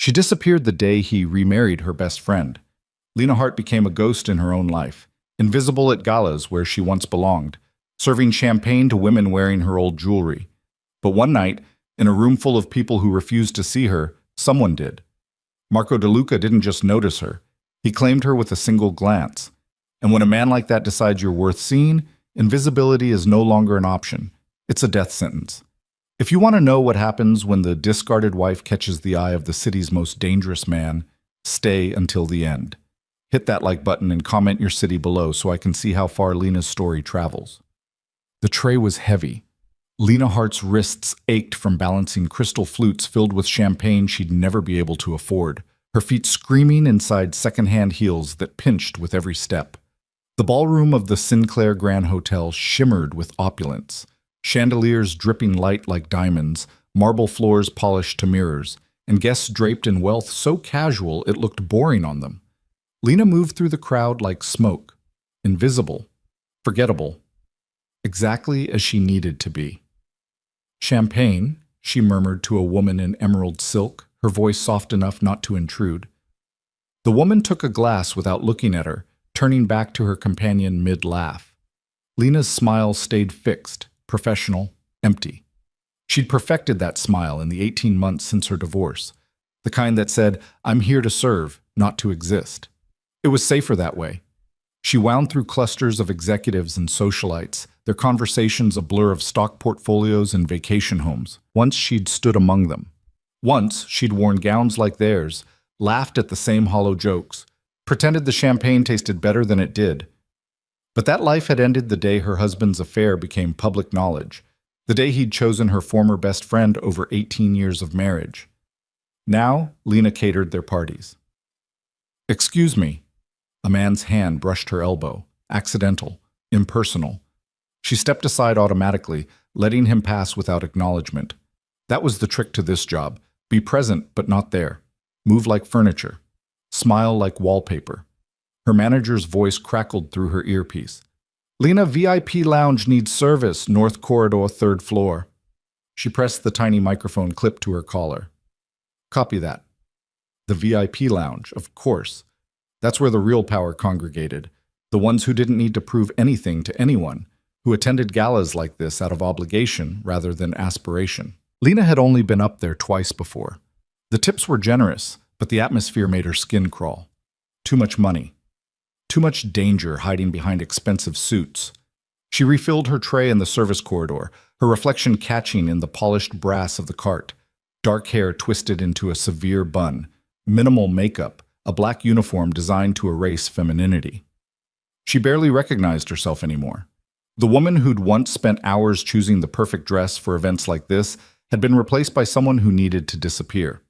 She disappeared the day he remarried her best friend. Lena Hart became a ghost in her own life, invisible at galas where she once belonged, serving champagne to women wearing her old jewelry. But one night, in a room full of people who refused to see her, someone did. Marco De Luca didn't just notice her. He claimed her with a single glance. And when a man like that decides you're worth seeing, invisibility is no longer an option. It's a death sentence. If you want to know what happens when the discarded wife catches the eye of the city's most dangerous man, stay until the end. Hit that like button and comment your city below so I can see how far Lena's story travels. The tray was heavy. Lena Hart's wrists ached from balancing crystal flutes filled with champagne she'd never be able to afford, her feet screaming inside second-hand heels that pinched with every step. The ballroom of the Sinclair Grand Hotel shimmered with opulence, chandeliers dripping light like diamonds, marble floors polished to mirrors, and guests draped in wealth so casual it looked boring on them. Lena moved through the crowd like smoke, invisible, forgettable, exactly as she needed to be. "Champagne," she murmured to a woman in emerald silk, her voice soft enough not to intrude. The woman took a glass without looking at her, turning back to her companion mid-laugh. Lena's smile stayed fixed, professional, empty. She'd perfected that smile in the 18 months since her divorce, the kind that said, "I'm here to serve, not to exist." It was safer that way. She wound through clusters of executives and socialites, their conversations a blur of stock portfolios and vacation homes. Once she'd stood among them. Once she'd worn gowns like theirs, laughed at the same hollow jokes, pretended the champagne tasted better than it did. But that life had ended the day her husband's affair became public knowledge, the day he'd chosen her former best friend over 18 years of marriage. Now, Lena catered their parties. "Excuse me." A man's hand brushed her elbow, accidental, impersonal. She stepped aside automatically, letting him pass without acknowledgement. That was the trick to this job. Be present, but not there. Move like furniture. Smile like wallpaper. Her manager's voice crackled through her earpiece. "Lena, VIP lounge needs service, North Corridor, 3rd floor." She pressed the tiny microphone clip to her collar. "Copy that." The VIP lounge, of course. That's where the real power congregated, the ones who didn't need to prove anything to anyone, who attended galas like this out of obligation rather than aspiration. Lena had only been up there twice before. The tips were generous, but the atmosphere made her skin crawl. Too much money. Too much danger hiding behind expensive suits. She refilled her tray in the service corridor, her reflection catching in the polished brass of the cart. Dark hair twisted into a severe bun, minimal makeup, a black uniform designed to erase femininity. She barely recognized herself anymore. The woman who'd once spent hours choosing the perfect dress for events like this had been replaced by someone who needed to disappear.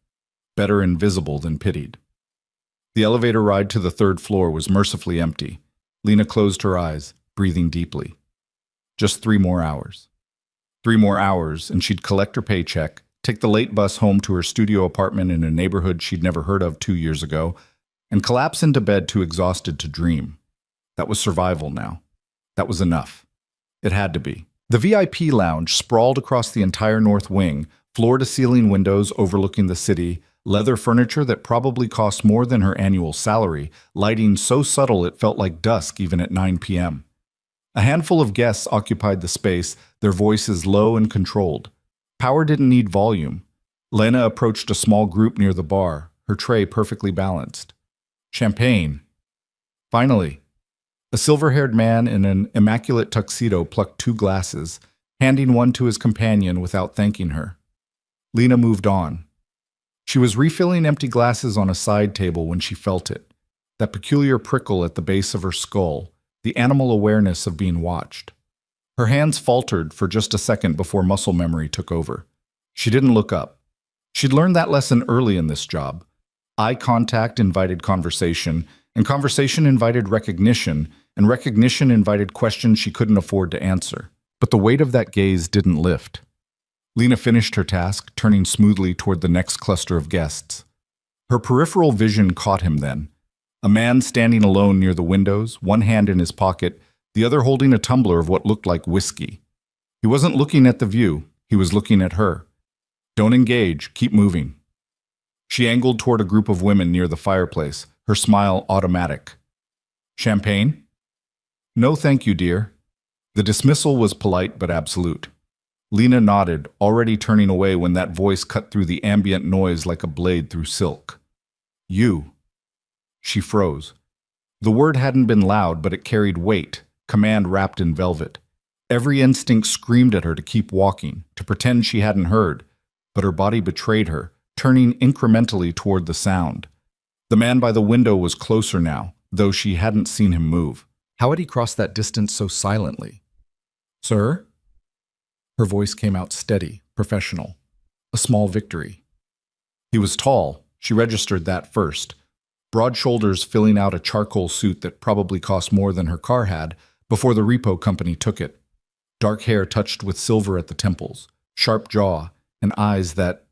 Better invisible than pitied. The elevator ride to the 3rd floor was mercifully empty. Lena closed her eyes, breathing deeply. Just 3 more hours. 3 more hours, and she'd collect her paycheck, take the late bus home to her studio apartment in a neighborhood she'd never heard of 2 years ago, and collapse into bed too exhausted to dream. That was survival now. That was enough. It had to be. The VIP lounge sprawled across the entire north wing, floor-to-ceiling windows overlooking the city, leather furniture that probably cost more than her annual salary, lighting so subtle it felt like dusk even at 9 p.m. A handful of guests occupied the space, their voices low and controlled. Power didn't need volume. Lena approached a small group near the bar, her tray perfectly balanced. "Champagne." Finally, a silver-haired man in an immaculate tuxedo plucked 2 glasses, handing one to his companion without thanking her. Lena moved on. She was refilling empty glasses on a side table when she felt it, that peculiar prickle at the base of her skull, the animal awareness of being watched. Her hands faltered for just a second before muscle memory took over. She didn't look up. She'd learned that lesson early in this job. Eye contact invited conversation, and conversation invited recognition, and recognition invited questions she couldn't afford to answer. But the weight of that gaze didn't lift. Lena finished her task, turning smoothly toward the next cluster of guests. Her peripheral vision caught him then. A man standing alone near the windows, one hand in his pocket, the other holding a tumbler of what looked like whiskey. He wasn't looking at the view, he was looking at her. "Don't engage, keep moving." She angled toward a group of women near the fireplace, her smile automatic. Champagne? No, thank you, dear. The dismissal was polite but absolute. Lena nodded, already turning away when that voice cut through the ambient noise like a blade through silk. You. She froze. The word hadn't been loud, but it carried weight, command wrapped in velvet. Every instinct screamed at her to keep walking, to pretend she hadn't heard, but her body betrayed her, turning incrementally toward the sound. The man by the window was closer now, though she hadn't seen him move. How had he crossed that distance so silently? Sir? Her voice came out steady, professional. A small victory. He was tall. She registered that first. Broad shoulders filling out a charcoal suit that probably cost more than her car had before the repo company took it. Dark hair touched with silver at the temples, sharp jaw, and eyes that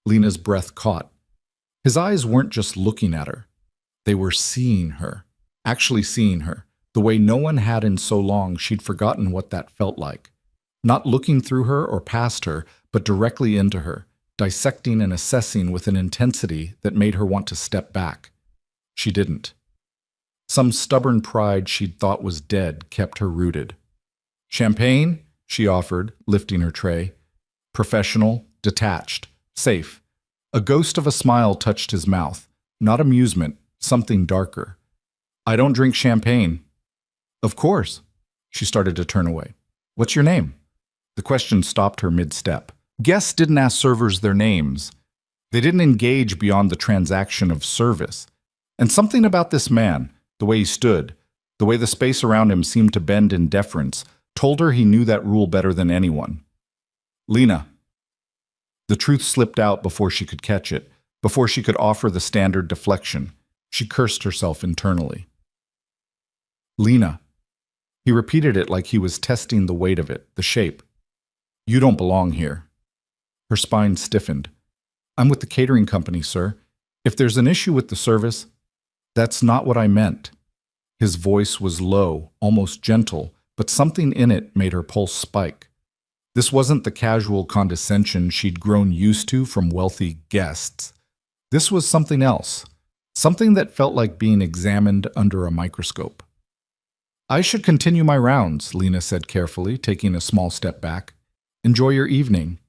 Lena's breath caught. His eyes weren't just looking at her. They were seeing her, actually seeing her, the way no one had in so long she'd forgotten what that felt like. Not looking through her or past her, but directly into her, dissecting and assessing with an intensity that made her want to step back. She didn't. Some stubborn pride she'd thought was dead kept her rooted. Champagne? She offered, lifting her tray. Professional, detached, safe. A ghost of a smile touched his mouth. Not amusement, something darker. I don't drink champagne. Of course. She started to turn away. What's your name? The question stopped her mid-step. Guests didn't ask servers their names. They didn't engage beyond the transaction of service. And something about this man, the way he stood, the way the space around him seemed to bend in deference, told her he knew that rule better than anyone. Lena. The truth slipped out before she could catch it, before she could offer the standard deflection. She cursed herself internally. Lena. He repeated it like he was testing the weight of it, the shape. You don't belong here. Her spine stiffened. I'm with the catering company, sir. If there's an issue with the service, that's not what I meant. His voice was low, almost gentle, but something in it made her pulse spike. This wasn't the casual condescension she'd grown used to from wealthy guests. This was something else, something that felt like being examined under a microscope. I should continue my rounds, Lena said carefully, taking a small step back. Enjoy your evening.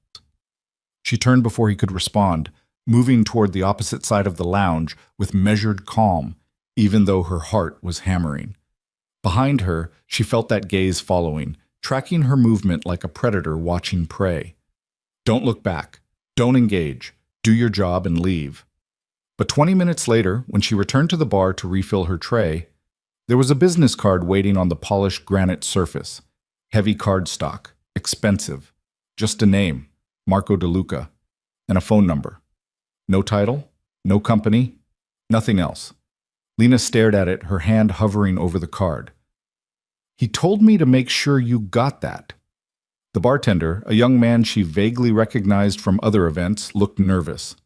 She turned before he could respond, moving toward the opposite side of the lounge with measured calm, even though her heart was hammering. Behind her, she felt that gaze following, tracking her movement like a predator watching prey. Don't look back. Don't engage. Do your job and leave. But 20 minutes later, when she returned to the bar to refill her tray, there was a business card waiting on the polished granite surface. Heavy cardstock. Expensive. Just a name, Marco DeLuca, and a phone number. No title, no company, nothing else. Lena stared at it, her hand hovering over the card. He told me to make sure you got that. The bartender, a young man she vaguely recognized from other events, looked nervous.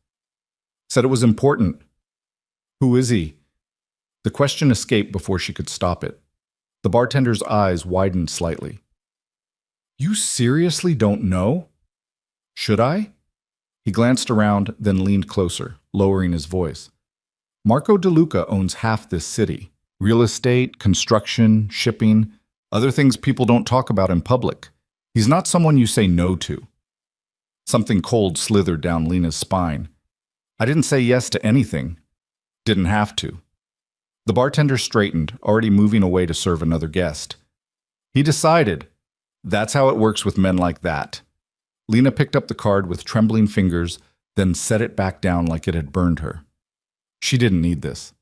Said it was important. Who is he? The question escaped before she could stop it. The bartender's eyes widened slightly. You seriously don't know? Should I? He glanced around, then leaned closer, lowering his voice. Marco DeLuca owns half this city. Real estate, construction, shipping, other things people don't talk about in public. He's not someone you say no to. Something cold slithered down Lena's spine. I didn't say yes to anything. Didn't have to. The bartender straightened, already moving away to serve another guest. He decided. That's how it works with men like that. Lena picked up the card with trembling fingers, then set it back down like it had burned her. She didn't need this.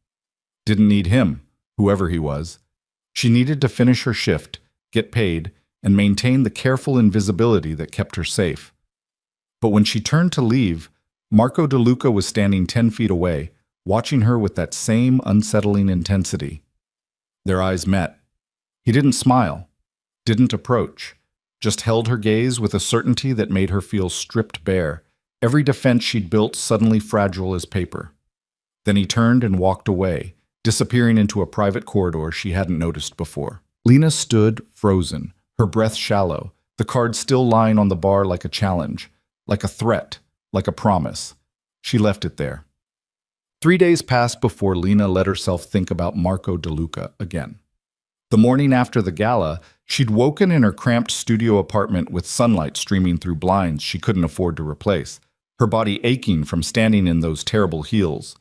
Didn't need him, whoever he was. She needed to finish her shift, get paid, and maintain the careful invisibility that kept her safe. But when she turned to leave, Marco DeLuca was standing 10 feet away, watching her with that same unsettling intensity. Their eyes met. He didn't smile, didn't approach, just held her gaze with a certainty that made her feel stripped bare, every defense she'd built suddenly fragile as paper. Then he turned and walked away, disappearing into a private corridor she hadn't noticed before. Lena stood frozen, her breath shallow, the card still lying on the bar like a challenge, like a threat, like a promise. She left it there. 3 days passed before Lena let herself think about Marco DeLuca again. The morning after the gala, she'd woken in her cramped studio apartment with sunlight streaming through blinds she couldn't afford to replace, her body aching from standing in those terrible heels.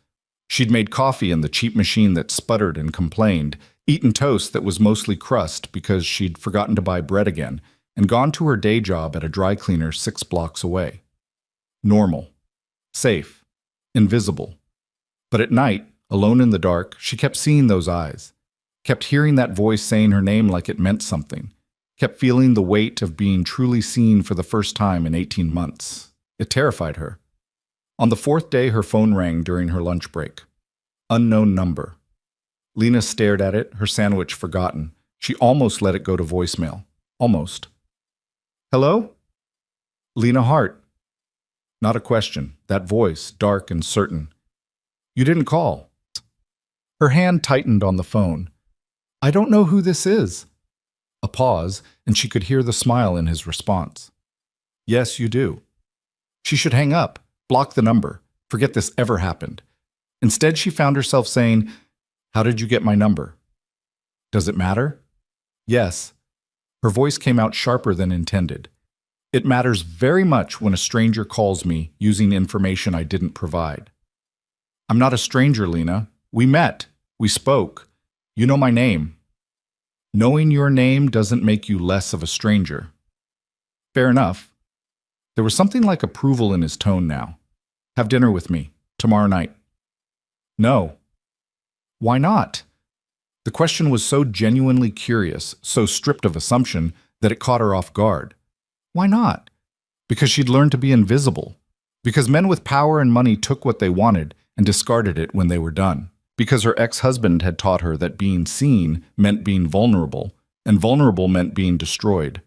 She'd made coffee in the cheap machine that sputtered and complained, eaten toast that was mostly crust because she'd forgotten to buy bread again, and gone to her day job at a dry cleaner 6 blocks away. Normal. Safe. Invisible. But at night, alone in the dark, she kept seeing those eyes, kept hearing that voice saying her name like it meant something, kept feeling the weight of being truly seen for the first time in 18 months. It terrified her. On the 4th day, her phone rang during her lunch break. Unknown number. Lena stared at it, her sandwich forgotten. She almost let it go to voicemail. Almost. Hello? Lena Hart. Not a question. That voice, dark and certain. You didn't call. Her hand tightened on the phone. I don't know who this is. A pause, and she could hear the smile in his response. Yes, you do. She should hang up, block the number, forget this ever happened. Instead, she found herself saying, How did you get my number? Does it matter? Yes. Her voice came out sharper than intended. It matters very much when a stranger calls me using information I didn't provide. I'm not a stranger, Lena. We met. We spoke. You know my name. Knowing your name doesn't make you less of a stranger. Fair enough. There was something like approval in his tone now. Have dinner with me, tomorrow night. No. Why not? The question was so genuinely curious, so stripped of assumption, that it caught her off guard. Why not? Because she'd learned to be invisible. Because men with power and money took what they wanted and discarded it when they were done. Because her ex-husband had taught her that being seen meant being vulnerable, and vulnerable meant being destroyed.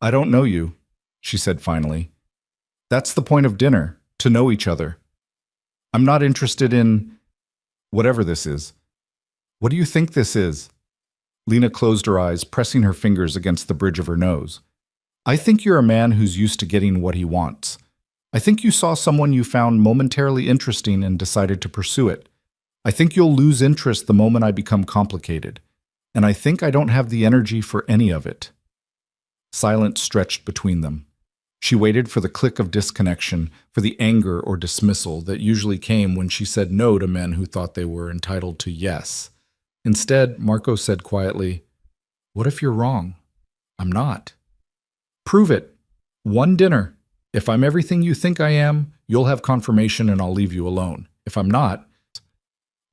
I don't know you, she said finally. That's the point of dinner, to know each other. I'm not interested in whatever this is. What do you think this is? Lena closed her eyes, pressing her fingers against the bridge of her nose. I think you're a man who's used to getting what he wants. I think you saw someone you found momentarily interesting and decided to pursue it. I think you'll lose interest the moment I become complicated. And I think I don't have the energy for any of it. Silence stretched between them. She waited for the click of disconnection, for the anger or dismissal that usually came when she said no to men who thought they were entitled to yes. Instead, Marco said quietly, What if you're wrong? I'm not. Prove it. One dinner. If I'm everything you think I am, you'll have confirmation and I'll leave you alone. If I'm not,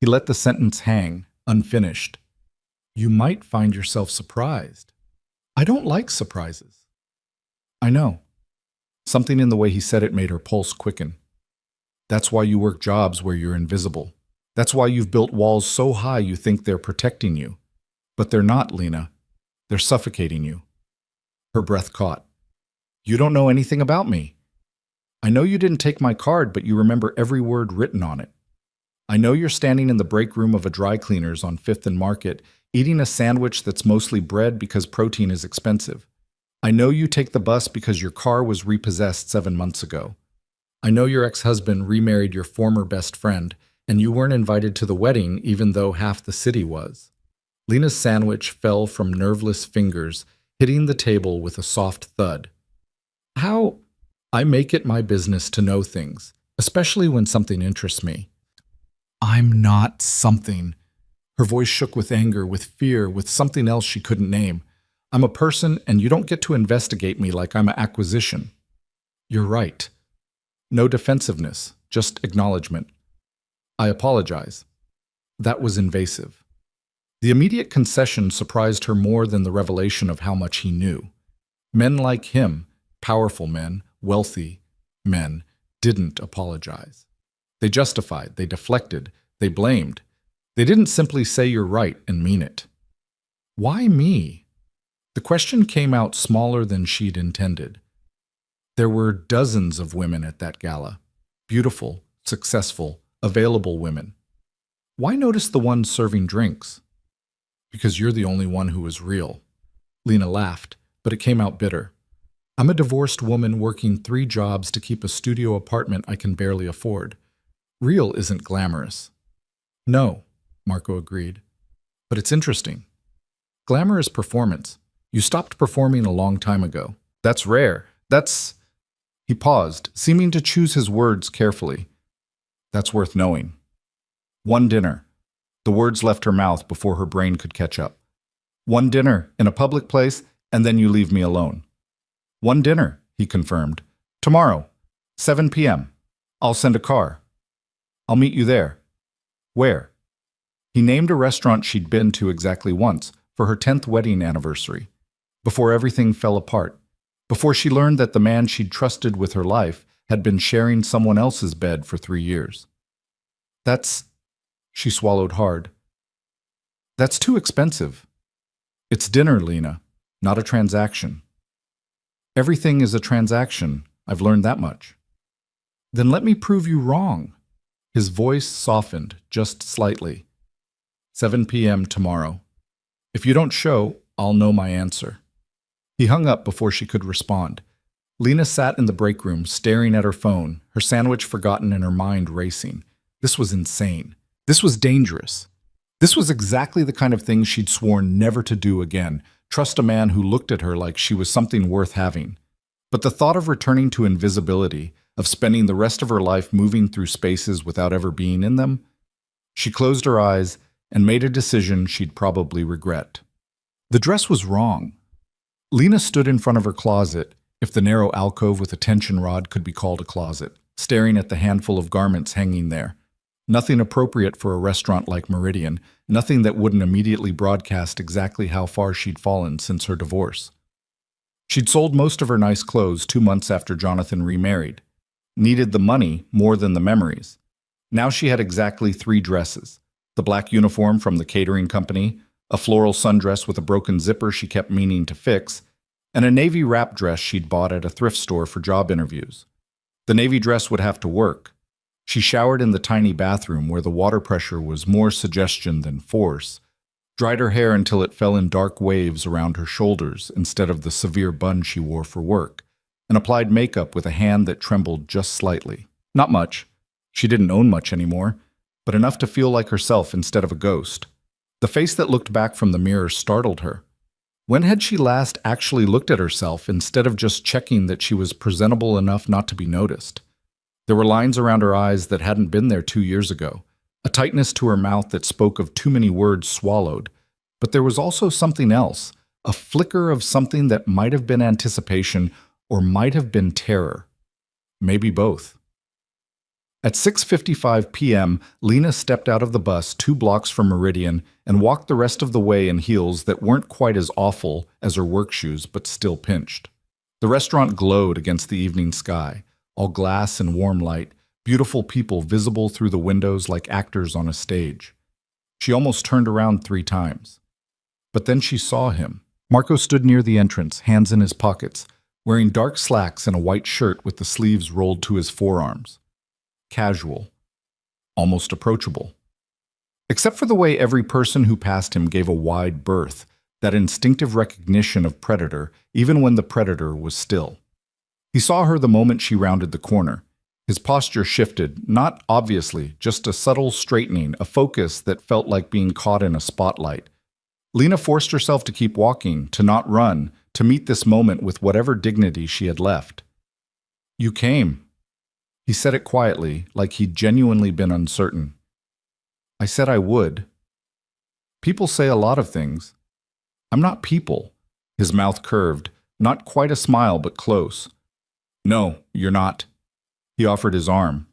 he let the sentence hang, unfinished. You might find yourself surprised. I don't like surprises. I know. Something in the way he said it made her pulse quicken. That's why you work jobs where you're invisible. That's why you've built walls so high you think they're protecting you. But they're not, Lena. They're suffocating you. Her breath caught. You don't know anything about me. I know you didn't take my card, but you remember every word written on it. I know you're standing in the break room of a dry cleaner's on 5th and Market, eating a sandwich that's mostly bread because protein is expensive. I know you take the bus because your car was repossessed 7 months ago. I know your ex-husband remarried your former best friend, and you weren't invited to the wedding even though half the city was. Lena's sandwich fell from nerveless fingers, hitting the table with a soft thud. How? I make it my business to know things, especially when something interests me. I'm not something. Her voice shook with anger, with fear, with something else she couldn't name. I'm a person, and you don't get to investigate me like I'm an acquisition. You're right. No defensiveness, just acknowledgement. I apologize. That was invasive. The immediate concession surprised her more than the revelation of how much he knew. Men like him, powerful men, wealthy men, didn't apologize. They justified, they deflected, they blamed. They didn't simply say you're right and mean it. Why me? The question came out smaller than she'd intended. There were dozens of women at that gala. Beautiful, successful, available women. Why notice the one serving drinks? Because you're the only one who was real. Lena laughed, but it came out bitter. I'm a divorced woman working 3 jobs to keep a studio apartment I can barely afford. Real isn't glamorous. No, Marco agreed. But it's interesting. Glamour is performance. You stopped performing a long time ago. That's rare. That's... He paused, seeming to choose his words carefully. That's worth knowing. One dinner. The words left her mouth before her brain could catch up. One dinner, in a public place, and then you leave me alone. One dinner, he confirmed. Tomorrow, 7 p.m. I'll send a car. I'll meet you there. Where? He named a restaurant she'd been to exactly once, for her 10th wedding anniversary. Before everything fell apart. Before she learned that the man she'd trusted with her life had been sharing someone else's bed for 3 years. That's... She swallowed hard. That's too expensive. It's dinner, Lena, not a transaction. Everything is a transaction. I've learned that much. Then let me prove you wrong. His voice softened just slightly. 7 p.m. tomorrow. If you don't show, I'll know my answer. He hung up before she could respond. Lena sat in the break room, staring at her phone, her sandwich forgotten and her mind racing. This was insane. This was dangerous. This was exactly the kind of thing she'd sworn never to do again, trust a man who looked at her like she was something worth having. But the thought of returning to invisibility, of spending the rest of her life moving through spaces without ever being in them, she closed her eyes and made a decision she'd probably regret. The dress was wrong. Lena stood in front of her closet, if the narrow alcove with a tension rod could be called a closet, staring at the handful of garments hanging there. Nothing appropriate for a restaurant like Meridian, nothing that wouldn't immediately broadcast exactly how far she'd fallen since her divorce. She'd sold most of her nice clothes 2 months after Jonathan remarried. Needed the money more than the memories. Now she had exactly 3 dresses. The black uniform from the catering company, a floral sundress with a broken zipper she kept meaning to fix, and a navy wrap dress she'd bought at a thrift store for job interviews. The navy dress would have to work. She showered in the tiny bathroom where the water pressure was more suggestion than force, dried her hair until it fell in dark waves around her shoulders instead of the severe bun she wore for work, and applied makeup with a hand that trembled just slightly. Not much. She didn't own much anymore, but enough to feel like herself instead of a ghost. The face that looked back from the mirror startled her. When had she last actually looked at herself instead of just checking that she was presentable enough not to be noticed? There were lines around her eyes that hadn't been there 2 years ago, a tightness to her mouth that spoke of too many words swallowed. But there was also something else, a flicker of something that might have been anticipation or might have been terror. Maybe both. At 6:55 p.m., Lena stepped out of the bus 2 blocks from Meridian and walked the rest of the way in heels that weren't quite as awful as her work shoes, but still pinched. The restaurant glowed against the evening sky, all glass and warm light, beautiful people visible through the windows like actors on a stage. She almost turned around 3 times. But then she saw him. Marco stood near the entrance, hands in his pockets, wearing dark slacks and a white shirt with the sleeves rolled to his forearms. Casual. Almost approachable. Except for the way every person who passed him gave a wide berth, that instinctive recognition of predator, even when the predator was still. He saw her the moment she rounded the corner. His posture shifted, not obviously, just a subtle straightening, a focus that felt like being caught in a spotlight. Lena forced herself to keep walking, to not run, to meet this moment with whatever dignity she had left. "You came." He said it quietly, like he'd genuinely been uncertain. "I said I would." People say a lot of things. I'm not people. His mouth curved, not quite a smile, but close. "No, you're not." He offered his arm.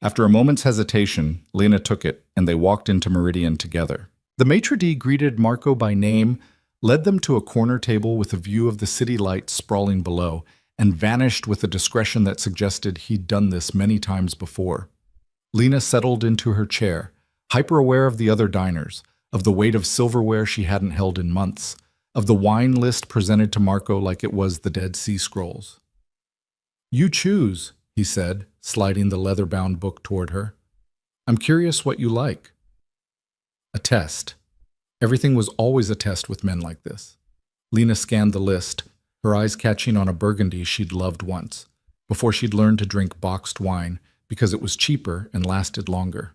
After a moment's hesitation, Lena took it, and they walked into Meridian together. The maitre d' greeted Marco by name, led them to a corner table with a view of the city lights sprawling below, and vanished with a discretion that suggested he'd done this many times before. Lena settled into her chair, hyper-aware of the other diners, of the weight of silverware she hadn't held in months, of the wine list presented to Marco like it was the Dead Sea Scrolls. "You choose," he said, sliding the leather-bound book toward her. "I'm curious what you like." A test. Everything was always a test with men like this. Lena scanned the list, her eyes catching on a burgundy she'd loved once, before she'd learned to drink boxed wine, because it was cheaper and lasted longer.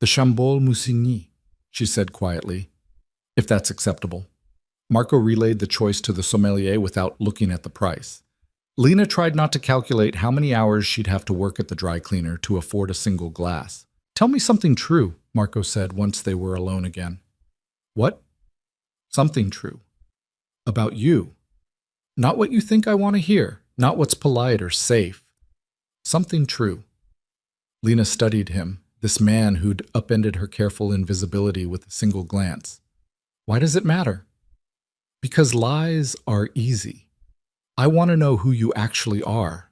The Chambol Moussigny, she said quietly, if that's acceptable. Marco relayed the choice to the sommelier without looking at the price. Lena tried not to calculate how many hours she'd have to work at the dry cleaner to afford a single glass. Tell me something true, Marco said once they were alone again. What? Something true. About you. Not what you think I want to hear, not what's polite or safe. Something true. Lena studied him, this man who'd upended her careful invisibility with a single glance. Why does it matter? Because lies are easy. I want to know who you actually are.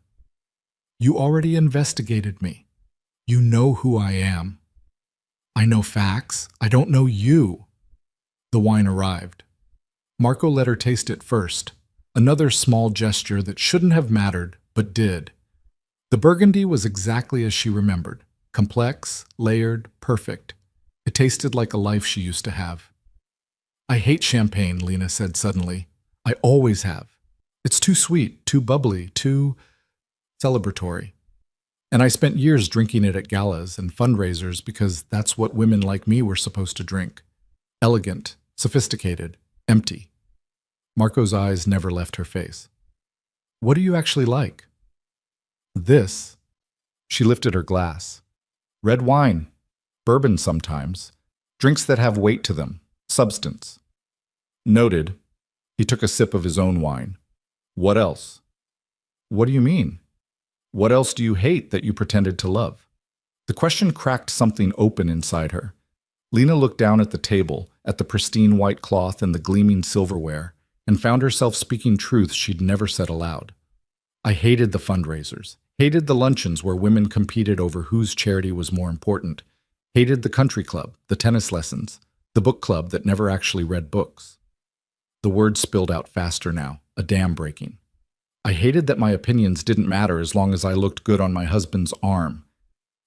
You already investigated me. You know who I am. I know facts. I don't know you. The wine arrived. Marco let her taste it first, another small gesture that shouldn't have mattered, but did. The burgundy was exactly as she remembered, complex, layered, perfect. It tasted like a life she used to have. I hate champagne, Lena said suddenly. I always have. It's too sweet, too bubbly, too celebratory. And I spent years drinking it at galas and fundraisers because that's what women like me were supposed to drink. Elegant, sophisticated, empty. Marco's eyes never left her face. What do you actually like? This. She lifted her glass. Red wine. Bourbon sometimes. Drinks that have weight to them. Substance. Noted. He took a sip of his own wine. What else? What do you mean? What else do you hate that you pretended to love? The question cracked something open inside her. Lena looked down at the table, at the pristine white cloth and the gleaming silverware, and found herself speaking truths she'd never said aloud. I hated the fundraisers, hated the luncheons where women competed over whose charity was more important, hated the country club, the tennis lessons, the book club that never actually read books. The words spilled out faster now, a dam breaking. I hated that my opinions didn't matter as long as I looked good on my husband's arm.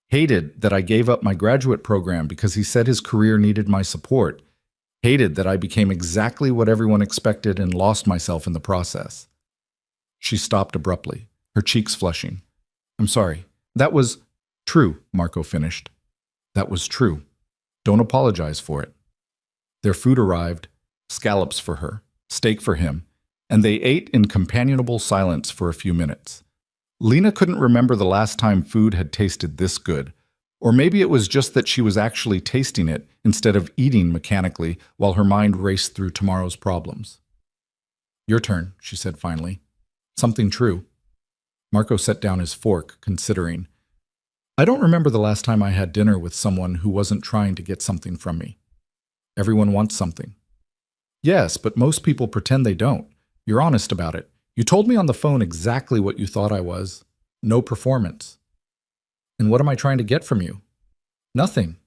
Hated that I gave up my graduate program because he said his career needed my support. Hated that I became exactly what everyone expected and lost myself in the process. She stopped abruptly, her cheeks flushing. I'm sorry. That was true, Marco finished. That was true. Don't apologize for it. Their food arrived, scallops for her, steak for him, and they ate in companionable silence for a few minutes. Lena couldn't remember the last time food had tasted this good, or maybe it was just that she was actually tasting it instead of eating mechanically while her mind raced through tomorrow's problems. Your turn, she said finally. Something true. Marco set down his fork, considering. I don't remember the last time I had dinner with someone who wasn't trying to get something from me. Everyone wants something. Yes, but most people pretend they don't. You're honest about it. You told me on the phone exactly what you thought I was. No performance. And what am I trying to get from you? Nothing.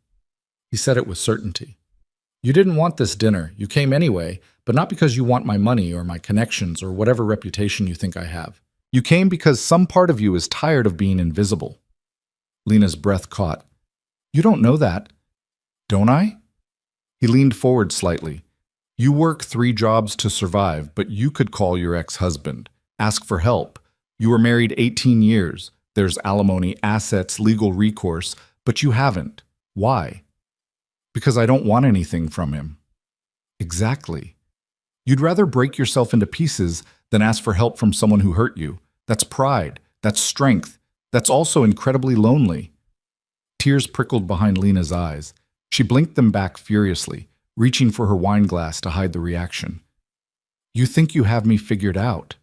He said it with certainty. You didn't want this dinner. You came anyway, but not because you want my money or my connections or whatever reputation you think I have. You came because some part of you is tired of being invisible. Lena's breath caught. You don't know that. Don't I? He leaned forward slightly. You work 3 jobs to survive, but you could call your ex-husband, ask for help. You were married 18 years. There's alimony, assets, legal recourse, but you haven't. Why? Because I don't want anything from him. Exactly. You'd rather break yourself into pieces than ask for help from someone who hurt you. That's pride. That's strength. That's also incredibly lonely. Tears prickled behind Lena's eyes. She blinked them back furiously, reaching for her wine glass to hide the reaction. You think you have me figured out?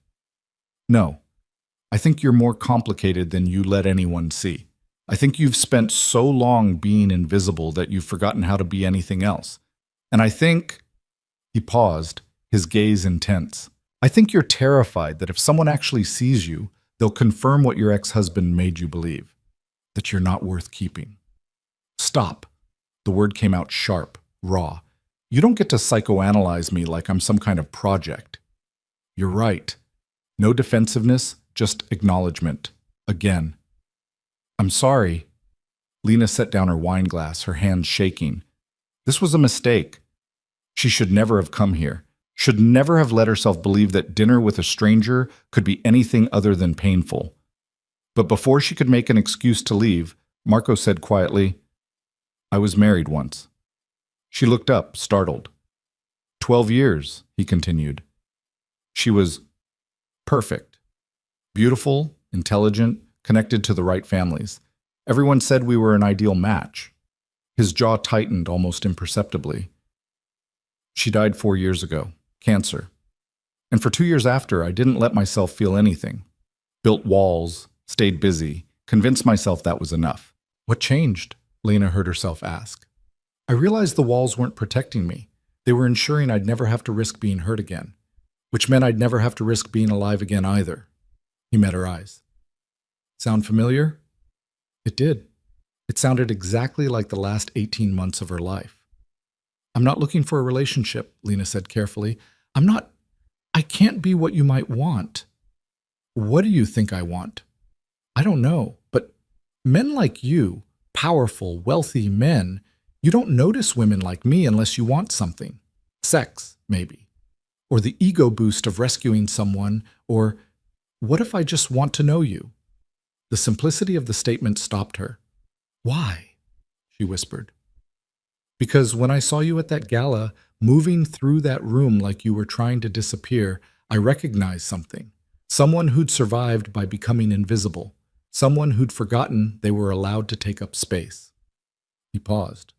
No. I think you're more complicated than you let anyone see. I think you've spent so long being invisible that you've forgotten how to be anything else. And I think... He paused, his gaze intense. I think you're terrified that if someone actually sees you, they'll confirm what your ex-husband made you believe, that you're not worth keeping. Stop. The word came out sharp, raw. You don't get to psychoanalyze me like I'm some kind of project. You're right. No defensiveness, just acknowledgement. Again. I'm sorry. Lena set down her wine glass, her hands shaking. This was a mistake. She should never have come here. Should never have let herself believe that dinner with a stranger could be anything other than painful. But before she could make an excuse to leave, Marco said quietly, "I was married once." She looked up, startled. 12 years, he continued. She was perfect. Beautiful, intelligent, connected to the right families. Everyone said we were an ideal match. His jaw tightened almost imperceptibly. She died 4 years ago, cancer. And for 2 years after, I didn't let myself feel anything. Built walls, stayed busy, convinced myself that was enough. What changed? Lena heard herself ask. I realized the walls weren't protecting me. They were ensuring I'd never have to risk being hurt again, which meant I'd never have to risk being alive again either. He met her eyes. Sound familiar? It did. It sounded exactly like the last 18 months of her life. I'm not looking for a relationship, Lena said carefully. I can't be what you might want. What do you think I want? I don't know, but men like you, powerful, wealthy men, you don't notice women like me unless you want something. Sex, maybe. Or the ego boost of rescuing someone, or what if I just want to know you? The simplicity of the statement stopped her. Why? She whispered. Because when I saw you at that gala, moving through that room like you were trying to disappear, I recognized something. Someone who'd survived by becoming invisible. Someone who'd forgotten they were allowed to take up space. He paused.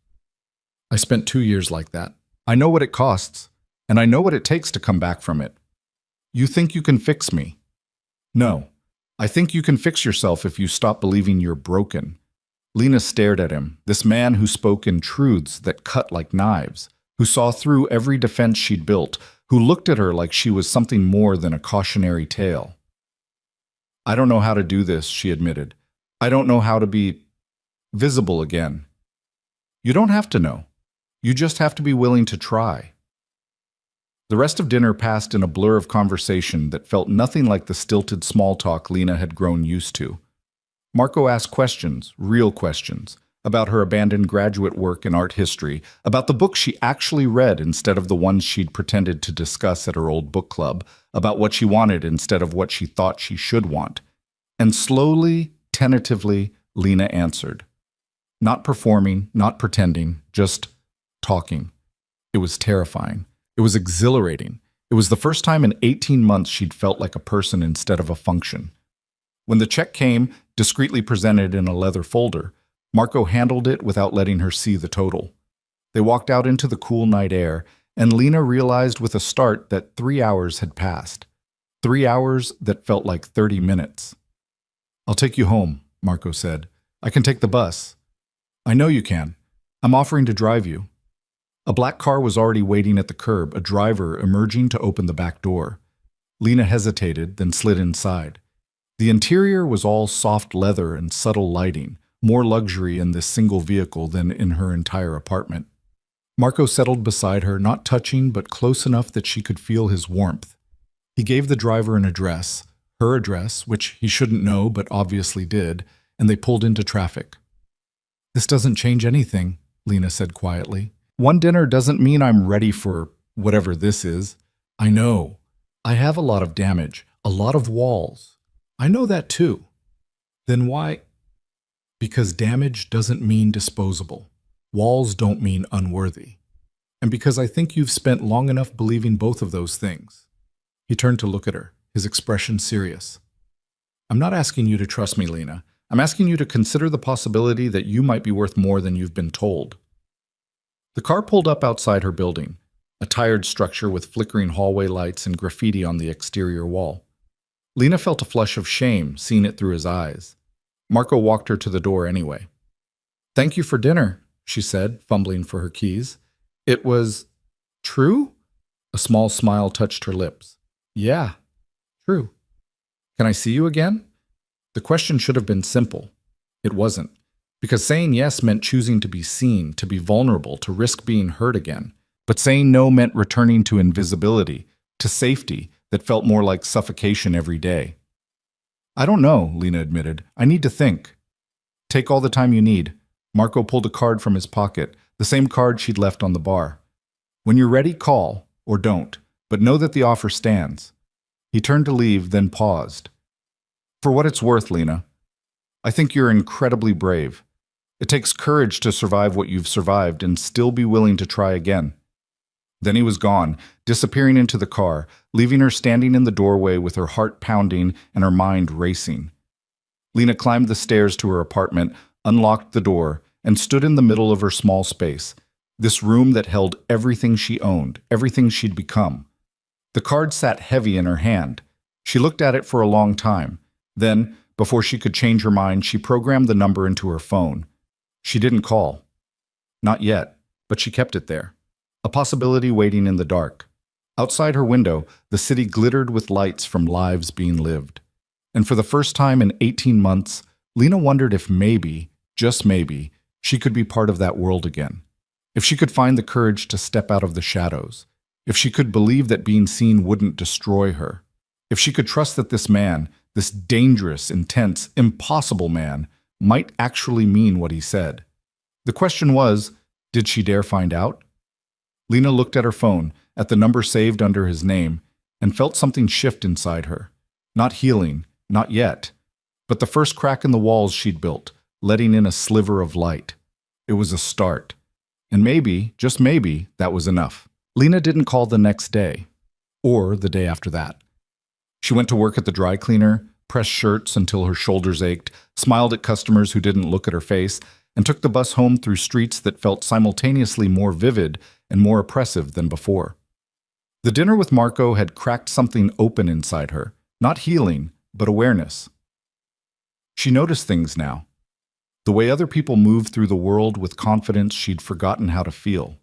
I spent 2 years like that. I know what it costs, and I know what it takes to come back from it. You think you can fix me? No. I think you can fix yourself if you stop believing you're broken. Lena stared at him, this man who spoke in truths that cut like knives, who saw through every defense she'd built, who looked at her like she was something more than a cautionary tale. I don't know how to do this, she admitted. I don't know how to be visible again. You don't have to know. You just have to be willing to try. The rest of dinner passed in a blur of conversation that felt nothing like the stilted small talk Lena had grown used to. Marco asked questions, real questions, about her abandoned graduate work in art history, about the books she actually read instead of the ones she'd pretended to discuss at her old book club, about what she wanted instead of what she thought she should want. And slowly, tentatively, Lena answered. Not performing, not pretending, just talking. It was terrifying. It was exhilarating. It was the first time in 18 months she'd felt like a person instead of a function. When the check came, discreetly presented in a leather folder, Marco handled it without letting her see the total. They walked out into the cool night air, and Lena realized with a start that 3 hours had passed. 3 hours that felt like 30 minutes. I'll take you home, Marco said. I can take the bus. I know you can. I'm offering to drive you. A black car was already waiting at the curb, a driver emerging to open the back door. Lena hesitated, then slid inside. The interior was all soft leather and subtle lighting, more luxury in this single vehicle than in her entire apartment. Marco settled beside her, not touching but close enough that she could feel his warmth. He gave the driver an address, her address, which he shouldn't know but obviously did, and they pulled into traffic. This doesn't change anything, Lena said quietly. One dinner doesn't mean I'm ready for whatever this is. I know. I have a lot of damage, a lot of walls. I know that too. Then why? Because damage doesn't mean disposable. Walls don't mean unworthy. And because I think you've spent long enough believing both of those things. He turned to look at her, his expression serious. I'm not asking you to trust me, Lena. I'm asking you to consider the possibility that you might be worth more than you've been told. The car pulled up outside her building, a tired structure with flickering hallway lights and graffiti on the exterior wall. Lena felt a flush of shame, seeing it through his eyes. Marco walked her to the door anyway. Thank you for dinner, she said, fumbling for her keys. It was true? A small smile touched her lips. Yeah, true. Can I see you again? The question should have been simple. It wasn't. Because saying yes meant choosing to be seen, to be vulnerable, to risk being hurt again. But saying no meant returning to invisibility, to safety that felt more like suffocation every day. I don't know, Lena admitted. I need to think. Take all the time you need. Marco pulled a card from his pocket, the same card she'd left on the bar. When you're ready, call, or don't, but know that the offer stands. He turned to leave, then paused. For what it's worth, Lena, I think you're incredibly brave. It takes courage to survive what you've survived and still be willing to try again." Then he was gone, disappearing into the car, leaving her standing in the doorway with her heart pounding and her mind racing. Lena climbed the stairs to her apartment, unlocked the door, and stood in the middle of her small space, this room that held everything she owned, everything she'd become. The card sat heavy in her hand. She looked at it for a long time. Then, before she could change her mind, she programmed the number into her phone. She didn't call. Not yet, but she kept it there. A possibility waiting in the dark. Outside her window, the city glittered with lights from lives being lived. And for the first time in 18 months, Lena wondered if maybe, just maybe, she could be part of that world again. If she could find the courage to step out of the shadows. If she could believe that being seen wouldn't destroy her. If she could trust that this man, this dangerous, intense, impossible man, might actually mean what he said. The question was, did she dare find out? Lena looked at her phone, at the number saved under his name, and felt something shift inside her. Not healing, not yet, but the first crack in the walls she'd built, letting in a sliver of light. It was a start. And maybe, just maybe, that was enough. Lena didn't call the next day, or the day after that. She went to work at the dry cleaner, pressed shirts until her shoulders ached, smiled at customers who didn't look at her face, and took the bus home through streets that felt simultaneously more vivid and more oppressive than before. The dinner with Marco had cracked something open inside her, not healing, but awareness. She noticed things now. The way other people moved through the world with confidence she'd forgotten how to feel.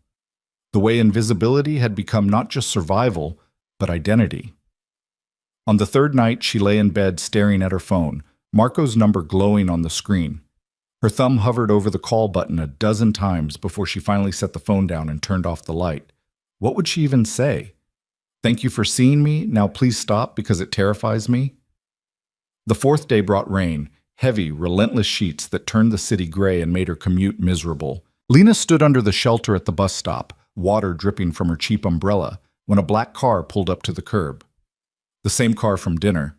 The way invisibility had become not just survival, but identity. On the third night, she lay in bed staring at her phone, Marco's number glowing on the screen. Her thumb hovered over the call button a dozen times before she finally set the phone down and turned off the light. What would she even say? "Thank you for seeing me, now please stop because it terrifies me"? The fourth day brought rain, heavy, relentless sheets that turned the city gray and made her commute miserable. Lena stood under the shelter at the bus stop, water dripping from her cheap umbrella, when a black car pulled up to the curb. The same car from dinner.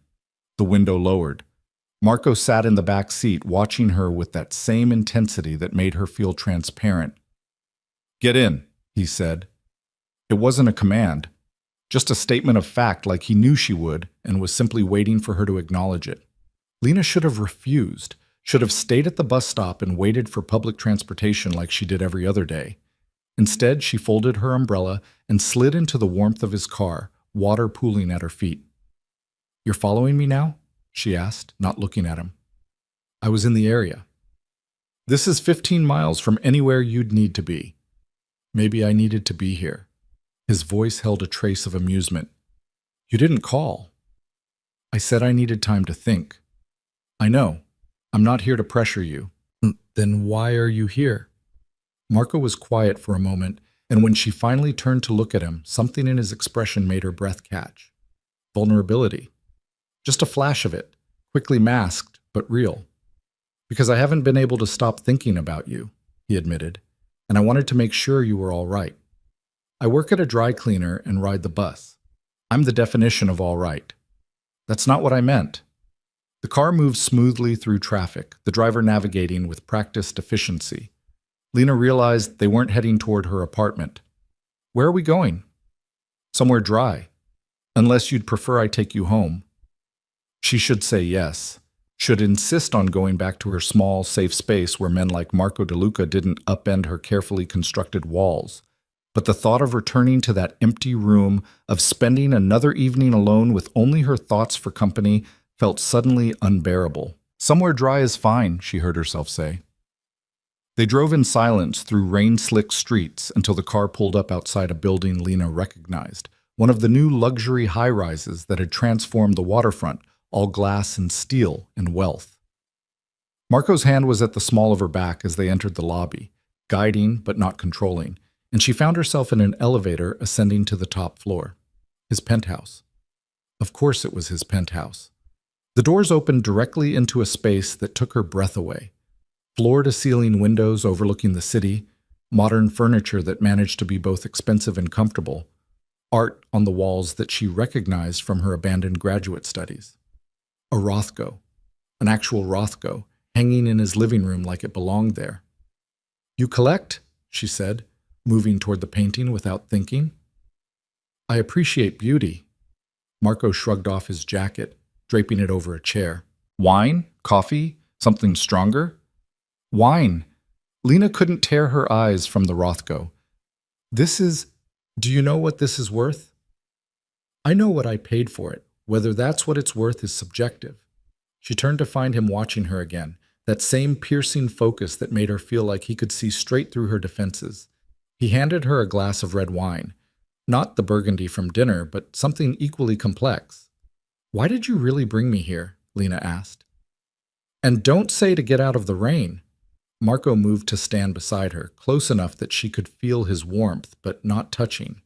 The window lowered. Marco sat in the back seat, watching her with that same intensity that made her feel transparent. "Get in," he said. It wasn't a command, just a statement of fact like he knew she would and was simply waiting for her to acknowledge it. Lena should have refused, should have stayed at the bus stop and waited for public transportation like she did every other day. Instead, she folded her umbrella and slid into the warmth of his car, water pooling at her feet. "You're following me now?" she asked, not looking at him. "I was in the area." "This is 15 miles from anywhere you'd need to be." "Maybe I needed to be here." His voice held a trace of amusement. "You didn't call." "I said I needed time to think." "I know. I'm not here to pressure you." "Then why are you here?" Marco was quiet for a moment, and when she finally turned to look at him, something in his expression made her breath catch. Vulnerability. Just a flash of it, quickly masked, but real. "Because I haven't been able to stop thinking about you," he admitted, "and I wanted to make sure you were all right. I work at a dry cleaner and ride the bus. I'm the definition of all right." "That's not what I meant." The car moved smoothly through traffic, the driver navigating with practiced efficiency. Lena realized they weren't heading toward her apartment. "Where are we going?" "Somewhere dry. Unless you'd prefer I take you home." She should say yes, should insist on going back to her small, safe space where men like Marco DeLuca didn't upend her carefully constructed walls. But the thought of returning to that empty room, of spending another evening alone with only her thoughts for company, felt suddenly unbearable. "Somewhere dry is fine," she heard herself say. They drove in silence through rain-slicked streets until the car pulled up outside a building Lena recognized, one of the new luxury high-rises that had transformed the waterfront, all glass and steel and wealth. Marco's hand was at the small of her back as they entered the lobby, guiding but not controlling, and she found herself in an elevator ascending to the top floor. His penthouse. Of course it was his penthouse. The doors opened directly into a space that took her breath away. Floor-to-ceiling windows overlooking the city, modern furniture that managed to be both expensive and comfortable, art on the walls that she recognized from her abandoned graduate studies. A Rothko, an actual Rothko, hanging in his living room like it belonged there. "You collect?" she said, moving toward the painting without thinking. "I appreciate beauty." Marco shrugged off his jacket, draping it over a chair. "Wine? Coffee? Something stronger?" "Wine." Lena couldn't tear her eyes from the Rothko. Do you know what this is worth?" "I know what I paid for it. Whether that's what it's worth is subjective." She turned to find him watching her again, that same piercing focus that made her feel like he could see straight through her defenses. He handed her a glass of red wine. Not the burgundy from dinner, but something equally complex. "Why did you really bring me here?" Lena asked. "And don't say to get out of the rain." Marco moved to stand beside her, close enough that she could feel his warmth, but not touching.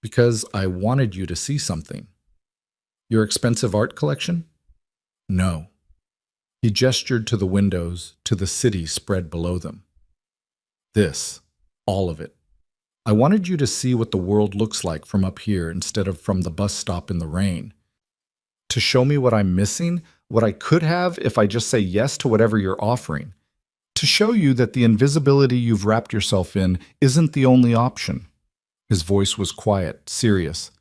"Because I wanted you to see something." "Your expensive art collection?" "No." He gestured to the windows, to the city spread below them. "This, all of it. I wanted you to see what the world looks like from up here instead of from the bus stop in the rain. To show me what I'm missing, what I could have if I just say yes to whatever you're offering. To show you that the invisibility you've wrapped yourself in isn't the only option." His voice was quiet, serious.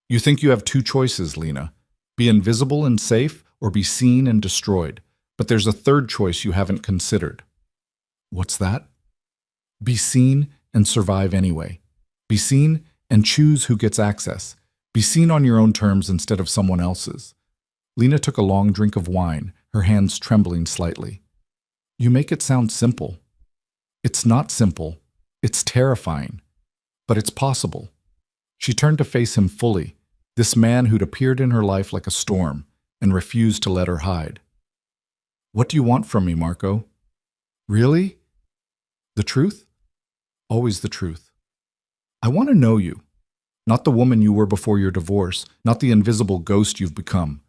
"You think you have two choices, Lena. Be invisible and safe, or be seen and destroyed. But there's a third choice you haven't considered." "What's that?" "Be seen and survive anyway. Be seen and choose who gets access. Be seen on your own terms instead of someone else's." Lena took a long drink of wine, her hands trembling slightly. "You make it sound simple." "It's not simple. It's terrifying. But it's possible." She turned to face him fully, this man who'd appeared in her life like a storm and refused to let her hide. "What do you want from me, Marco?" "Really?" "The truth? Always the truth. I want to know you. Not the woman you were before your divorce, not the invisible ghost you've become.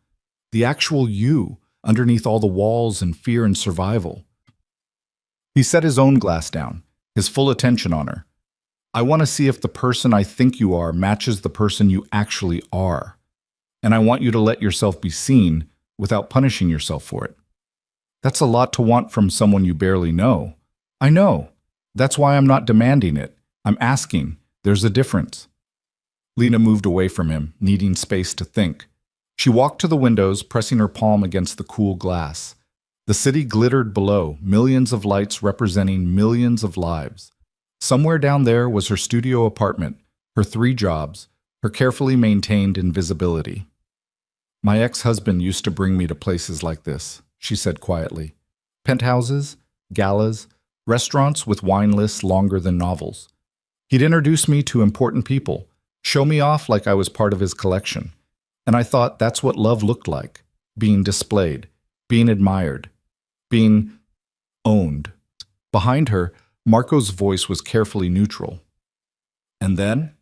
The actual you, underneath all the walls and fear and survival." He set his own glass down, his full attention on her. "I want to see if the person I think you are matches the person you actually are. And I want you to let yourself be seen without punishing yourself for it." "That's a lot to want from someone you barely know." "I know. That's why I'm not demanding it. I'm asking. There's a difference." Lena moved away from him, needing space to think. She walked to the windows, pressing her palm against the cool glass. The city glittered below, millions of lights representing millions of lives. Somewhere down there was her studio apartment, her 3 jobs, her carefully maintained invisibility. "My ex-husband used to bring me to places like this," she said quietly. "Penthouses, galas, restaurants with wine lists longer than novels. He'd introduce me to important people, show me off like I was part of his collection. And I thought that's what love looked like, being displayed, being admired, being owned." Behind her, Marco's voice was carefully neutral. "And then?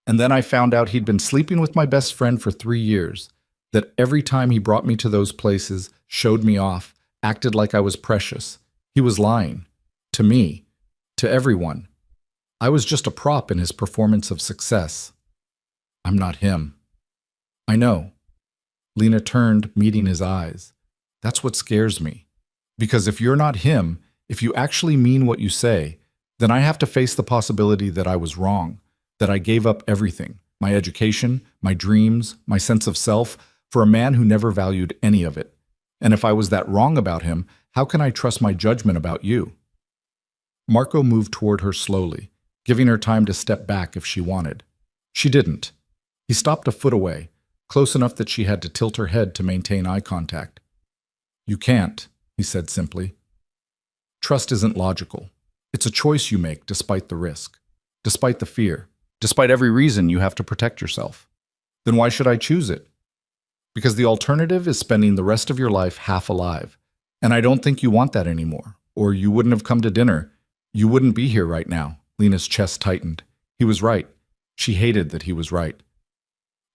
And then I found out he'd been sleeping with my best friend for 3 years, that every time he brought me to those places, showed me off, acted like I was precious. He was lying. To me. To everyone. I was just a prop in his performance of success. I'm not him." "I know." Lena turned, meeting his eyes. "That's what scares me. Because if you're not him, if you actually mean what you say, then I have to face the possibility that I was wrong, that I gave up everything, my education, my dreams, my sense of self, for a man who never valued any of it. And if I was that wrong about him, how can I trust my judgment about you?" Marco moved toward her slowly, giving her time to step back if she wanted. She didn't. He stopped a foot away, close enough that she had to tilt her head to maintain eye contact. "You can't," he said simply. "Trust isn't logical. It's a choice you make despite the risk, despite the fear, despite every reason you have to protect yourself. Then why should I choose it? Because the alternative is spending the rest of your life half alive. And I don't think you want that anymore, or you wouldn't have come to dinner. You wouldn't be here right now." Lena's chest tightened. He was right. She hated that he was right.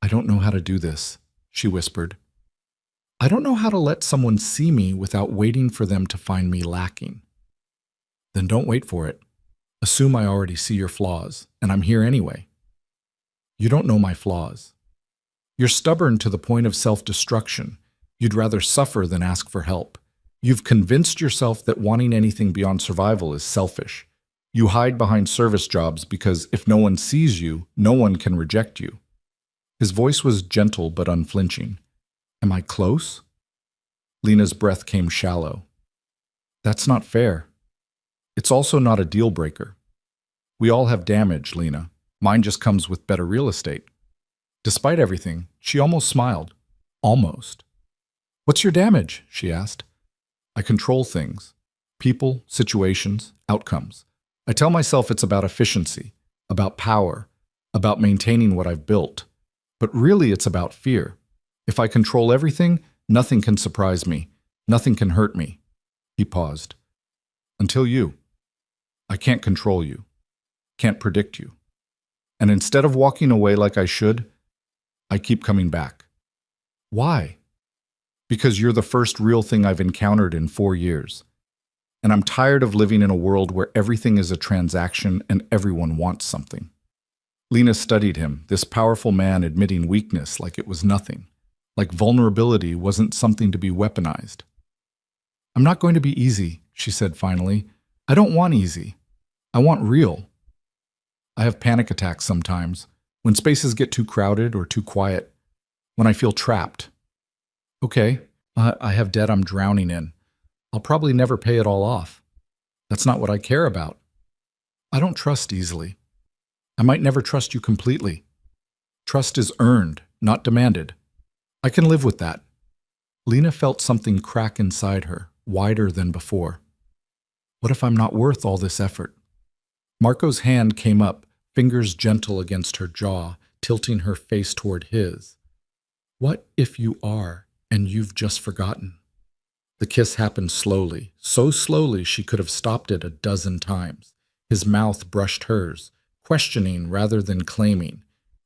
"I don't know how to do this," she whispered. "I don't know how to let someone see me without waiting for them to find me lacking." "Then don't wait for it. Assume I already see your flaws, and I'm here anyway." "You don't know my flaws. You're stubborn to the point of self-destruction. You'd rather suffer than ask for help. You've convinced yourself that wanting anything beyond survival is selfish. You hide behind service jobs because if no one sees you, no one can reject you. His voice was gentle but unflinching. Am I close? Lena's breath came shallow. That's not fair. It's also not a deal breaker. We all have damage, Lena. Mine just comes with better real estate. Despite everything, she almost smiled. Almost. What's your damage? She asked. I control things. People, situations, outcomes. I tell myself it's about efficiency, about power, about maintaining what I've built. But really it's about fear. If I control everything, nothing can surprise me. Nothing can hurt me. He paused. Until you. I can't control you. Can't predict you. And instead of walking away like I should, I keep coming back. Why? Because you're the first real thing I've encountered in 4 years. And I'm tired of living in a world where everything is a transaction and everyone wants something. Lena studied him, this powerful man admitting weakness like it was nothing, like vulnerability wasn't something to be weaponized. I'm not going to be easy, she said finally. I don't want easy. I want real. I have panic attacks sometimes, when spaces get too crowded or too quiet, when I feel trapped. Okay, I have debt I'm drowning in. I'll probably never pay it all off. That's not what I care about. I don't trust easily. I might never trust you completely. Trust is earned, not demanded. I can live with that. Lena felt something crack inside her, wider than before. What if I'm not worth all this effort? Marco's hand came up, fingers gentle against her jaw, tilting her face toward his. What if you are, and you've just forgotten? The kiss happened slowly, so slowly she could have stopped it a dozen times. His mouth brushed hers, questioning rather than claiming,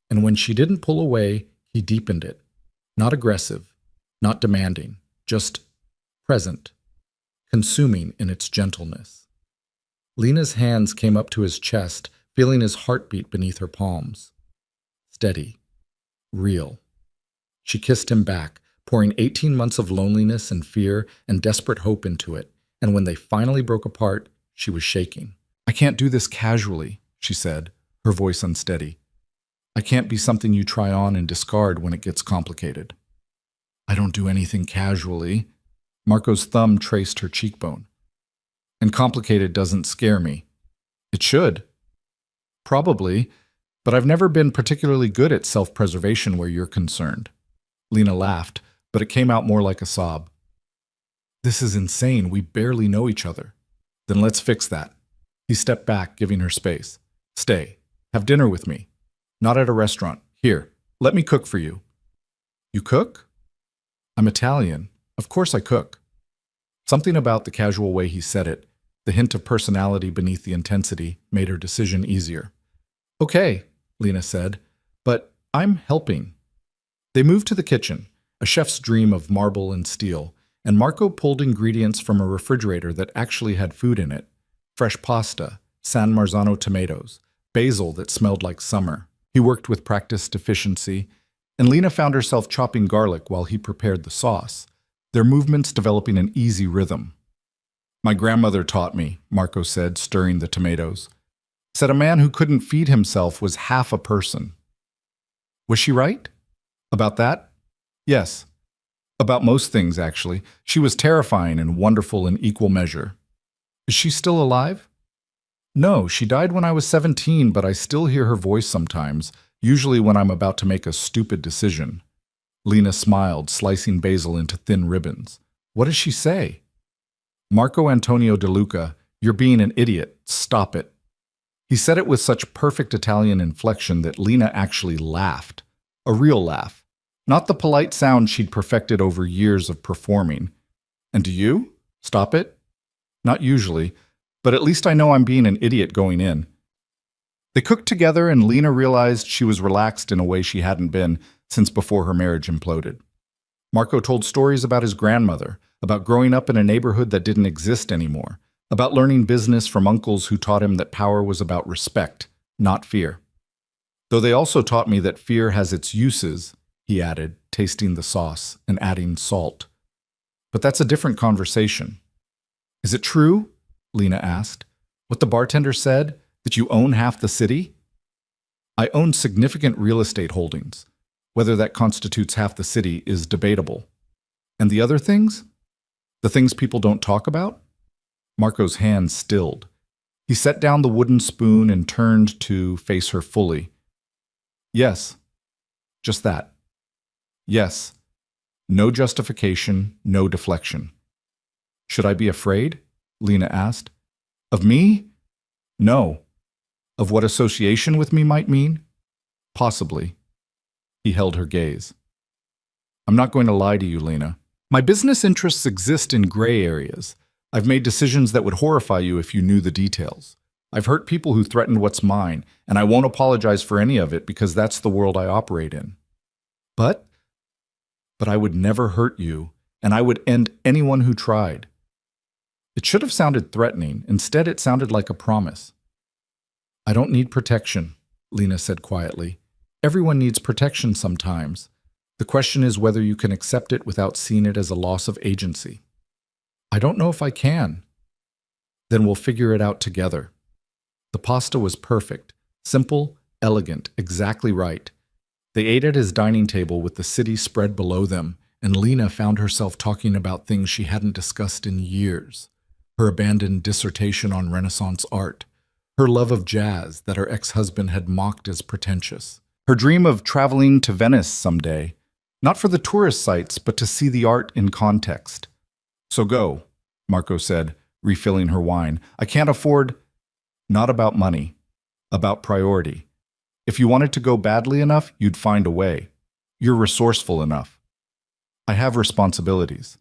and when she didn't pull away, he deepened it. Not aggressive, not demanding, just present, consuming in its gentleness. Lena's hands came up to his chest, feeling his heartbeat beneath her palms. Steady, real. She kissed him back, pouring 18 months of loneliness and fear and desperate hope into it, and when they finally broke apart, she was shaking. I can't do this casually, she said, her voice unsteady. I can't be something you try on and discard when it gets complicated. I don't do anything casually. Marco's thumb traced her cheekbone. And complicated doesn't scare me. It should. Probably, but I've never been particularly good at self-preservation where you're concerned. Lena laughed, but it came out more like a sob. This is insane. We barely know each other. Then let's fix that. He stepped back, giving her space. Stay. Have dinner with me. Not at a restaurant. Here, let me cook for you. You cook? I'm Italian. Of course I cook. Something about the casual way he said it, the hint of personality beneath the intensity, made her decision easier. Okay, Lena said, but I'm helping. They moved to the kitchen, a chef's dream of marble and steel, and Marco pulled ingredients from a refrigerator that actually had food in it. Fresh pasta, San Marzano tomatoes, basil that smelled like summer. He worked with practiced efficiency, and Lena found herself chopping garlic while he prepared the sauce, their movements developing an easy rhythm. My grandmother taught me, Marco said, stirring the tomatoes. Said a man who couldn't feed himself was half a person. Was she right? About that? Yes. About most things, actually. She was terrifying and wonderful in equal measure. Is she still alive? No, she died when I was 17, but I still hear her voice sometimes, usually when I'm about to make a stupid decision. Lena smiled, slicing basil into thin ribbons. What does she say? Marco Antonio De Luca, you're being an idiot. Stop it. He said it with such perfect Italian inflection that Lena actually laughed. A real laugh. Not the polite sound she'd perfected over years of performing. And do you? Stop it? Not usually, but at least I know I'm being an idiot going in. They cooked together and Lena realized she was relaxed in a way she hadn't been since before her marriage imploded. Marco told stories about his grandmother, about growing up in a neighborhood that didn't exist anymore, about learning business from uncles who taught him that power was about respect, not fear. Though they also taught me that fear has its uses, he added, tasting the sauce and adding salt. But that's a different conversation. Is it true? Lena asked. What the bartender said? That you own half the city? I own significant real estate holdings. Whether that constitutes half the city is debatable. And the other things? The things people don't talk about? Marco's hand stilled. He set down the wooden spoon and turned to face her fully. Yes. Just that. Yes. No justification, no deflection. Should I be afraid? Lena asked. Of me? No. Of what association with me might mean? Possibly. He held her gaze. I'm not going to lie to you, Lena. My business interests exist in gray areas. I've made decisions that would horrify you if you knew the details. I've hurt people who threatened what's mine, and I won't apologize for any of it because that's the world I operate in. But I would never hurt you, and I would end anyone who tried. It should have sounded threatening. Instead, it sounded like a promise. I don't need protection, Lena said quietly. Everyone needs protection sometimes. The question is whether you can accept it without seeing it as a loss of agency. I don't know if I can. Then we'll figure it out together. The pasta was perfect, simple, elegant, exactly right. They ate at his dining table with the city spread below them, and Lena found herself talking about things she hadn't discussed in years. Her abandoned dissertation on Renaissance art, her love of jazz that her ex-husband had mocked as pretentious, her dream of traveling to Venice someday, not for the tourist sites, but to see the art in context. So go, Marco said, refilling her wine. I can't afford... Not about money, about priority. If you wanted to go badly enough, you'd find a way. You're resourceful enough. I have responsibilities.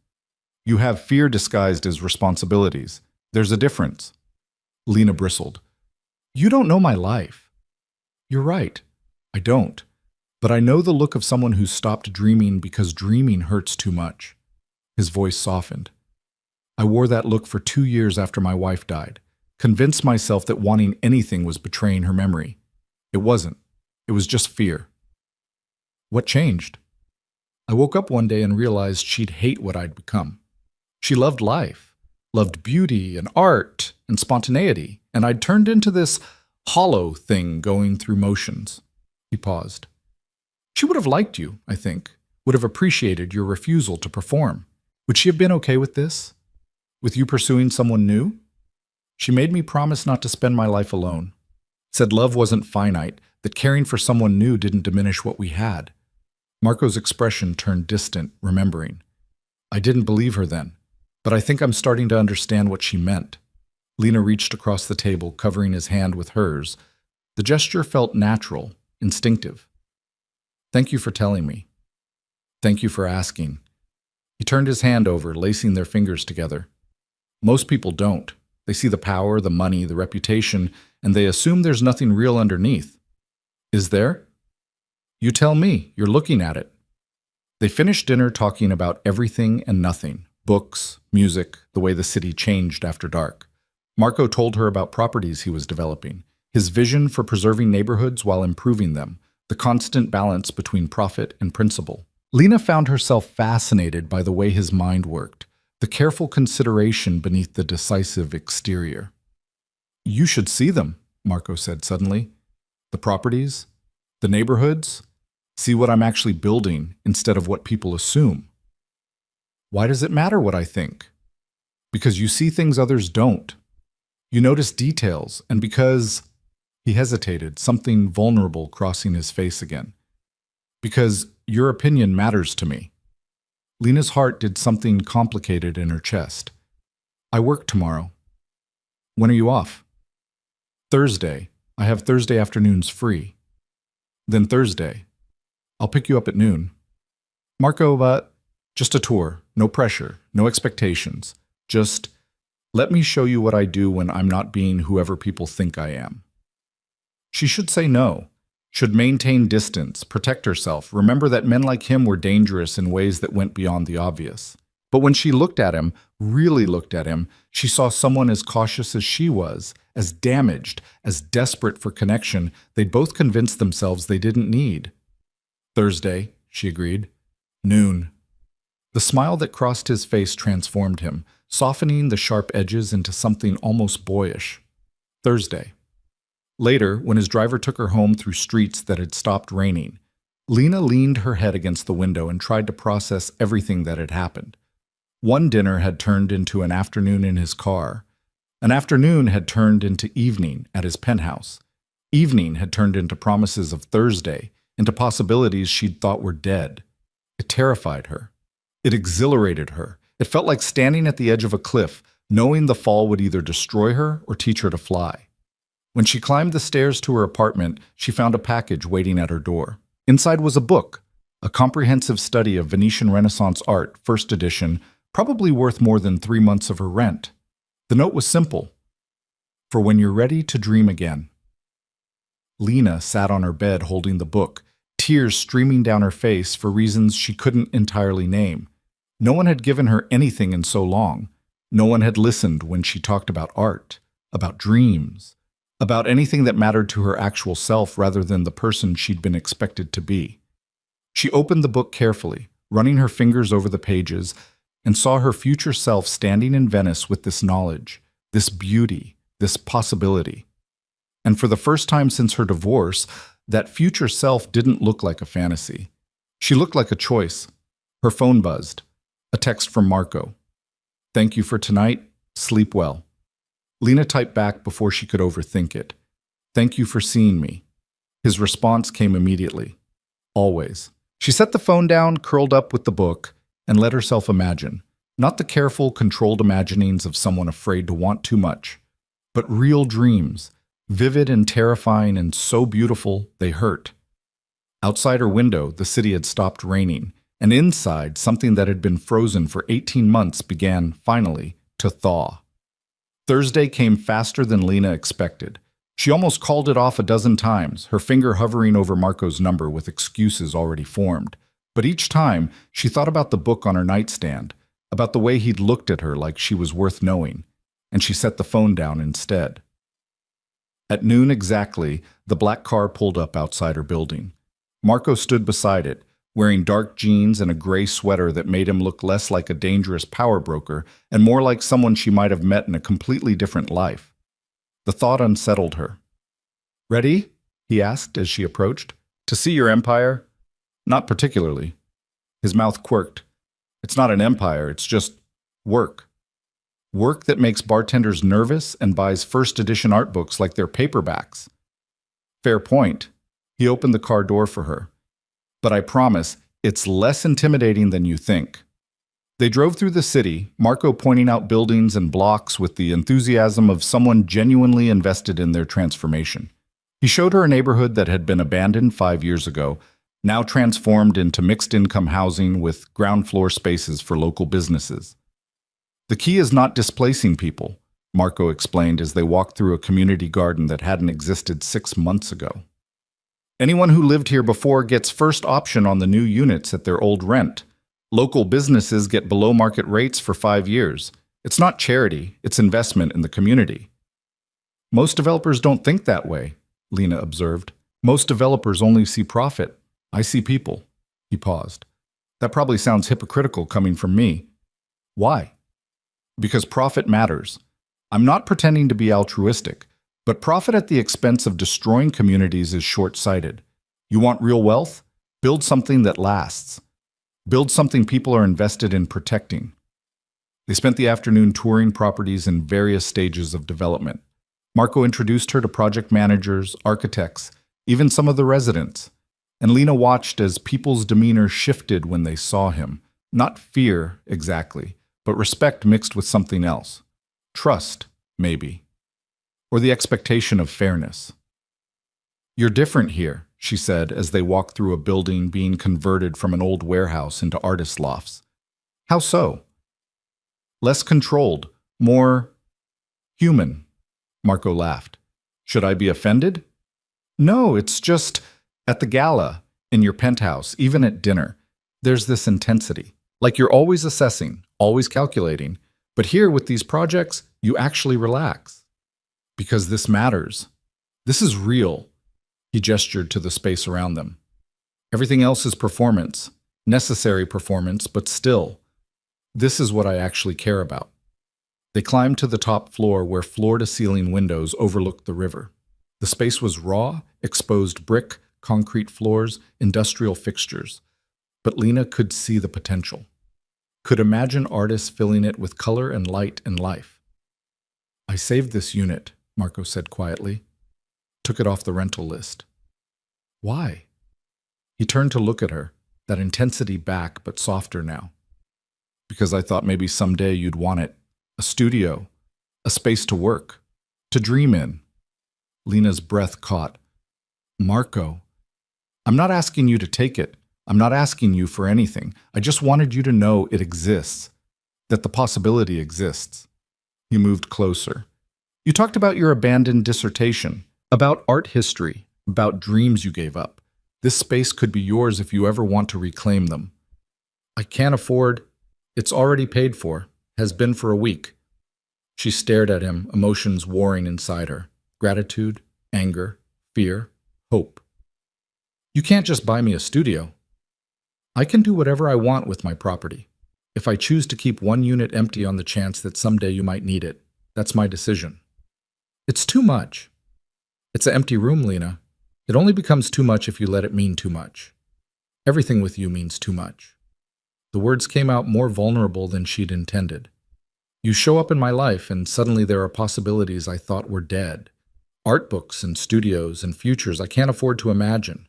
You have fear disguised as responsibilities. There's a difference. Lena bristled. You don't know my life. You're right. I don't. But I know the look of someone who's stopped dreaming because dreaming hurts too much. His voice softened. I wore that look for 2 years after my wife died, convinced myself that wanting anything was betraying her memory. It wasn't. It was just fear. What changed? I woke up one day and realized she'd hate what I'd become. She loved life, loved beauty and art and spontaneity, and I'd turned into this hollow thing going through motions. He paused. She would have liked you, I think, would have appreciated your refusal to perform. Would she have been okay with this? With you pursuing someone new? She made me promise not to spend my life alone. Said love wasn't finite, that caring for someone new didn't diminish what we had. Marco's expression turned distant, remembering. I didn't believe her then, but I think I'm starting to understand what she meant. Lena reached across the table, covering his hand with hers. The gesture felt natural, instinctive. Thank you for telling me. Thank you for asking. He turned his hand over, lacing their fingers together. Most people don't. They see the power, the money, the reputation, and they assume there's nothing real underneath. Is there? You tell me. You're looking at it. They finished dinner talking about everything and nothing. Books, music, the way the city changed after dark. Marco told her about properties he was developing, his vision for preserving neighborhoods while improving them, the constant balance between profit and principle. Lena found herself fascinated by the way his mind worked, the careful consideration beneath the decisive exterior. You should see them, Marco said suddenly. The properties, the neighborhoods, see what I'm actually building instead of what people assume. Why does it matter what I think? Because you see things others don't. You notice details, and because... He hesitated, something vulnerable crossing his face again. Because your opinion matters to me. Lena's heart did something complicated in her chest. I work tomorrow. When are you off? Thursday. I have Thursday afternoons free. Then Thursday. I'll pick you up at noon. Marco, just a tour. No pressure, no expectations. Just let me show you what I do when I'm not being whoever people think I am. She should say no, should maintain distance, protect herself, remember that men like him were dangerous in ways that went beyond the obvious. But when she looked at him, really looked at him, she saw someone as cautious as she was, as damaged, as desperate for connection they'd both convinced themselves they didn't need. Thursday, she agreed. Noon. The smile that crossed his face transformed him, softening the sharp edges into something almost boyish. Thursday. Later, when his driver took her home through streets that had stopped raining, Lena leaned her head against the window and tried to process everything that had happened. One dinner had turned into an afternoon in his car. An afternoon had turned into evening at his penthouse. Evening had turned into promises of Thursday, into possibilities she'd thought were dead. It terrified her. It exhilarated her. It felt like standing at the edge of a cliff, knowing the fall would either destroy her or teach her to fly. When she climbed the stairs to her apartment, she found a package waiting at her door. Inside was a book, a comprehensive study of Venetian Renaissance art, first edition, probably worth more than 3 months of her rent. The note was simple: "For when you're ready to dream again." Lena sat on her bed holding the book, tears streaming down her face for reasons she couldn't entirely name. No one had given her anything in so long. No one had listened when she talked about art, about dreams, about anything that mattered to her actual self rather than the person she'd been expected to be. She opened the book carefully, running her fingers over the pages, and saw her future self standing in Venice with this knowledge, this beauty, this possibility. And for the first time since her divorce, that future self didn't look like a fantasy. She looked like a choice. Her phone buzzed. A text from Marco. "Thank you for tonight. Sleep well." Lena typed back before she could overthink it. "Thank you for seeing me." His response came immediately. "Always." She set the phone down, curled up with the book, and let herself imagine. Not the careful, controlled imaginings of someone afraid to want too much, but real dreams, vivid and terrifying and so beautiful they hurt. Outside her window, the city had stopped raining, and inside, something that had been frozen for 18 months began, finally, to thaw. Thursday came faster than Lena expected. She almost called it off a dozen times, her finger hovering over Marco's number with excuses already formed. But each time, she thought about the book on her nightstand, about the way he'd looked at her like she was worth knowing, and she set the phone down instead. At noon exactly, the black car pulled up outside her building. Marco stood beside it, wearing dark jeans and a gray sweater that made him look less like a dangerous power broker and more like someone she might have met in a completely different life. The thought unsettled her. "Ready?" he asked as she approached. "To see your empire?" "Not particularly." His mouth quirked. "It's not an empire, it's just work. Work that makes bartenders nervous and buys first edition art books like they're paperbacks." "Fair point." He opened the car door for her. "But I promise, it's less intimidating than you think." They drove through the city, Marco pointing out buildings and blocks with the enthusiasm of someone genuinely invested in their transformation. He showed her a neighborhood that had been abandoned 5 years ago, now transformed into mixed-income housing with ground-floor spaces for local businesses. "The key is not displacing people," Marco explained as they walked through a community garden that hadn't existed 6 months ago. "Anyone who lived here before gets first option on the new units at their old rent. Local businesses get below-market rates for 5 years. It's not charity, it's investment in the community." "Most developers don't think that way," Lena observed. "Most developers only see profit. I see people." He paused. "That probably sounds hypocritical coming from me." "Why?" "Because profit matters. I'm not pretending to be altruistic, but profit at the expense of destroying communities is short-sighted. You want real wealth? Build something that lasts. Build something people are invested in protecting." They spent the afternoon touring properties in various stages of development. Marco introduced her to project managers, architects, even some of the residents. And Lena watched as people's demeanor shifted when they saw him. Not fear, exactly, but respect mixed with something else. Trust, maybe. Or the expectation of fairness. "You're different here," she said as they walked through a building being converted from an old warehouse into artist lofts. "How so?" "Less controlled, more human." Marco laughed. "Should I be offended?" "No, it's just at the gala, in your penthouse, even at dinner, there's this intensity. Like you're always assessing, always calculating. But here with these projects, you actually relax. Because this matters. This is real." He gestured to the space around them. "Everything else is performance. Necessary performance, but still. This is what I actually care about. They climbed to the top floor where floor-to-ceiling windows overlooked the river. The space was raw, exposed brick, concrete floors, industrial fixtures. But Lena could see the potential. Could imagine artists filling it with color and light and life. I saved this unit, Marco said quietly. Took it off the rental list. Why? He turned to look at her, that intensity back but softer now. Because I thought maybe someday you'd want it. A studio, a space to work, to dream in. Lena's breath caught. Marco, I'm not asking you to take it. I'm not asking you for anything. I just wanted you to know it exists, that the possibility exists. He moved closer. You talked about your abandoned dissertation, about art history, about dreams you gave up. This space could be yours if you ever want to reclaim them. I can't afford. It's already paid for. Has been for a week. She stared at him, emotions warring inside her. Gratitude, anger, fear, hope. You can't just buy me a studio. I can do whatever I want with my property. If I choose to keep one unit empty on the chance that someday you might need it, that's my decision. It's too much. It's an empty room, Lena. It only becomes too much if you let it mean too much. Everything with you means too much. The words came out more vulnerable than she'd intended. You show up in my life and suddenly there are possibilities I thought were dead. Art books and studios and futures I can't afford to imagine.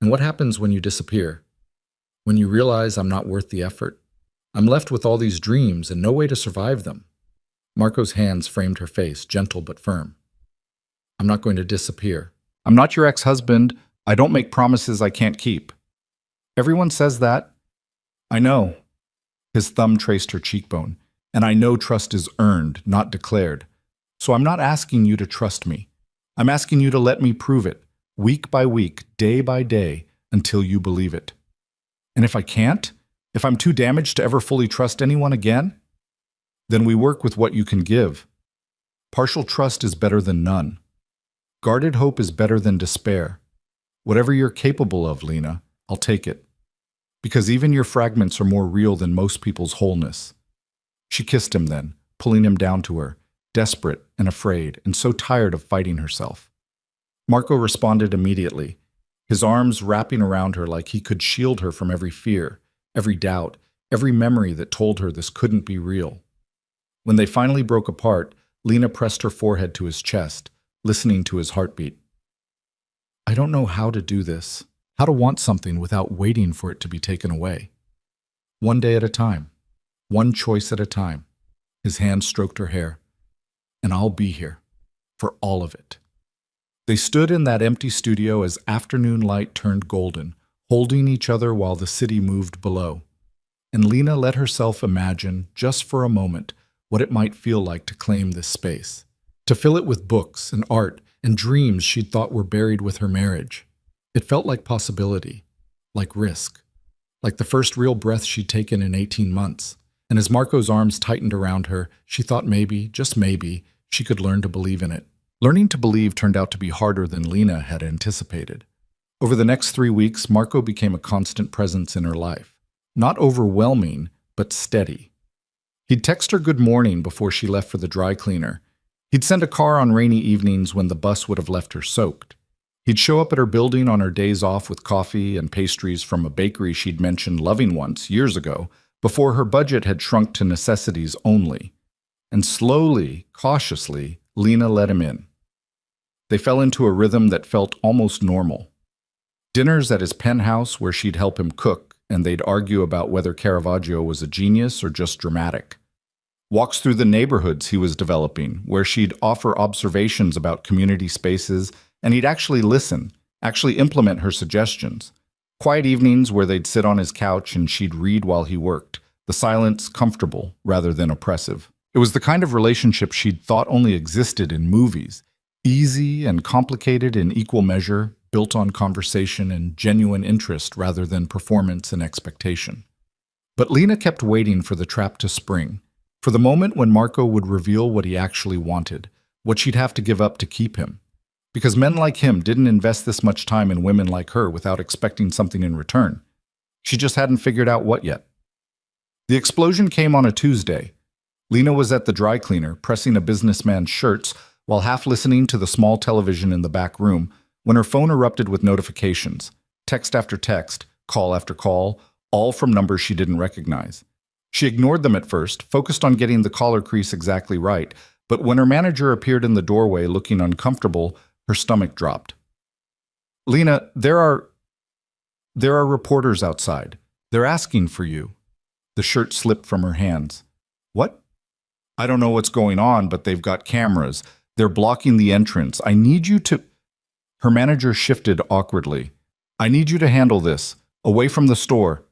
And what happens when you disappear? When you realize I'm not worth the effort? I'm left with all these dreams and no way to survive them. Marco's hands framed her face, gentle but firm. I'm not going to disappear. I'm not your ex-husband. I don't make promises I can't keep. Everyone says that. I know. His thumb traced her cheekbone. And I know trust is earned, not declared. So I'm not asking you to trust me. I'm asking you to let me prove it, week by week, day by day, until you believe it. And if I can't, if I'm too damaged to ever fully trust anyone again, then we work with what you can give. Partial trust is better than none. Guarded hope is better than despair. Whatever you're capable of, Lena, I'll take it. Because even your fragments are more real than most people's wholeness. She kissed him then, pulling him down to her, desperate and afraid and so tired of fighting herself. Marco responded immediately, his arms wrapping around her like he could shield her from every fear, every doubt, every memory that told her this couldn't be real. When they finally broke apart, Lena pressed her forehead to his chest, listening to his heartbeat. I don't know how to do this, how to want something without waiting for it to be taken away. One day at a time, one choice at a time. His hand stroked her hair. And I'll be here, for all of it. They stood in that empty studio as afternoon light turned golden, holding each other while the city moved below. And Lena let herself imagine, just for a moment, what it might feel like to claim this space, to fill it with books and art and dreams she'd thought were buried with her marriage. It felt like possibility, like risk, like the first real breath she'd taken in 18 months. And as Marco's arms tightened around her, she thought maybe, just maybe, she could learn to believe in it. Learning to believe turned out to be harder than Lena had anticipated. Over the next 3 weeks, Marco became a constant presence in her life. Not overwhelming, but steady. He'd text her good morning before she left for the dry cleaner. He'd send a car on rainy evenings when the bus would have left her soaked. He'd show up at her building on her days off with coffee and pastries from a bakery she'd mentioned loving once, years ago, before her budget had shrunk to necessities only. And slowly, cautiously, Lena let him in. They fell into a rhythm that felt almost normal. Dinners at his penthouse where she'd help him cook, and they'd argue about whether Caravaggio was a genius or just dramatic. Walks through the neighborhoods he was developing, where she'd offer observations about community spaces, and he'd actually listen, actually implement her suggestions. Quiet evenings where they'd sit on his couch and she'd read while he worked, the silence comfortable rather than oppressive. It was the kind of relationship she'd thought only existed in movies, easy and complicated in equal measure, built on conversation and genuine interest rather than performance and expectation. But Lena kept waiting for the trap to spring, for the moment when Marco would reveal what he actually wanted, what she'd have to give up to keep him. Because men like him didn't invest this much time in women like her without expecting something in return. She just hadn't figured out what yet. The explosion came on a Tuesday. Lena was at the dry cleaner, pressing a businessman's shirts while half listening to the small television in the back room, when her phone erupted with notifications. Text after text, call after call, all from numbers she didn't recognize. She ignored them at first, focused on getting the caller crease exactly right, but when her manager appeared in the doorway looking uncomfortable, her stomach dropped. Lena, there are reporters outside. They're asking for you. The shirt slipped from her hands. What? I don't know what's going on, but they've got cameras. They're blocking the entrance. I need you to... Her manager shifted awkwardly. I need you to handle this. Away from the store.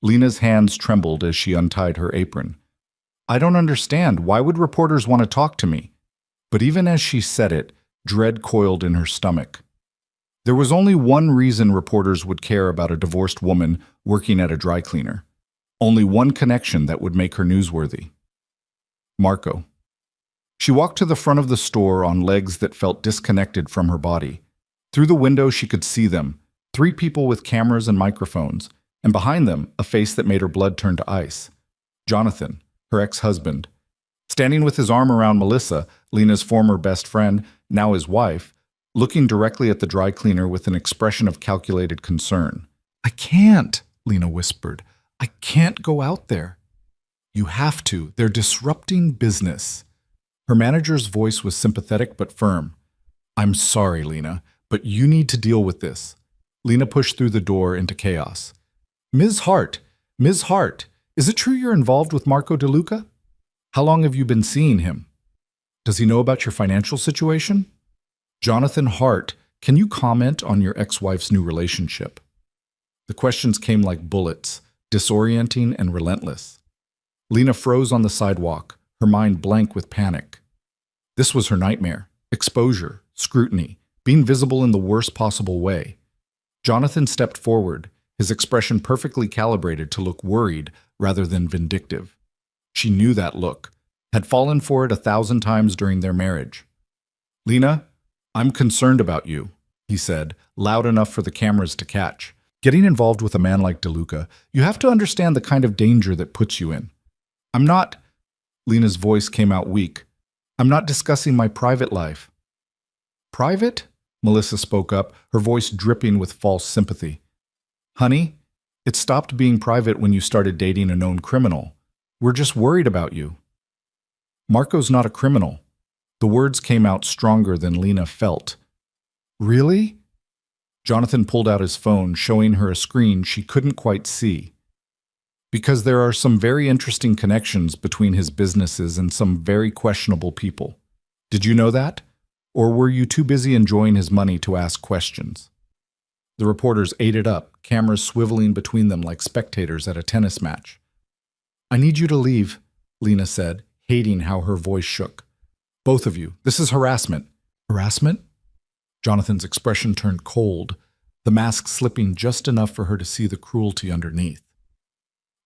Lena's hands trembled as she untied her apron. I don't understand. Why would reporters want to talk to me? But even as she said it, dread coiled in her stomach. There was only one reason reporters would care about a divorced woman working at a dry cleaner. Only one connection that would make her newsworthy. Marco. She walked to the front of the store on legs that felt disconnected from her body. Through the window she could see them, 3 people with cameras and microphones, and behind them, a face that made her blood turn to ice. Jonathan, her ex-husband. Standing with his arm around Melissa, Lena's former best friend, now his wife, looking directly at the dry cleaner with an expression of calculated concern. I can't, Lena whispered. I can't go out there. You have to. They're disrupting business. Her manager's voice was sympathetic but firm. I'm sorry, Lena, but you need to deal with this. Lena pushed through the door into chaos. Ms. Hart, is it true you're involved with Marco DeLuca? How long have you been seeing him? Does he know about your financial situation? Jonathan Hart, can you comment on your ex-wife's new relationship? The questions came like bullets, disorienting and relentless. Lena froze on the sidewalk, her mind blank with panic. This was her nightmare: exposure, scrutiny, being visible in the worst possible way. Jonathan stepped forward, his expression perfectly calibrated to look worried rather than vindictive. She knew that look, had fallen for it 1,000 times during their marriage. Lena, I'm concerned about you, he said, loud enough for the cameras to catch. Getting involved with a man like DeLuca, you have to understand the kind of danger that puts you in. I'm not... Lena's voice came out weak. I'm not discussing my private life. Private? Melissa spoke up, her voice dripping with false sympathy. Honey, it stopped being private when you started dating a known criminal. We're just worried about you. Marco's not a criminal. The words came out stronger than Lena felt. Really? Jonathan pulled out his phone, showing her a screen she couldn't quite see. Because there are some very interesting connections between his businesses and some very questionable people. Did you know that? Or were you too busy enjoying his money to ask questions? The reporters ate it up, cameras swiveling between them like spectators at a tennis match. I need you to leave, Lena said, hating how her voice shook. Both of you, this is harassment. Harassment? Jonathan's expression turned cold, the mask slipping just enough for her to see the cruelty underneath.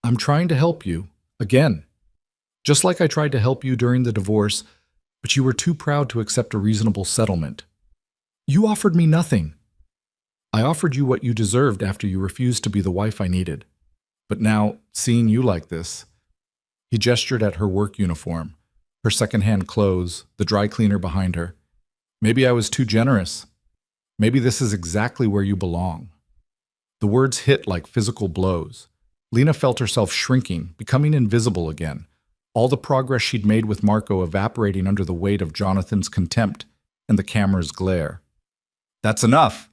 I'm trying to help you, again. Just like I tried to help you during the divorce, but you were too proud to accept a reasonable settlement. You offered me nothing. I offered you what you deserved after you refused to be the wife I needed. But now, seeing you like this... He gestured at her work uniform, her second-hand clothes, the dry cleaner behind her. Maybe I was too generous. Maybe this is exactly where you belong. The words hit like physical blows. Lena felt herself shrinking, becoming invisible again, all the progress she'd made with Marco evaporating under the weight of Jonathan's contempt and the camera's glare. That's enough!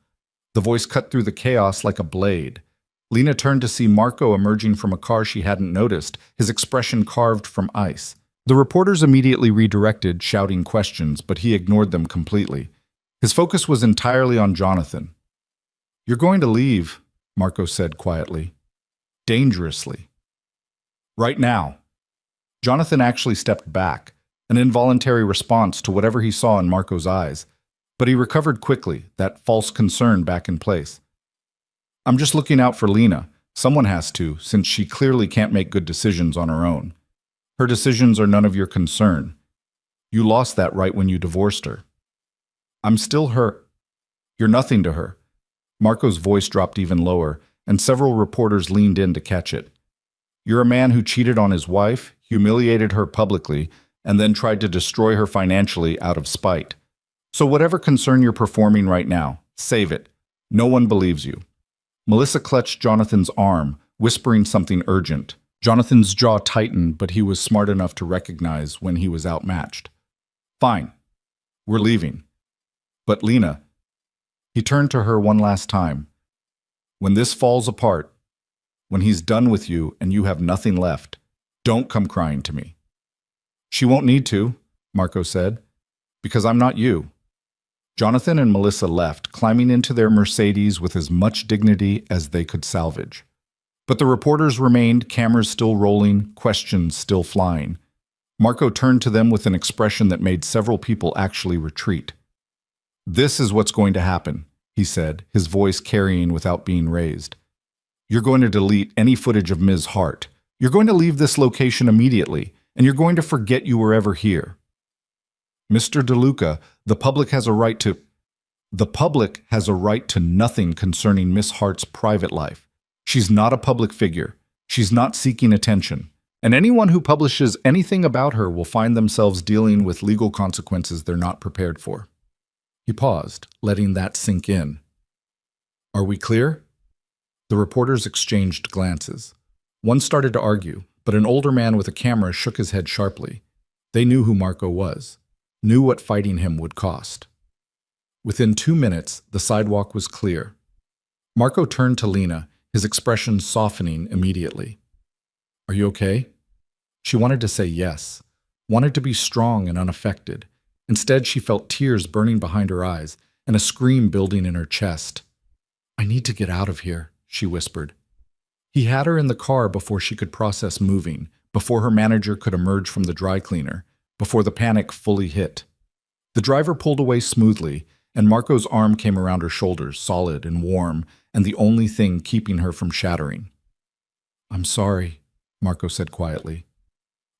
The voice cut through the chaos like a blade. Lena turned to see Marco emerging from a car she hadn't noticed, his expression carved from ice. The reporters immediately redirected, shouting questions, but he ignored them completely. His focus was entirely on Jonathan. You're going to leave, Marco said quietly. Dangerously. Right now. Jonathan actually stepped back, an involuntary response to whatever he saw in Marco's eyes. But he recovered quickly, that false concern back in place. I'm just looking out for Lena. Someone has to, since she clearly can't make good decisions on her own. Her decisions are none of your concern. You lost that right when you divorced her. I'm still her. You're nothing to her. Marco's voice dropped even lower, and several reporters leaned in to catch it. You're a man who cheated on his wife, humiliated her publicly, and then tried to destroy her financially out of spite. So whatever concern you're performing right now, save it. No one believes you. Melissa clutched Jonathan's arm, whispering something urgent. Jonathan's jaw tightened, but he was smart enough to recognize when he was outmatched. Fine. We're leaving. But Lena, he turned to her one last time. When this falls apart, when he's done with you and you have nothing left, don't come crying to me. She won't need to, Marco said, because I'm not you. Jonathan and Melissa left, climbing into their Mercedes with as much dignity as they could salvage. But the reporters remained, cameras still rolling, questions still flying. Marco turned to them with an expression that made several people actually retreat. This is what's going to happen, he said, his voice carrying without being raised. You're going to delete any footage of Ms. Hart. You're going to leave this location immediately, and you're going to forget you were ever here. Mr. DeLuca, the public has a right to nothing concerning Miss Hart's private life. She's not a public figure. She's not seeking attention. And anyone who publishes anything about her will find themselves dealing with legal consequences they're not prepared for. He paused, letting that sink in. Are we clear? The reporters exchanged glances. One started to argue, but an older man with a camera shook his head sharply. They knew who Marco was, knew what fighting him would cost. Within 2 minutes, the sidewalk was clear. Marco turned to Lena, his expression softening immediately. Are you okay? She wanted to say yes, wanted to be strong and unaffected. Instead, she felt tears burning behind her eyes and a scream building in her chest. I need to get out of here, she whispered. He had her in the car before she could process moving, before her manager could emerge from the dry cleaner, before the panic fully hit. The driver pulled away smoothly, and Marco's arm came around her shoulders, solid and warm, and the only thing keeping her from shattering. I'm sorry, Marco said quietly.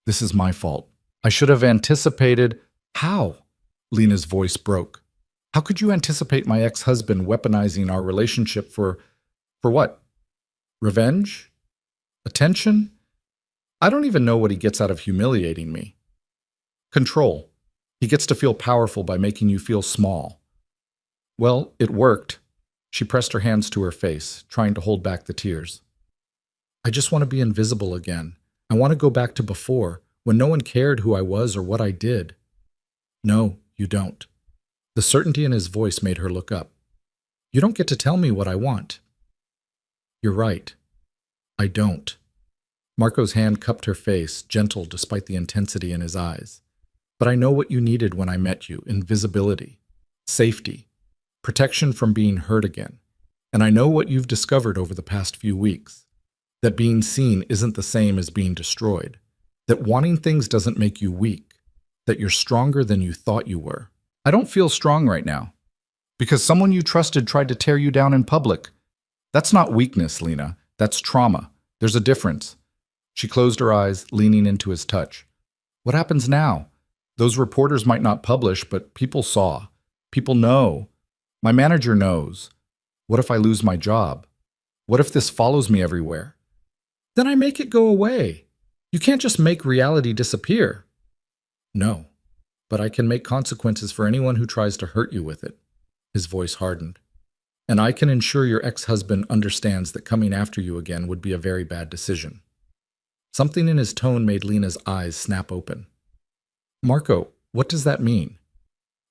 This is my fault. I should have anticipated. How? Lena's voice broke. How could you anticipate my ex-husband weaponizing our relationship for what? Revenge? Attention? I don't even know what he gets out of humiliating me. Control. He gets to feel powerful by making you feel small. Well, it worked. She pressed her hands to her face, trying to hold back the tears. I just want to be invisible again. I want to go back to before, when no one cared who I was or what I did. No, you don't. The certainty in his voice made her look up. You don't get to tell me what I want. You're right. I don't. Marco's hand cupped her face, gentle despite the intensity in his eyes. But I know what you needed when I met you, invisibility, safety, protection from being hurt again. And I know what you've discovered over the past few weeks, that being seen isn't the same as being destroyed, that wanting things doesn't make you weak, that you're stronger than you thought you were. I don't feel strong right now, because someone you trusted tried to tear you down in public. That's not weakness, Lena. That's trauma. There's a difference. She closed her eyes, leaning into his touch. What happens now? Those reporters might not publish, but people saw. People know. My manager knows. What if I lose my job? What if this follows me everywhere? Then I make it go away. You can't just make reality disappear. No, but I can make consequences for anyone who tries to hurt you with it. His voice hardened. And I can ensure your ex-husband understands that coming after you again would be a very bad decision. Something in his tone made Lena's eyes snap open. Marco, what does that mean?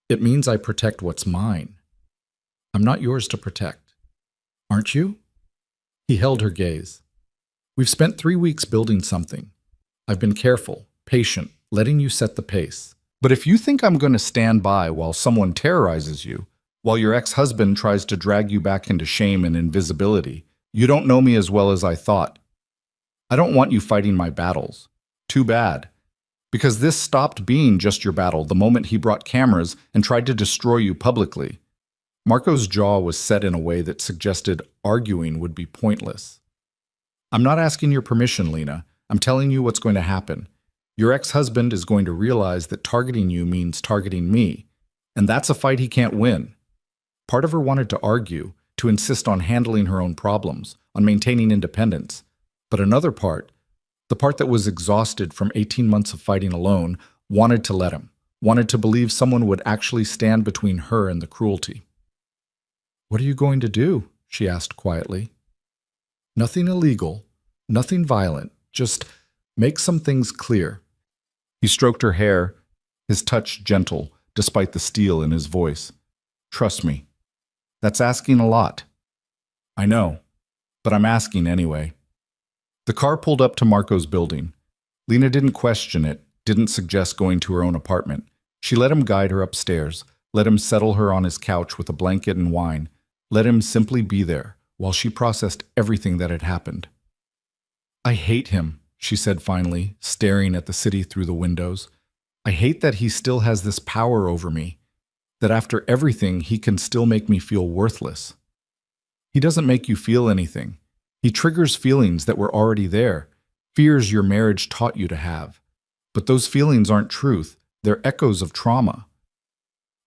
It means I protect what's mine. I'm not yours to protect. Aren't you? He held her gaze. We've spent 3 weeks building something. I've been careful, patient, letting you set the pace. But if you think I'm going to stand by while someone terrorizes you, while your ex-husband tries to drag you back into shame and invisibility, you don't know me as well as I thought. I don't want you fighting my battles. Too bad. Because this stopped being just your battle the moment he brought cameras and tried to destroy you publicly. Marco's jaw was set in a way that suggested arguing would be pointless. I'm not asking your permission, Lena. I'm telling you what's going to happen. Your ex-husband is going to realize that targeting you means targeting me, and that's a fight he can't win. Part of her wanted to argue, to insist on handling her own problems, on maintaining independence. But another part, The part that was exhausted from 18 months of fighting alone wanted to let him, wanted to believe someone would actually stand between her and the cruelty. "What are you going to do?" she asked quietly. "Nothing illegal, nothing violent, just make some things clear." He stroked her hair, his touch gentle, despite the steel in his voice. "Trust me. That's asking a lot." "I know, but I'm asking anyway." The car pulled up to Marco's building. Lena didn't question it, didn't suggest going to her own apartment. She let him guide her upstairs, let him settle her on his couch with a blanket and wine, let him simply be there while she processed everything that had happened. "I hate him," she said finally, staring at the city through the windows. "I hate that he still has this power over me, that after everything he can still make me feel worthless." "He doesn't make you feel anything. He triggers feelings that were already there, fears your marriage taught you to have. But those feelings aren't truth, they're echoes of trauma."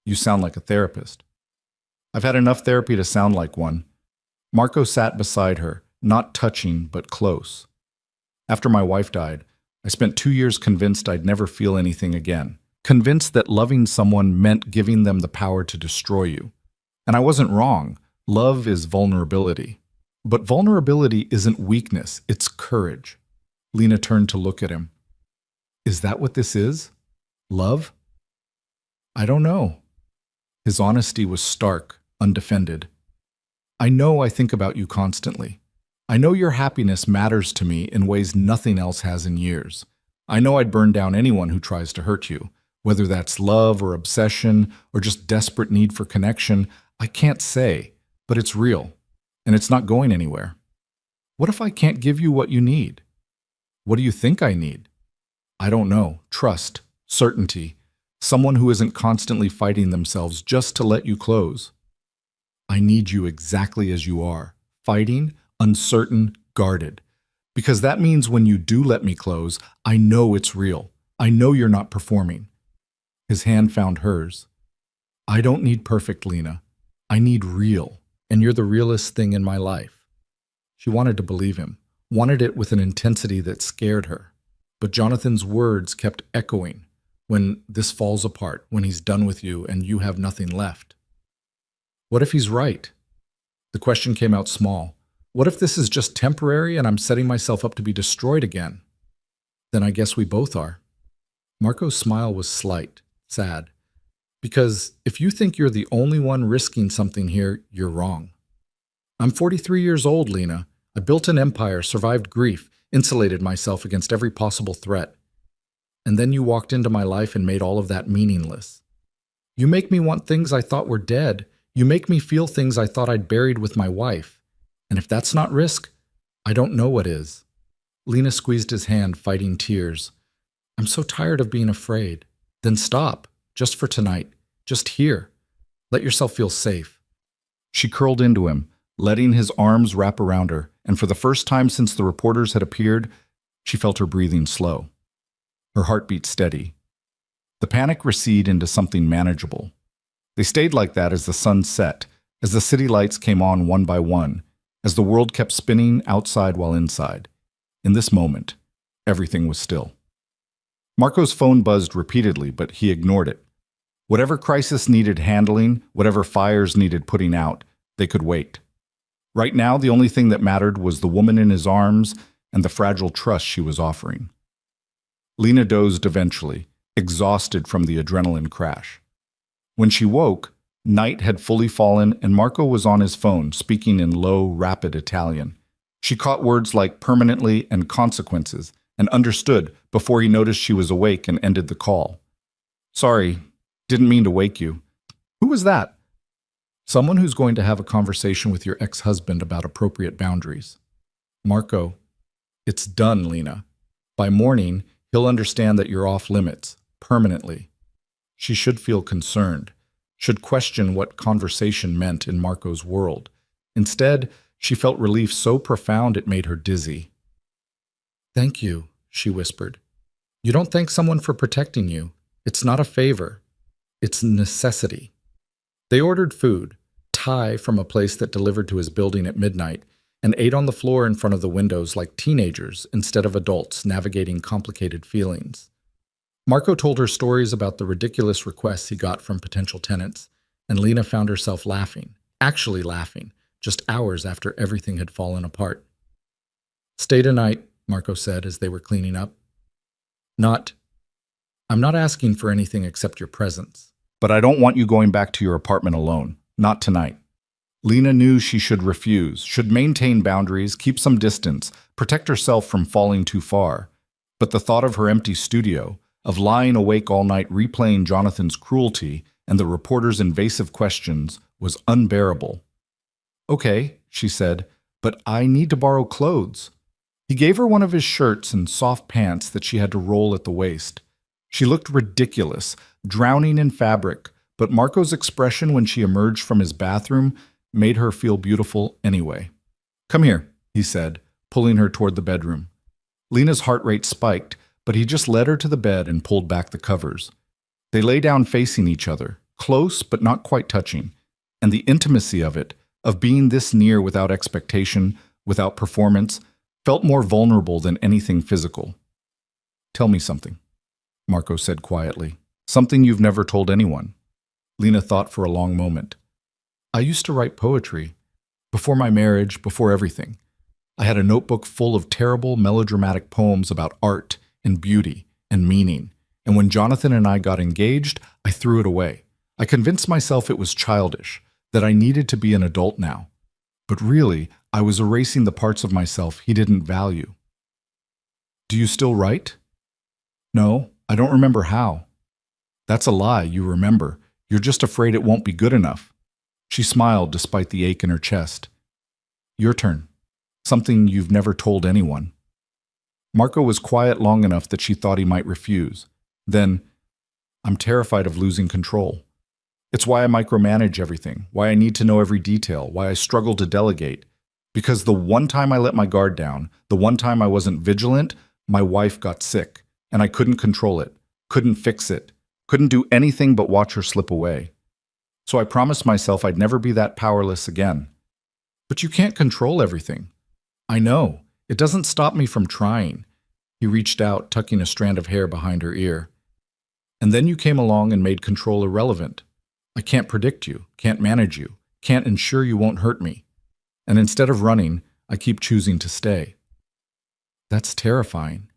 "You sound like a therapist." "I've had enough therapy to sound like one." Marco sat beside her, not touching but close. "After my wife died, I spent 2 years convinced I'd never feel anything again, convinced that loving someone meant giving them the power to destroy you. And I wasn't wrong. Love is vulnerability. But vulnerability isn't weakness, it's courage." Lena turned to look at him. "Is that what this is? Love?" "I don't know." His honesty was stark, undefended. "I know I think about you constantly. I know your happiness matters to me in ways nothing else has in years. I know I'd burn down anyone who tries to hurt you, whether that's love or obsession or just desperate need for connection. I can't say, but it's real. And it's not going anywhere. What if I can't give you what you need? What do you think I need? I don't know. Trust, certainty, someone who isn't constantly fighting themselves just to let you close. I need you exactly as you are, fighting, uncertain, guarded. Because that means when you do let me close, I know it's real. I know you're not performing." His hand found hers. "I don't need perfect, Lena. I need real. And you're the realest thing in my life." She wanted to believe him, wanted it with an intensity that scared her. But Jonathan's words kept echoing. When this falls apart, when he's done with you and you have nothing left. What if he's right? The question came out small. What if this is just temporary and I'm setting myself up to be destroyed again? Then I guess we both are. Marco's smile was slight, sad. Because if you think you're the only one risking something here, you're wrong. I'm 43 years old, Lena. I built an empire, survived grief, insulated myself against every possible threat. And then you walked into my life and made all of that meaningless. You make me want things I thought were dead. You make me feel things I thought I'd buried with my wife. And if that's not risk, I don't know what is. Lena squeezed his hand, fighting tears. I'm so tired of being afraid. Then stop. Just for tonight. Just here. Let yourself feel safe. She curled into him, letting his arms wrap around her, and for the first time since the reporters had appeared, she felt her breathing slow. Her heartbeat steady. The panic receded into something manageable. They stayed like that as the sun set, as the city lights came on one by one, as the world kept spinning outside while inside. In this moment, everything was still. Marco's phone buzzed repeatedly, but he ignored it. Whatever crisis needed handling, whatever fires needed putting out, they could wait. Right now, the only thing that mattered was the woman in his arms and the fragile trust she was offering. Lena dozed eventually, exhausted from the adrenaline crash. When she woke, night had fully fallen and Marco was on his phone, speaking in low, rapid Italian. She caught words like permanently and consequences and understood before he noticed she was awake and ended the call. Sorry, didn't mean to wake you. Who was that? Someone who's going to have a conversation with your ex-husband about appropriate boundaries. Marco, it's done, Lena. By morning, he'll understand that you're off limits, permanently. She should feel concerned, should question what conversation meant in Marco's world. Instead, she felt relief so profound it made her dizzy. Thank you, she whispered. You don't thank someone for protecting you. It's not a favor. It's necessity. They ordered food, Thai from a place that delivered to his building at midnight, and ate on the floor in front of the windows like teenagers instead of adults navigating complicated feelings. Marco told her stories about the ridiculous requests he got from potential tenants, and Lena found herself laughing, actually laughing, just hours after everything had fallen apart. "Stay tonight," Marco said as they were cleaning up. I'm not asking for anything except your presence. But I don't want you going back to your apartment alone. Not tonight." Lena knew she should refuse, should maintain boundaries, keep some distance, protect herself from falling too far. But the thought of her empty studio, of lying awake all night replaying Jonathan's cruelty and the reporter's invasive questions, was unbearable. "Okay," she said, "but I need to borrow clothes." He gave her one of his shirts and soft pants that she had to roll at the waist. She looked ridiculous, drowning in fabric, but Marco's expression when she emerged from his bathroom made her feel beautiful anyway. "Come here," he said, pulling her toward the bedroom. Lena's heart rate spiked, but he just led her to the bed and pulled back the covers. They lay down facing each other, close but not quite touching, and the intimacy of it, of being this near without expectation, without performance, felt more vulnerable than anything physical. "Tell me something," Marco said quietly. "Something you've never told anyone." Lena thought for a long moment. "I used to write poetry. Before my marriage, before everything. I had a notebook full of terrible, melodramatic poems about art and beauty and meaning. And when Jonathan and I got engaged, I threw it away. I convinced myself it was childish, that I needed to be an adult now. But really, I was erasing the parts of myself he didn't value." "Do you still write?" "No, I don't remember how." "That's a lie, you remember. You're just afraid it won't be good enough." She smiled despite the ache in her chest. "Your turn. Something you've never told anyone." Marco was quiet long enough that she thought he might refuse. Then, "I'm terrified of losing control. It's why I micromanage everything, why I need to know every detail, why I struggle to delegate. Because the one time I let my guard down, the one time I wasn't vigilant, my wife got sick, and I couldn't control it, couldn't fix it, couldn't do anything but watch her slip away. So I promised myself I'd never be that powerless again." "But you can't control everything." "I know. It doesn't stop me from trying." He reached out, tucking a strand of hair behind her ear. "And then you came along and made control irrelevant. I can't predict you, can't manage you, can't ensure you won't hurt me. And instead of running, I keep choosing to stay." "That's terrifying."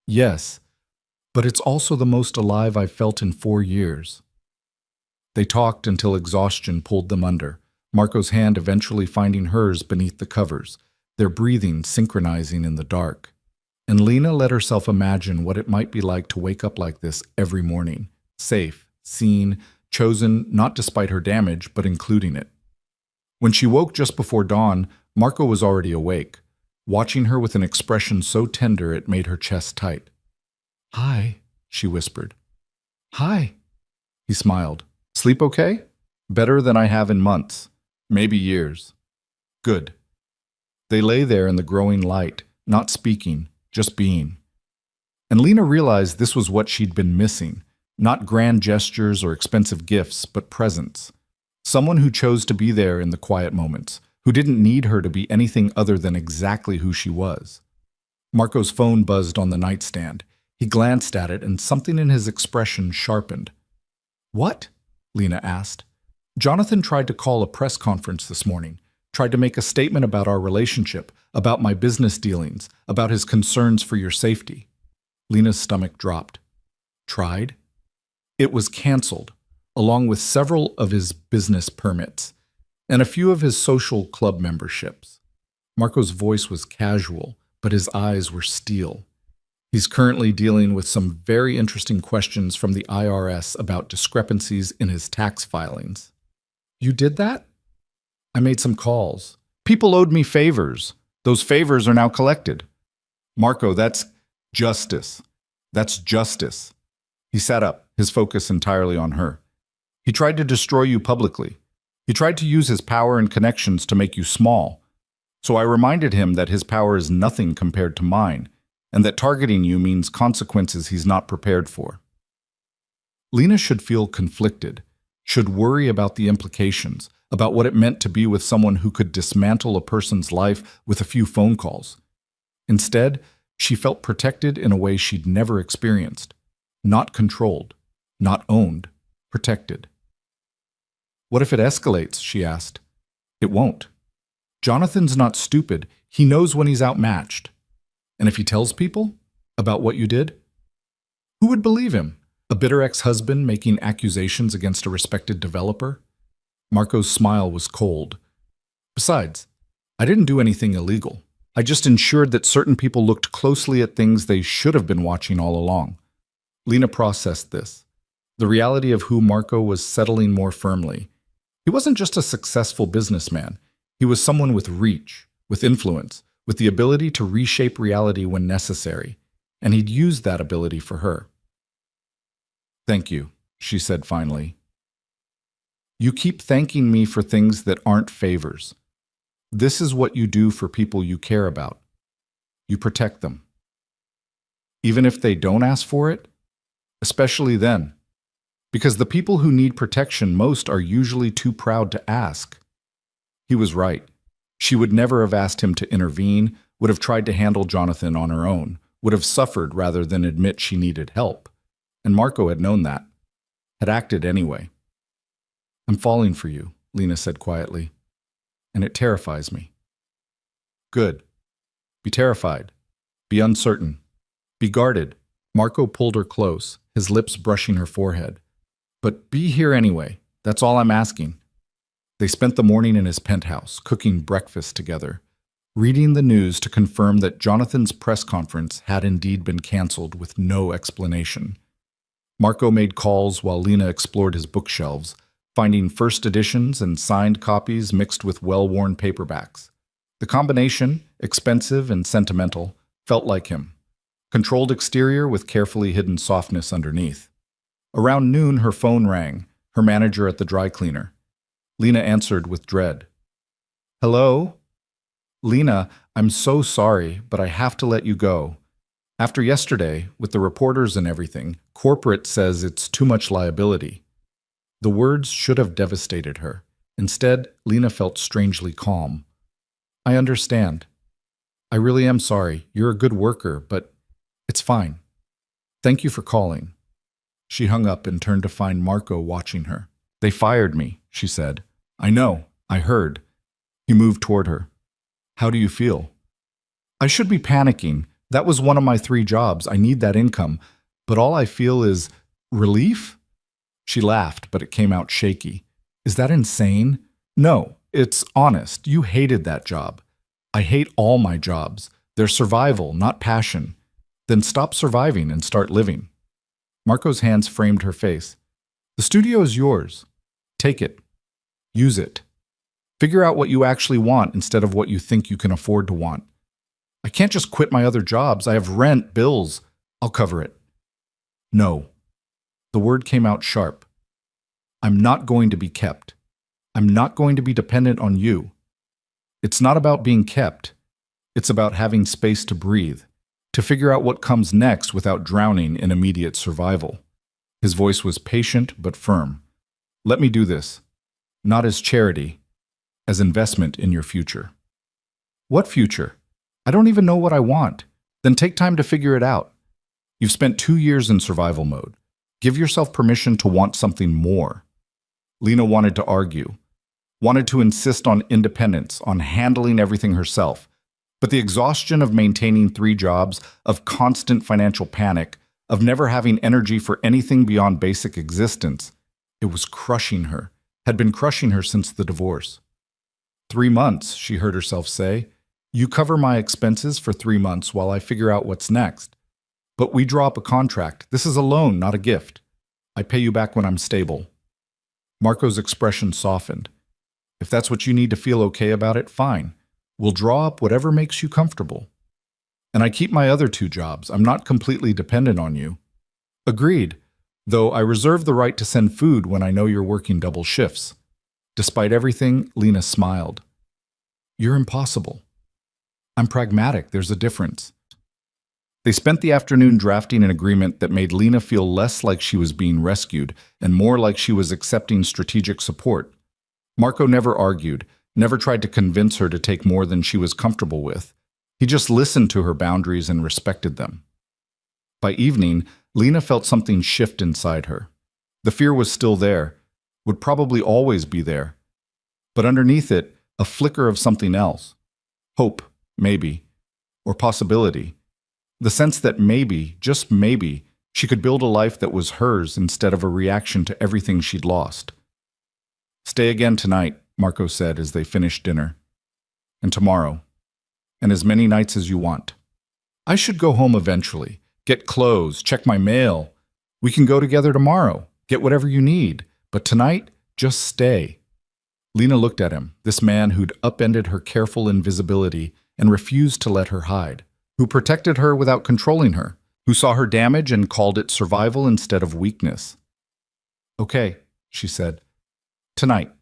"Yes, but it's also the most alive I've felt in 4 years." They talked until exhaustion pulled them under, Marco's hand eventually finding hers beneath the covers, their breathing synchronizing in the dark. And Lena let herself imagine what it might be like to wake up like this every morning, safe, seen, chosen not despite her damage, but including it. When she woke just before dawn, Marco was already awake, watching her with an expression so tender it made her chest tight. "Hi," she whispered. "Hi." He smiled. "Sleep okay?" "Better than I have in months, maybe years." "Good." They lay there in the growing light, not speaking, just being. And Lena realized this was what she'd been missing. Not grand gestures or expensive gifts, but presence. Someone who chose to be there in the quiet moments, who didn't need her to be anything other than exactly who she was. Marco's phone buzzed on the nightstand. He glanced at it and something in his expression sharpened. "What?" Lena asked. "Jonathan tried to call a press conference this morning, tried to make a statement about our relationship, about my business dealings, about his concerns for your safety." Lena's stomach dropped. "Tried?" "It was canceled, along with several of his business permits, and a few of his social club memberships." Marco's voice was casual, but his eyes were steel. "He's currently dealing with some very interesting questions from the IRS about discrepancies in his tax filings." "You did that?" "I made some calls. People owed me favors. Those favors are now collected." "Marco, that's justice. That's justice." He sat up, his focus entirely on her. "He tried to destroy you publicly. He tried to use his power and connections to make you small. So I reminded him that his power is nothing compared to mine, and that targeting you means consequences he's not prepared for." Lena should feel conflicted, should worry about the implications, about what it meant to be with someone who could dismantle a person's life with a few phone calls. Instead, she felt protected in a way she'd never experienced. Not controlled, not owned, protected. "What if it escalates?" she asked. "It won't. Jonathan's not stupid. He knows when he's outmatched. And if he tells people about what you did, who would believe him? A bitter ex-husband making accusations against a respected developer?" Marco's smile was cold. "Besides, I didn't do anything illegal. I just ensured that certain people looked closely at things they should have been watching all along." Lena processed this, the reality of who Marco was settling more firmly. He wasn't just a successful businessman. He was someone with reach, with influence, with the ability to reshape reality when necessary, and he'd used that ability for her. "Thank you," she said finally. "You keep thanking me for things that aren't favors. This is what you do for people you care about. You protect them. Even if they don't ask for it, especially then, because the people who need protection most are usually too proud to ask." He was right. She would never have asked him to intervene, would have tried to handle Jonathan on her own, would have suffered rather than admit she needed help. And Marco had known that, had acted anyway. "I'm falling for you," Lena said quietly, "and it terrifies me." "Good. Be terrified. Be uncertain. Be guarded." Marco pulled her close, his lips brushing her forehead. "But be here anyway. That's all I'm asking." They spent the morning in his penthouse, cooking breakfast together, reading the news to confirm that Jonathan's press conference had indeed been canceled with no explanation. Marco made calls while Lena explored his bookshelves, finding first editions and signed copies mixed with well-worn paperbacks. The combination, expensive and sentimental, felt like him. Controlled exterior with carefully hidden softness underneath. Around noon, her phone rang, her manager at the dry cleaner. Lena answered with dread. "Hello? Lena, I'm so sorry, but I have to let you go. After yesterday, with the reporters and everything, corporate says it's too much liability." The words should have devastated her. Instead, Lena felt strangely calm. "I understand. I really am sorry. You're a good worker, but it's fine. Thank you for calling." She hung up and turned to find Marco watching her. "They fired me," she said. "I know. I heard." He moved toward her. "How do you feel?" "I should be panicking. That was one of my 3 jobs. I need that income. But all I feel is relief?" She laughed, but it came out shaky. "Is that insane?" "No, it's honest. You hated that job." "I hate all my jobs. They're survival, not passion." "Then stop surviving and start living." Marco's hands framed her face. "The studio is yours. Take it. Use it. Figure out what you actually want instead of what you think you can afford to want." "I can't just quit my other jobs. I have rent, bills. I'll cover it." "No." The word came out sharp. "I'm not going to be kept. I'm not going to be dependent on you. It's not about being kept. It's about having space to breathe, to figure out what comes next without drowning in immediate survival." His voice was patient but firm. "Let me do this. Not as charity, as investment in your future." "What future? I don't even know what I want." "Then take time to figure it out. You've spent 2 years in survival mode. Give yourself permission to want something more." Lena wanted to argue, wanted to insist on independence, on handling everything herself. But the exhaustion of maintaining 3 jobs, of constant financial panic, of never having energy for anything beyond basic existence, it was crushing her, had been crushing her since the divorce. 3 months, she heard herself say. "You cover my expenses for 3 months while I figure out what's next. But we draw up a contract. This is a loan, not a gift. I pay you back when I'm stable." Marco's expression softened. "If that's what you need to feel okay about it, fine. We'll draw up whatever makes you comfortable. And I keep my other 2 jobs. I'm not completely dependent on you." "Agreed. Though I reserve the right to send food when I know you're working double shifts." Despite everything, Lena smiled. "You're impossible." "I'm pragmatic. There's a difference." They spent the afternoon drafting an agreement that made Lena feel less like she was being rescued and more like she was accepting strategic support. Marco never argued, never tried to convince her to take more than she was comfortable with. He just listened to her boundaries and respected them. By evening, Lena felt something shift inside her. The fear was still there, would probably always be there. But underneath it, a flicker of something else. Hope, maybe, or possibility. The sense that maybe, just maybe, she could build a life that was hers instead of a reaction to everything she'd lost. "Stay again tonight," Marco said as they finished dinner. "And tomorrow. And as many nights as you want. I should go home eventually, get clothes, check my mail. We can go together tomorrow, get whatever you need. But tonight, just stay." Lena looked at him, this man who'd upended her careful invisibility and refused to let her hide, who protected her without controlling her, who saw her damage and called it survival instead of weakness. "Okay," she said. "Tonight."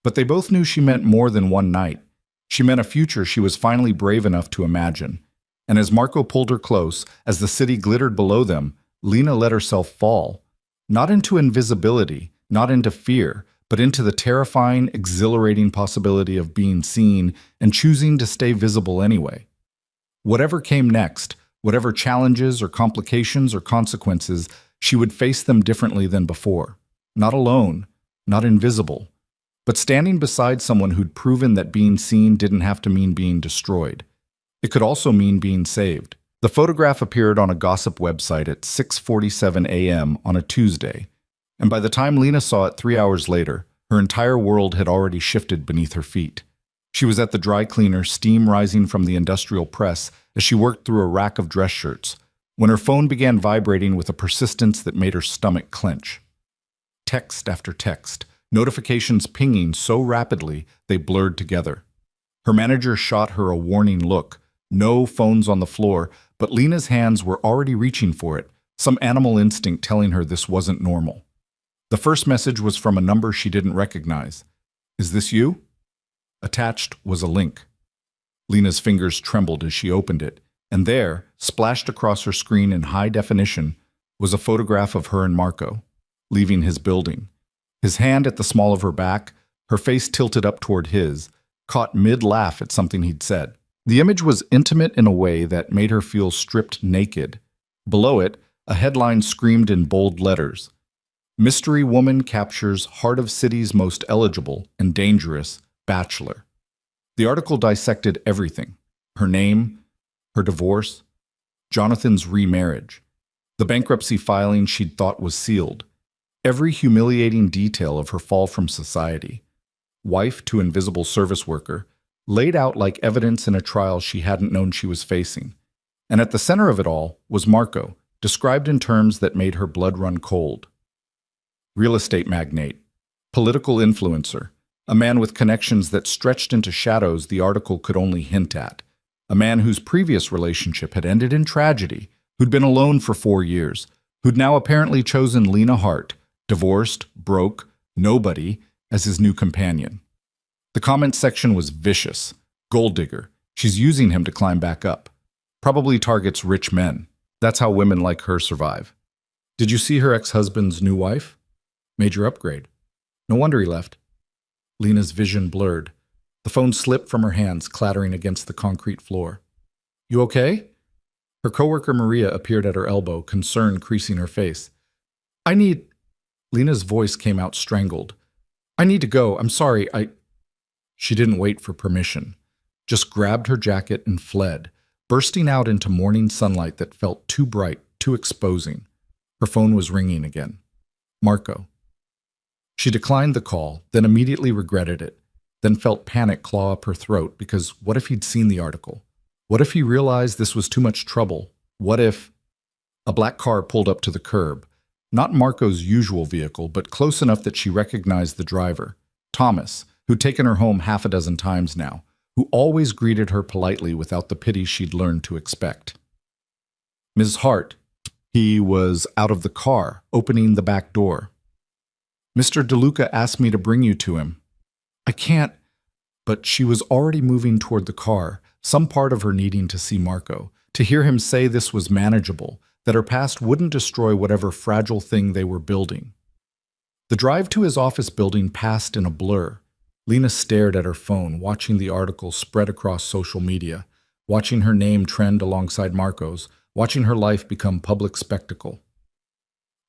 But they both knew she meant more than one night. She meant a future she was finally brave enough to imagine. And as Marco pulled her close, as the city glittered below them, Lena let herself fall. Not into invisibility, not into fear, but into the terrifying, exhilarating possibility of being seen and choosing to stay visible anyway. Whatever came next, whatever challenges or complications or consequences, she would face them differently than before. Not alone, not invisible, but standing beside someone who'd proven that being seen didn't have to mean being destroyed. It could also mean being saved. The photograph appeared on a gossip website at 6:47 a.m. on a Tuesday, and by the time Lena saw it 3 hours later, her entire world had already shifted beneath her feet. She was at the dry cleaner, steam rising from the industrial press as she worked through a rack of dress shirts, when her phone began vibrating with a persistence that made her stomach clench. Text after text, notifications pinging so rapidly they blurred together. Her manager shot her a warning look. No phones on the floor, but Lena's hands were already reaching for it, some animal instinct telling her this wasn't normal. The first message was from a number she didn't recognize. "Is this you?" Attached was a link. Lena's fingers trembled as she opened it, and there, splashed across her screen in high definition, was a photograph of her and Marco, leaving his building. His hand at the small of her back, her face tilted up toward his, caught mid-laugh at something he'd said. The image was intimate in a way that made her feel stripped naked. Below it, a headline screamed in bold letters, "Mystery woman captures heart of city's most eligible and dangerous bachelor." The article dissected everything: her name, her divorce, Jonathan's remarriage, the bankruptcy filing she'd thought was sealed, every humiliating detail of her fall from society. Wife to invisible service worker, laid out like evidence in a trial she hadn't known she was facing. And at the center of it all was Marco, described in terms that made her blood run cold. Real estate magnate, political influencer, a man with connections that stretched into shadows the article could only hint at, a man whose previous relationship had ended in tragedy, who'd been alone for 4 years, who'd now apparently chosen Lena Hart, divorced, broke, nobody, as his new companion. The comment section was vicious. Gold digger. She's using him to climb back up. Probably targets rich men. That's how women like her survive. Did you see her ex-husband's new wife? Major upgrade. No wonder he left. Lena's vision blurred. The phone slipped from her hands, clattering against the concrete floor. "You okay?" Her coworker Maria appeared at her elbow, concern creasing her face. "I need..." Lena's voice came out strangled. "I need to go. I'm sorry. She didn't wait for permission, just grabbed her jacket and fled, bursting out into morning sunlight that felt too bright, too exposing. Her phone was ringing again. Marco. She declined the call, then immediately regretted it, then felt panic claw up her throat because what if he'd seen the article? What if he realized this was too much trouble? What if... A black car pulled up to the curb. Not Marco's usual vehicle, but close enough that she recognized the driver, Thomas, who'd taken her home 6 times now, who always greeted her politely without the pity she'd learned to expect. "Ms. Hart." He was out of the car, opening the back door. "Mr. DeLuca asked me to bring you to him." "I can't..." But she was already moving toward the car, some part of her needing to see Marco, to hear him say this was manageable, that her past wouldn't destroy whatever fragile thing they were building. The drive to his office building passed in a blur. Lena stared at her phone, watching the article spread across social media, watching her name trend alongside Marco's, watching her life become public spectacle.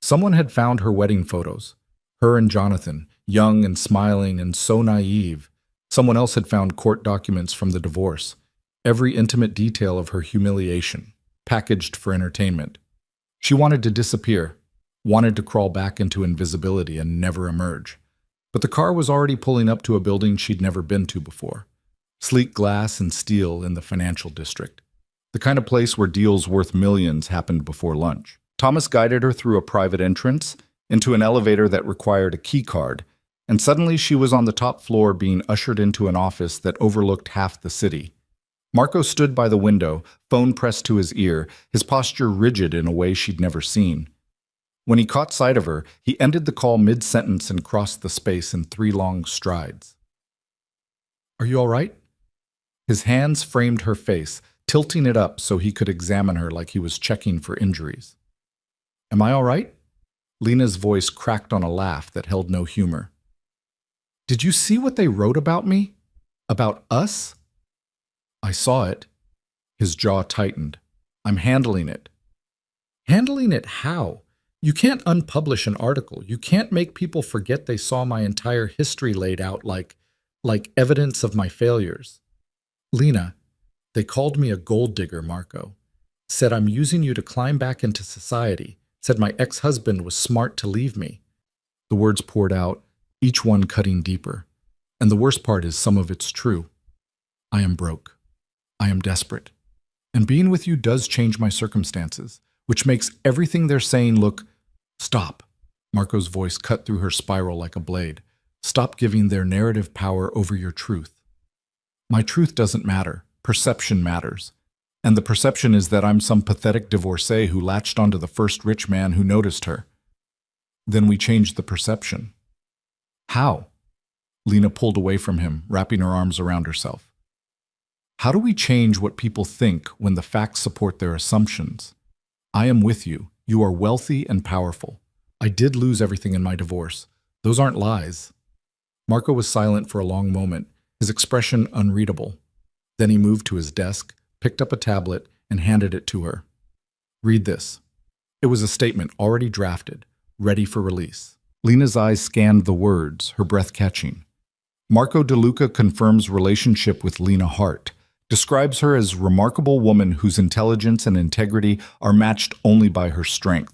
Someone had found her wedding photos. Her and Jonathan, young and smiling and so naive. Someone else had found court documents from the divorce. Every intimate detail of her humiliation, packaged for entertainment. She wanted to disappear, wanted to crawl back into invisibility and never emerge. But the car was already pulling up to a building she'd never been to before. Sleek glass and steel in the financial district. The kind of place where deals worth millions happened before lunch. Thomas guided her through a private entrance, into an elevator that required a key card, and suddenly she was on the top floor being ushered into an office that overlooked half the city. Marco stood by the window, phone pressed to his ear, his posture rigid in a way she'd never seen. When he caught sight of her, he ended the call mid-sentence and crossed the space in 3 long strides. "Are you all right?" His hands framed her face, tilting it up so he could examine her like he was checking for injuries. "Am I all right?" Lena's voice cracked on a laugh that held no humor. "Did you see what they wrote about me? About us?" "I saw it." His jaw tightened. "I'm handling it." "Handling it how? You can't unpublish an article. You can't make people forget they saw my entire history laid out like evidence of my failures." "Lena, they called me a gold digger, Marco. Said I'm using you to climb back into society. Said my ex-husband was smart to leave me." The words poured out, each one cutting deeper. And the worst part is some of it's true. I am broke. I am desperate. And being with you does change my circumstances, which makes everything they're saying look... Stop. Marco's voice cut through her spiral like a blade. Stop giving their narrative power over your truth. My truth doesn't matter. Perception matters. And the perception is that I'm some pathetic divorcee who latched onto the first rich man who noticed her. Then we changed the perception. How? Lena pulled away from him, wrapping her arms around herself. How do we change what people think when the facts support their assumptions? I am with you. You are wealthy and powerful. I did lose everything in my divorce. Those aren't lies. Marco was silent for a long moment, his expression unreadable. Then he moved to his desk, picked up a tablet, and handed it to her. Read this. It was a statement already drafted, ready for release. Lena's eyes scanned the words, her breath catching. Marco DeLuca confirms relationship with Lena Hart, describes her as a remarkable woman whose intelligence and integrity are matched only by her strength.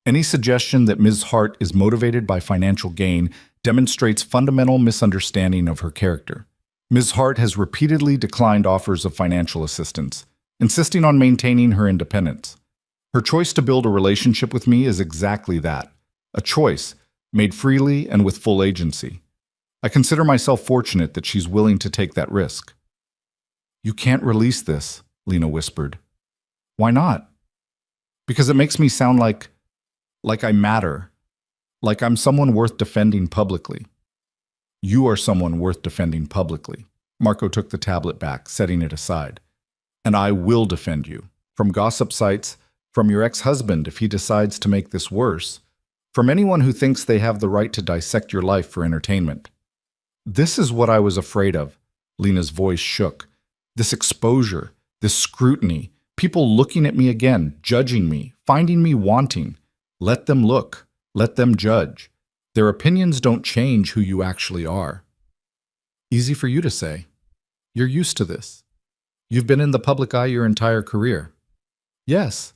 Any suggestion that Ms. Hart is motivated by financial gain demonstrates fundamental misunderstanding of her character. Ms. Hart has repeatedly declined offers of financial assistance, insisting on maintaining her independence. Her choice to build a relationship with me is exactly that, a choice made freely and with full agency. I consider myself fortunate that she's willing to take that risk. You can't release this, Lena whispered. Why not? Because it makes me sound like I matter, like I'm someone worth defending publicly. You are someone worth defending publicly. Marco took the tablet back, setting it aside. And I will defend you. From gossip sites, from your ex-husband if he decides to make this worse, from anyone who thinks they have the right to dissect your life for entertainment. This is what I was afraid of. Lena's voice shook. This exposure, this scrutiny, people looking at me again, judging me, finding me wanting. Let them look. Let them judge. Their opinions don't change who you actually are. Easy for you to say. You're used to this. You've been in the public eye your entire career. Yes.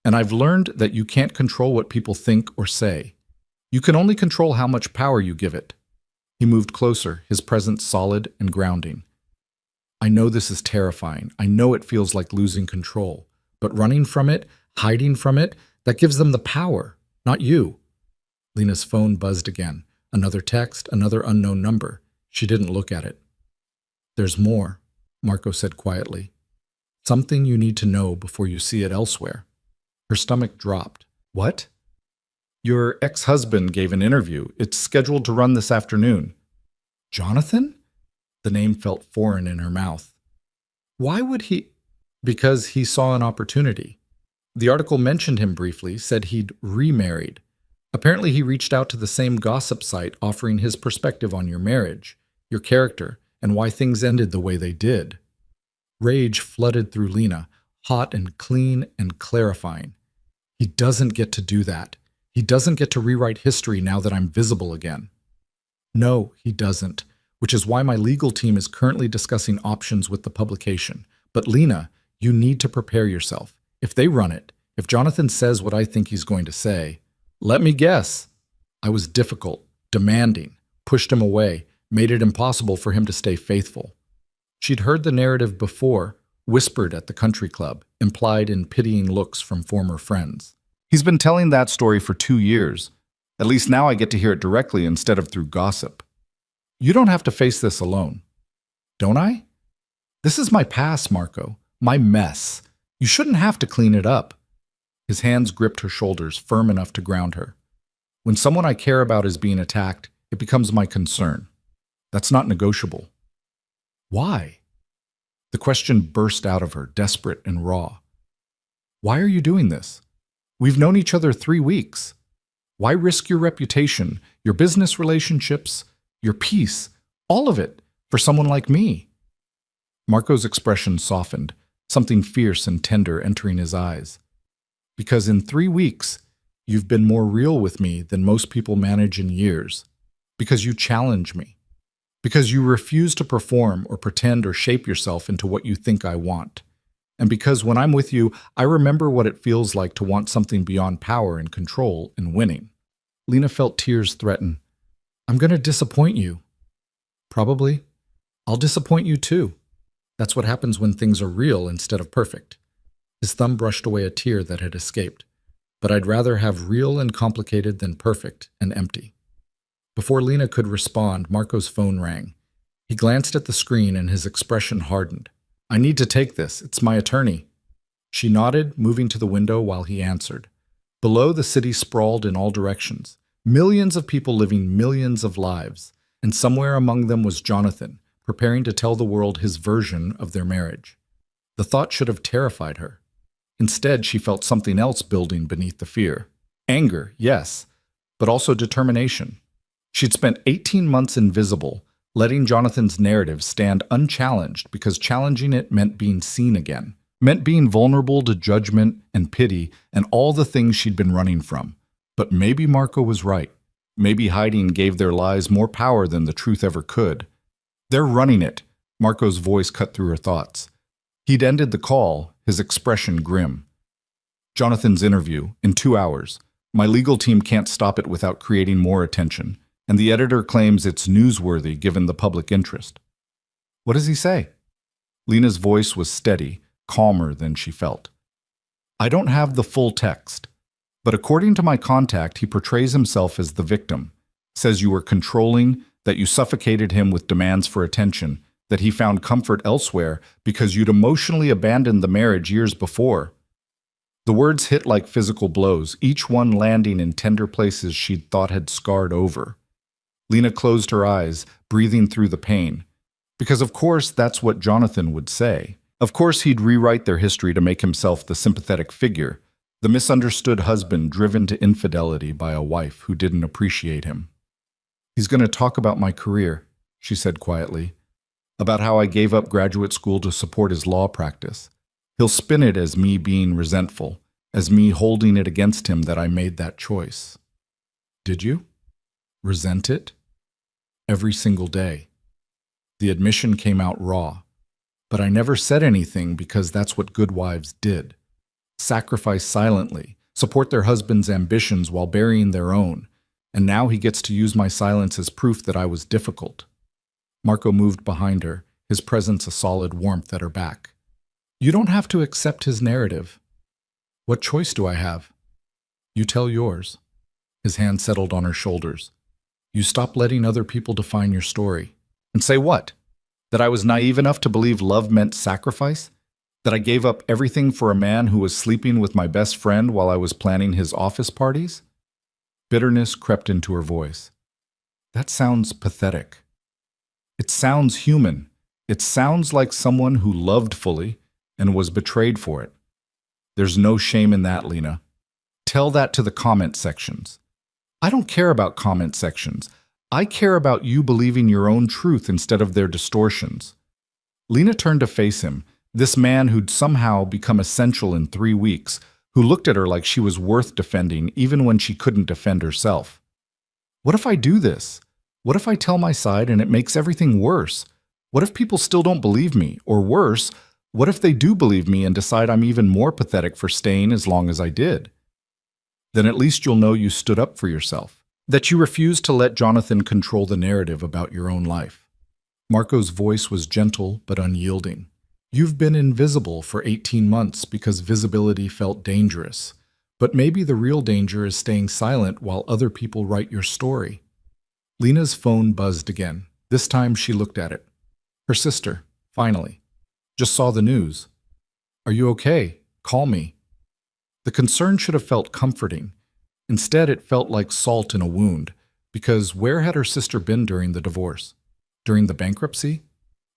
And I've learned that you can't control what people think or say. You can only control how much power you give it. He moved closer, his presence solid and grounding. I know this is terrifying. I know it feels like losing control. But running from it, hiding from it, that gives them the power, not you. Lena's phone buzzed again. Another text, another unknown number. She didn't look at it. There's more, Marco said quietly. Something you need to know before you see it elsewhere. Her stomach dropped. What? Your ex-husband gave an interview. It's scheduled to run this afternoon. Jonathan? The name felt foreign in her mouth. Why would he? Because he saw an opportunity. The article mentioned him briefly, said he'd remarried. Apparently, he reached out to the same gossip site offering his perspective on your marriage, your character, and why things ended the way they did. Rage flooded through Lena, hot and clean and clarifying. He doesn't get to do that. He doesn't get to rewrite history now that I'm visible again. No, he doesn't, which is why my legal team is currently discussing options with the publication. But Lena, you need to prepare yourself. If they run it, if Jonathan says what I think he's going to say, let me guess. I was difficult, demanding, pushed him away, made it impossible for him to stay faithful. She'd heard the narrative before, whispered at the country club, implied in pitying looks from former friends. He's been telling that story for 2 years. At least now I get to hear it directly instead of through gossip. You don't have to face this alone. Don't I? This is my past, Marco. My mess. You shouldn't have to clean it up. His hands gripped her shoulders, firm enough to ground her. When someone I care about is being attacked, it becomes my concern. That's not negotiable. Why? The question burst out of her, desperate and raw. Why are you doing this? We've known each other 3 weeks. Why risk your reputation, your business relationships, your peace, all of it, for someone like me? Marco's expression softened, something fierce and tender entering his eyes. Because in 3 weeks, you've been more real with me than most people manage in years. Because you challenge me. Because you refuse to perform or pretend or shape yourself into what you think I want. And because when I'm with you, I remember what it feels like to want something beyond power and control and winning. Lena felt tears threaten. I'm going to disappoint you. Probably. I'll disappoint you too. That's what happens when things are real instead of perfect. His thumb brushed away a tear that had escaped. But I'd rather have real and complicated than perfect and empty. Before Lena could respond, Marco's phone rang. He glanced at the screen and his expression hardened. I need to take this. It's my attorney. She nodded, moving to the window while he answered. Below, the city sprawled in all directions. Millions of people living millions of lives. And somewhere among them was Jonathan, preparing to tell the world his version of their marriage. The thought should have terrified her. Instead, she felt something else building beneath the fear. Anger, yes, but also determination. She'd spent 18 months invisible, letting Jonathan's narrative stand unchallenged because challenging it meant being seen again, meant being vulnerable to judgment and pity and all the things she'd been running from. But maybe Marco was right. Maybe hiding gave their lies more power than the truth ever could. They're running it, Marco's voice cut through her thoughts. He'd ended the call, his expression grim. Jonathan's interview, in 2 hours. My legal team can't stop it without creating more attention, and the editor claims it's newsworthy given the public interest. What does he say? Lena's voice was steady, calmer than she felt. I don't have the full text, but according to my contact, he portrays himself as the victim, says you were controlling, that you suffocated him with demands for attention, that he found comfort elsewhere because you'd emotionally abandoned the marriage years before. The words hit like physical blows, each one landing in tender places she'd thought had scarred over. Lena closed her eyes, breathing through the pain. Because of course that's what Jonathan would say. Of course he'd rewrite their history to make himself the sympathetic figure, the misunderstood husband driven to infidelity by a wife who didn't appreciate him. He's going to talk about my career, she said quietly. About how I gave up graduate school to support his law practice. He'll spin it as me being resentful, as me holding it against him that I made that choice. Did you? Resent it? Every single day. The admission came out raw. But I never said anything because that's what good wives did. Sacrifice silently, support their husband's ambitions while burying their own. And now he gets to use my silence as proof that I was difficult. Marco moved behind her, his presence a solid warmth at her back. You don't have to accept his narrative. What choice do I have? You tell yours. His hand settled on her shoulders. You stop letting other people define your story. And say what? That I was naive enough to believe love meant sacrifice? That I gave up everything for a man who was sleeping with my best friend while I was planning his office parties? Bitterness crept into her voice. That sounds pathetic. It sounds human. It sounds like someone who loved fully and was betrayed for it. There's no shame in that, Lena. Tell that to the comment sections. I don't care about comment sections. I care about you believing your own truth instead of their distortions. Lena turned to face him, this man who'd somehow become essential in 3 weeks, who looked at her like she was worth defending even when she couldn't defend herself. What if I do this? What if I tell my side and it makes everything worse? What if people still don't believe me? Or worse, what if they do believe me and decide I'm even more pathetic for staying as long as I did? Then at least you'll know you stood up for yourself, that you refused to let Jonathan control the narrative about your own life. Marco's voice was gentle but unyielding. You've been invisible for 18 months because visibility felt dangerous. But maybe the real danger is staying silent while other people write your story. Lena's phone buzzed again. This time she looked at it. Her sister, finally. Just saw the news. Are you okay? Call me. The concern should have felt comforting. Instead, it felt like salt in a wound, because where had her sister been during the divorce? During the bankruptcy?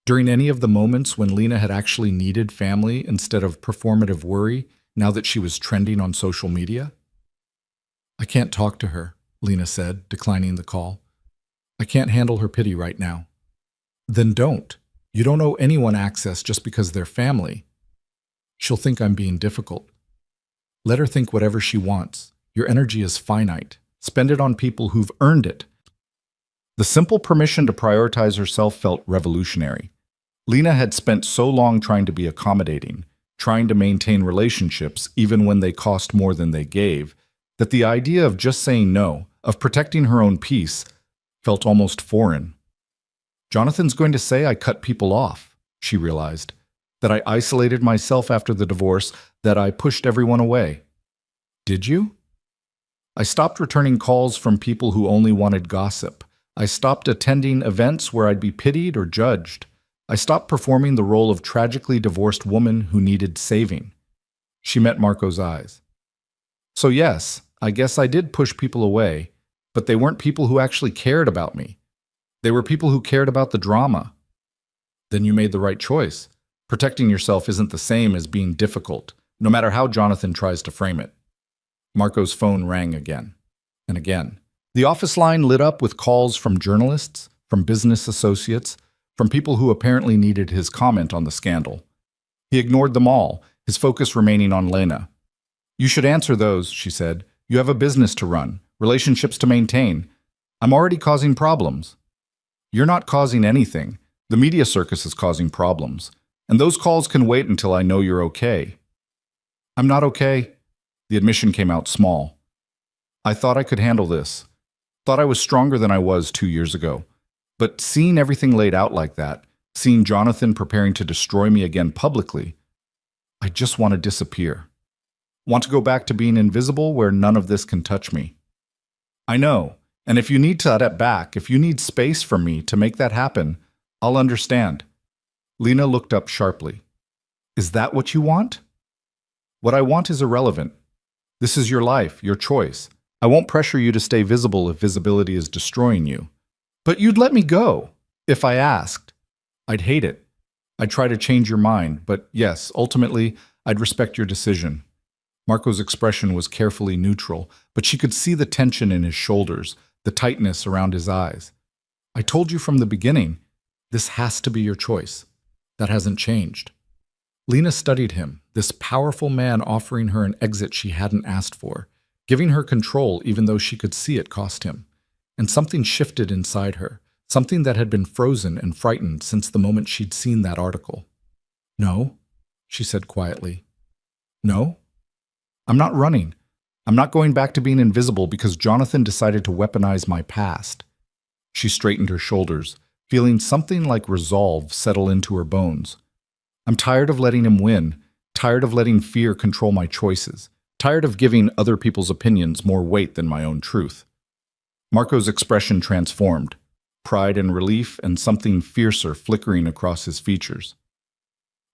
During any of the moments when Lena had actually needed family instead of performative worry, now that she was trending on social media? I can't talk to her, Lena said, declining the call. I can't handle her pity right now. Then don't. You don't owe anyone access just because they're family. She'll think I'm being difficult. Let her think whatever she wants. Your energy is finite. Spend it on people who've earned it. The simple permission to prioritize herself felt revolutionary. Lena had spent so long trying to be accommodating, trying to maintain relationships even when they cost more than they gave, that the idea of just saying no, of protecting her own peace, felt almost foreign. Jonathan's going to say I cut people off, she realized, that I isolated myself after the divorce, that I pushed everyone away. Did you? I stopped returning calls from people who only wanted gossip. I stopped attending events where I'd be pitied or judged. I stopped performing the role of tragically divorced woman who needed saving. She met Marco's eyes. So yes, I guess I did push people away, but they weren't people who actually cared about me. They were people who cared about the drama. Then you made the right choice. Protecting yourself isn't the same as being difficult, no matter how Jonathan tries to frame it. Marco's phone rang again and again. The office line lit up with calls from journalists, from business associates, from people who apparently needed his comment on the scandal. He ignored them all, his focus remaining on Lena. You should answer those, she said. You have a business to run, relationships to maintain. I'm already causing problems. You're not causing anything. The media circus is causing problems. And those calls can wait until I know you're okay. I'm not okay. The admission came out small. I thought I could handle this. Thought I was stronger than I was 2 years ago. But seeing everything laid out like that, seeing Jonathan preparing to destroy me again publicly, I just want to disappear. Want to go back to being invisible where none of this can touch me. I know, and if you need to step back, if you need space from me to make that happen, I'll understand. Lena looked up sharply. Is that what you want? What I want is irrelevant. This is your life, your choice. I won't pressure you to stay visible if visibility is destroying you. But you'd let me go, if I asked. I'd hate it. I'd try to change your mind, but yes, ultimately, I'd respect your decision. Marco's expression was carefully neutral, but she could see the tension in his shoulders, the tightness around his eyes. I told you from the beginning, this has to be your choice. That hasn't changed. Lena studied him, this powerful man offering her an exit she hadn't asked for, giving her control even though she could see it cost him. And something shifted inside her, something that had been frozen and frightened since the moment she'd seen that article. No, she said quietly. No, I'm not running. I'm not going back to being invisible because Jonathan decided to weaponize my past. She straightened her shoulders, feeling something like resolve settle into her bones. I'm tired of letting him win, tired of letting fear control my choices, tired of giving other people's opinions more weight than my own truth. Marco's expression transformed, pride and relief and something fiercer flickering across his features.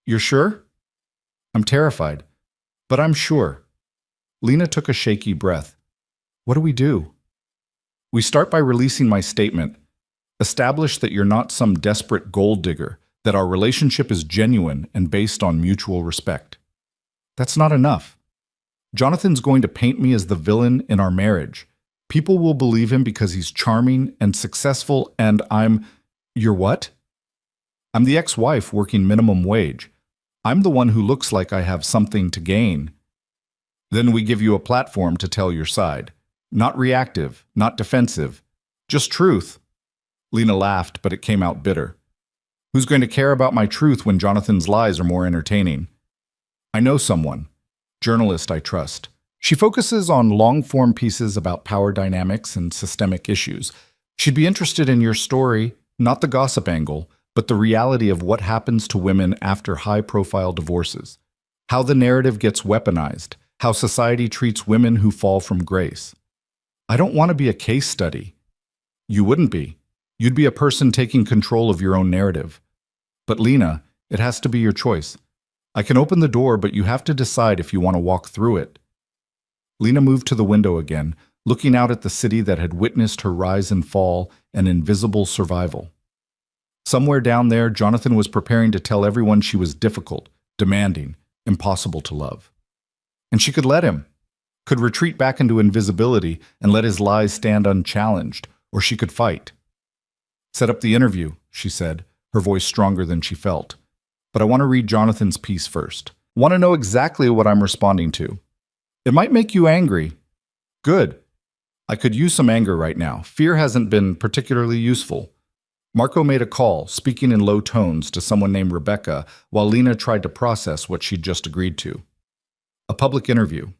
You're sure? I'm terrified, but I'm sure. Lena took a shaky breath. What do we do? We start by releasing my statement. Establish that you're not some desperate gold digger, that our relationship is genuine and based on mutual respect. That's not enough. Jonathan's going to paint me as the villain in our marriage. People will believe him because he's charming and successful, and you're what? I'm the ex-wife working minimum wage. I'm the one who looks like I have something to gain. Then we give you a platform to tell your side. Not reactive, not defensive. Just truth. Lena laughed, but it came out bitter. Who's going to care about my truth when Jonathan's lies are more entertaining? I know someone. Journalist I trust. She focuses on long-form pieces about power dynamics and systemic issues. She'd be interested in your story, not the gossip angle, but the reality of what happens to women after high-profile divorces. How the narrative gets weaponized. How society treats women who fall from grace. I don't want to be a case study. You wouldn't be. You'd be a person taking control of your own narrative. But Lena, it has to be your choice. I can open the door, but you have to decide if you want to walk through it. Lena moved to the window again, looking out at the city that had witnessed her rise and fall and invisible survival. Somewhere down there, Jonathan was preparing to tell everyone she was difficult, demanding, impossible to love. And she could let him, could retreat back into invisibility and let his lies stand unchallenged, or she could fight. Set up the interview, she said, her voice stronger than she felt. But I want to read Jonathan's piece first. Want to know exactly what I'm responding to. It might make you angry. Good. I could use some anger right now. Fear hasn't been particularly useful. Marco made a call, speaking in low tones to someone named Rebecca, while Lena tried to process what she'd just agreed to. A public interview.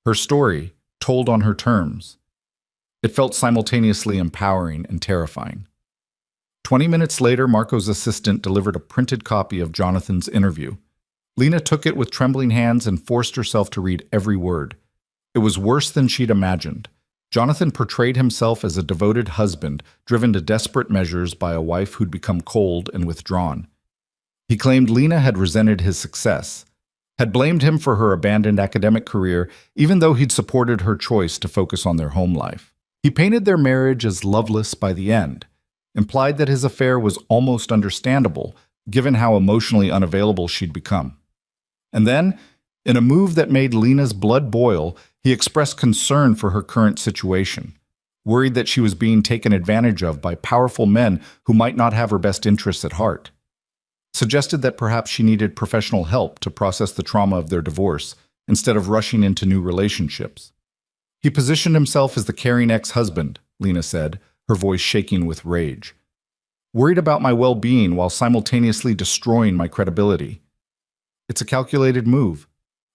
Her story, told on her terms. It felt simultaneously empowering and terrifying. 20 minutes later, Marco's assistant delivered a printed copy of Jonathan's interview. Lena took it with trembling hands and forced herself to read every word. It was worse than she'd imagined. Jonathan portrayed himself as a devoted husband, driven to desperate measures by a wife who'd become cold and withdrawn. He claimed Lena had resented his success, had blamed him for her abandoned academic career, even though he'd supported her choice to focus on their home life. He painted their marriage as loveless by the end, implied that his affair was almost understandable, given how emotionally unavailable she'd become. And then, in a move that made Lena's blood boil, he expressed concern for her current situation, worried that she was being taken advantage of by powerful men who might not have her best interests at heart. Suggested that perhaps she needed professional help to process the trauma of their divorce, instead of rushing into new relationships. He positioned himself as the caring ex-husband, Lena said, her voice shaking with rage. Worried about my well-being while simultaneously destroying my credibility. It's a calculated move.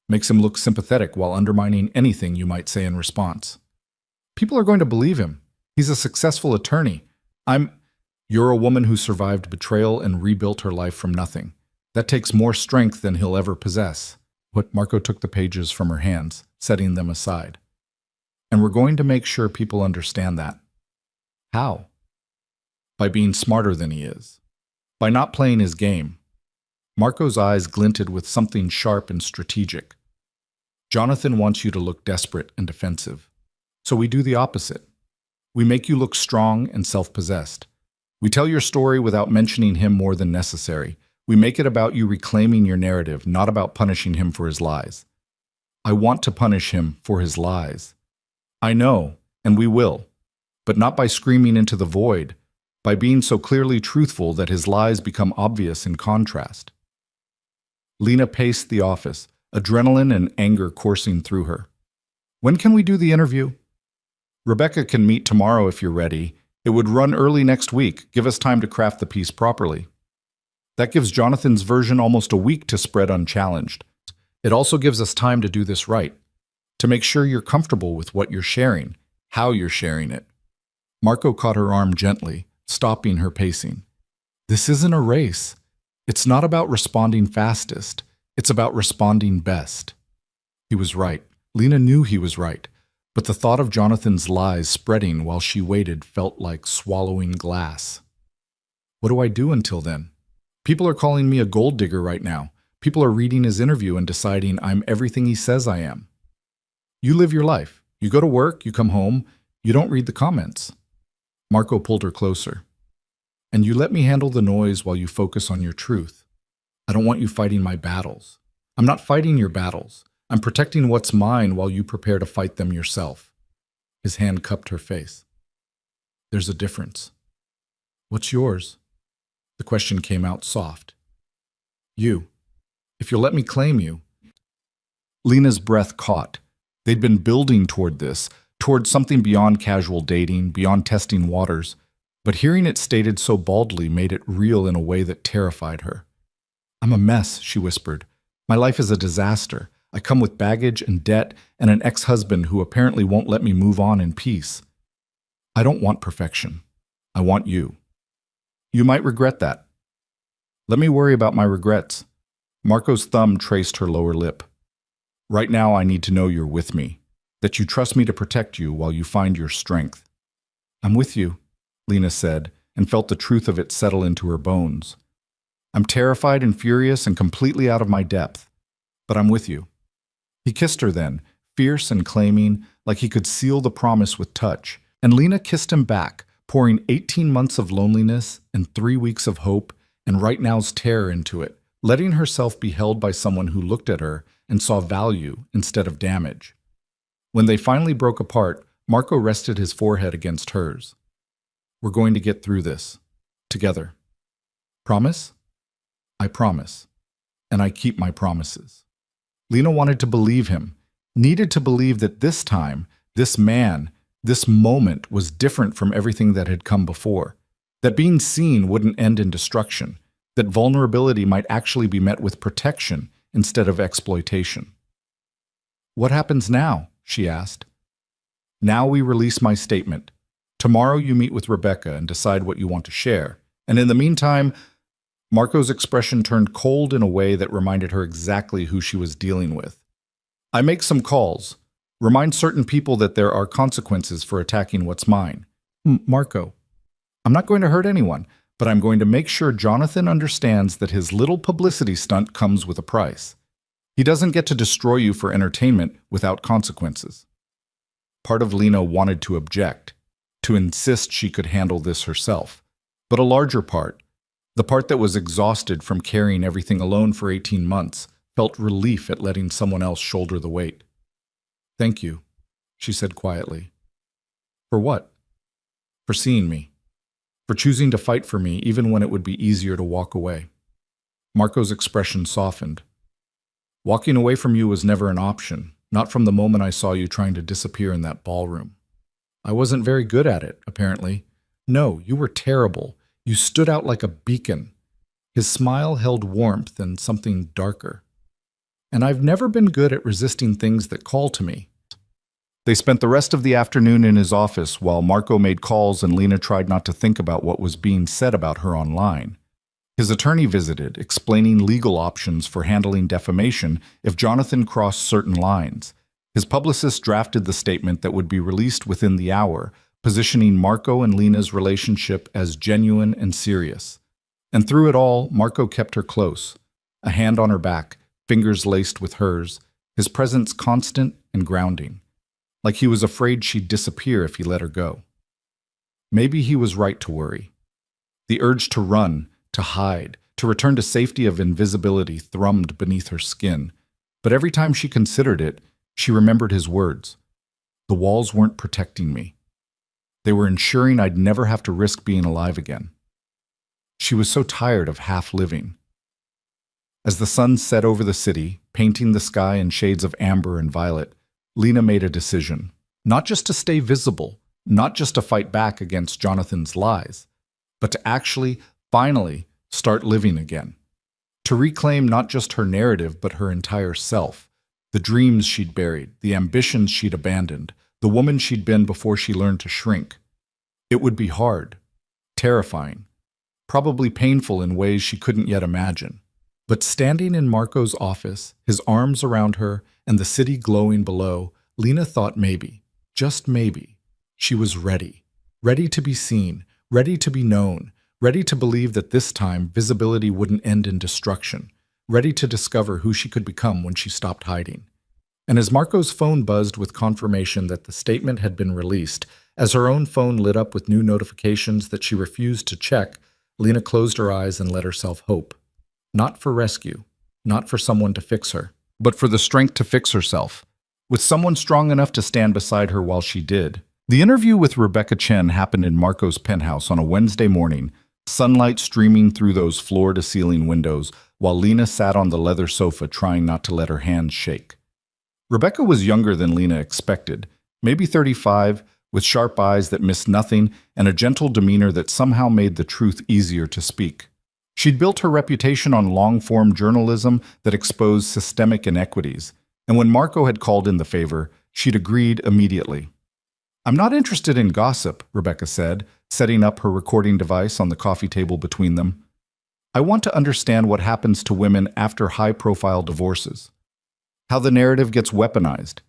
Makes him look sympathetic while undermining anything you might say in response. People are going to believe him. He's a successful attorney. You're a woman who survived betrayal and rebuilt her life from nothing. That takes more strength than he'll ever possess. Marco took the pages from her hands, setting them aside. And we're going to make sure people understand that. How? By being smarter than he is. By not playing his game. Marco's eyes glinted with something sharp and strategic. Jonathan wants you to look desperate and defensive. So we do the opposite. We make you look strong and self-possessed. We tell your story without mentioning him more than necessary. We make it about you reclaiming your narrative, not about punishing him for his lies. I want to punish him for his lies. I know, and we will. But not by screaming into the void, by being so clearly truthful that his lies become obvious in contrast. Lena paced the office, adrenaline and anger coursing through her. When can we do the interview? Rebecca can meet tomorrow if you're ready. It would run early next week. Give us time to craft the piece properly. That gives Jonathan's version almost a week to spread unchallenged. It also gives us time to do this right, to make sure you're comfortable with what you're sharing, how you're sharing it. Marco caught her arm gently, stopping her pacing. This isn't a race. It's not about responding fastest. It's about responding best. He was right. Lena knew he was right. But the thought of Jonathan's lies spreading while she waited felt like swallowing glass. What do I do until then? People are calling me a gold digger right now. People are reading his interview and deciding I'm everything he says I am. You live your life. You go to work, you come home, you don't read the comments. Marco pulled her closer. And you let me handle the noise while you focus on your truth. I don't want you fighting my battles. I'm not fighting your battles. I'm protecting what's mine while you prepare to fight them yourself. His hand cupped her face. There's a difference. What's yours? The question came out soft. You. If you'll let me claim you. Lena's breath caught. They'd been building toward this, toward something beyond casual dating, beyond testing waters, but hearing it stated so baldly made it real in a way that terrified her. I'm a mess, she whispered. My life is a disaster. I come with baggage and debt and an ex-husband who apparently won't let me move on in peace. I don't want perfection. I want you. You might regret that. Let me worry about my regrets. Marco's thumb traced her lower lip. Right now I need to know you're with me, that you trust me to protect you while you find your strength. I'm with you, Lena said, and felt the truth of it settle into her bones. I'm terrified and furious and completely out of my depth, but I'm with you. He kissed her then, fierce and claiming, like he could seal the promise with touch, and Lena kissed him back, pouring 18 months of loneliness and 3 weeks of hope and right now's terror into it, letting herself be held by someone who looked at her and saw value instead of damage. When they finally broke apart, Marco rested his forehead against hers. We're going to get through this. Together. Promise? I promise. And I keep my promises. Lena wanted to believe him, needed to believe that this time, this man, this moment was different from everything that had come before, that being seen wouldn't end in destruction, that vulnerability might actually be met with protection instead of exploitation. What happens now? She asked. Now we release my statement. Tomorrow you meet with Rebecca and decide what you want to share. And in the meantime, Marco's expression turned cold in a way that reminded her exactly who she was dealing with. I make some calls. Remind certain people that there are consequences for attacking what's mine. Marco, I'm not going to hurt anyone, but I'm going to make sure Jonathan understands that his little publicity stunt comes with a price. He doesn't get to destroy you for entertainment without consequences. Part of Lena wanted to object, to insist she could handle this herself. But a larger part, the part that was exhausted from carrying everything alone for 18 months, felt relief at letting someone else shoulder the weight. Thank you, she said quietly. For what? For seeing me. For choosing to fight for me even when it would be easier to walk away. Marco's expression softened. Walking away from you was never an option, not from the moment I saw you trying to disappear in that ballroom. I wasn't very good at it, apparently. No, you were terrible. You stood out like a beacon. His smile held warmth and something darker. And I've never been good at resisting things that call to me. They spent the rest of the afternoon in his office while Marco made calls and Lena tried not to think about what was being said about her online. His attorney visited, explaining legal options for handling defamation if Jonathan crossed certain lines. His publicist drafted the statement that would be released within the hour, positioning Marco and Lena's relationship as genuine and serious. And through it all, Marco kept her close, a hand on her back, fingers laced with hers, his presence constant and grounding, like he was afraid she'd disappear if he let her go. Maybe he was right to worry. The urge to run, to hide, to return to safety of invisibility thrummed beneath her skin, but every time she considered it, she remembered his words. The walls weren't protecting me. They were ensuring I'd never have to risk being alive again. She was so tired of half living. As the sun set over the city, painting the sky in shades of amber and violet, Lena made a decision, not just to stay visible, not just to fight back against Jonathan's lies, but to actually, finally, start living again. To reclaim not just her narrative, but her entire self, the dreams she'd buried, the ambitions she'd abandoned, the woman she'd been before she learned to shrink. It would be hard, terrifying, probably painful in ways she couldn't yet imagine. But standing in Marco's office, his arms around her, and the city glowing below, Lena thought maybe, just maybe, she was ready. Ready to be seen, ready to be known, ready to believe that this time visibility wouldn't end in destruction, ready to discover who she could become when she stopped hiding. And as Marco's phone buzzed with confirmation that the statement had been released, as her own phone lit up with new notifications that she refused to check, Lena closed her eyes and let herself hope. Not for rescue, not for someone to fix her, but for the strength to fix herself, with someone strong enough to stand beside her while she did, The interview with Rebecca Chen happened in Marco's penthouse on a Wednesday morning, sunlight streaming through those floor-to-ceiling windows, while Lena sat on the leather sofa trying not to let her hands shake. Rebecca was younger than Lena expected, maybe 35, with sharp eyes that missed nothing and a gentle demeanor that somehow made the truth easier to speak. She'd built her reputation on long-form journalism that exposed systemic inequities, and when Marco had called in the favor, she'd agreed immediately. "I'm not interested in gossip," Rebecca said, setting up her recording device on the coffee table between them. "I want to understand what happens to women after high-profile divorces. How the narrative gets weaponized.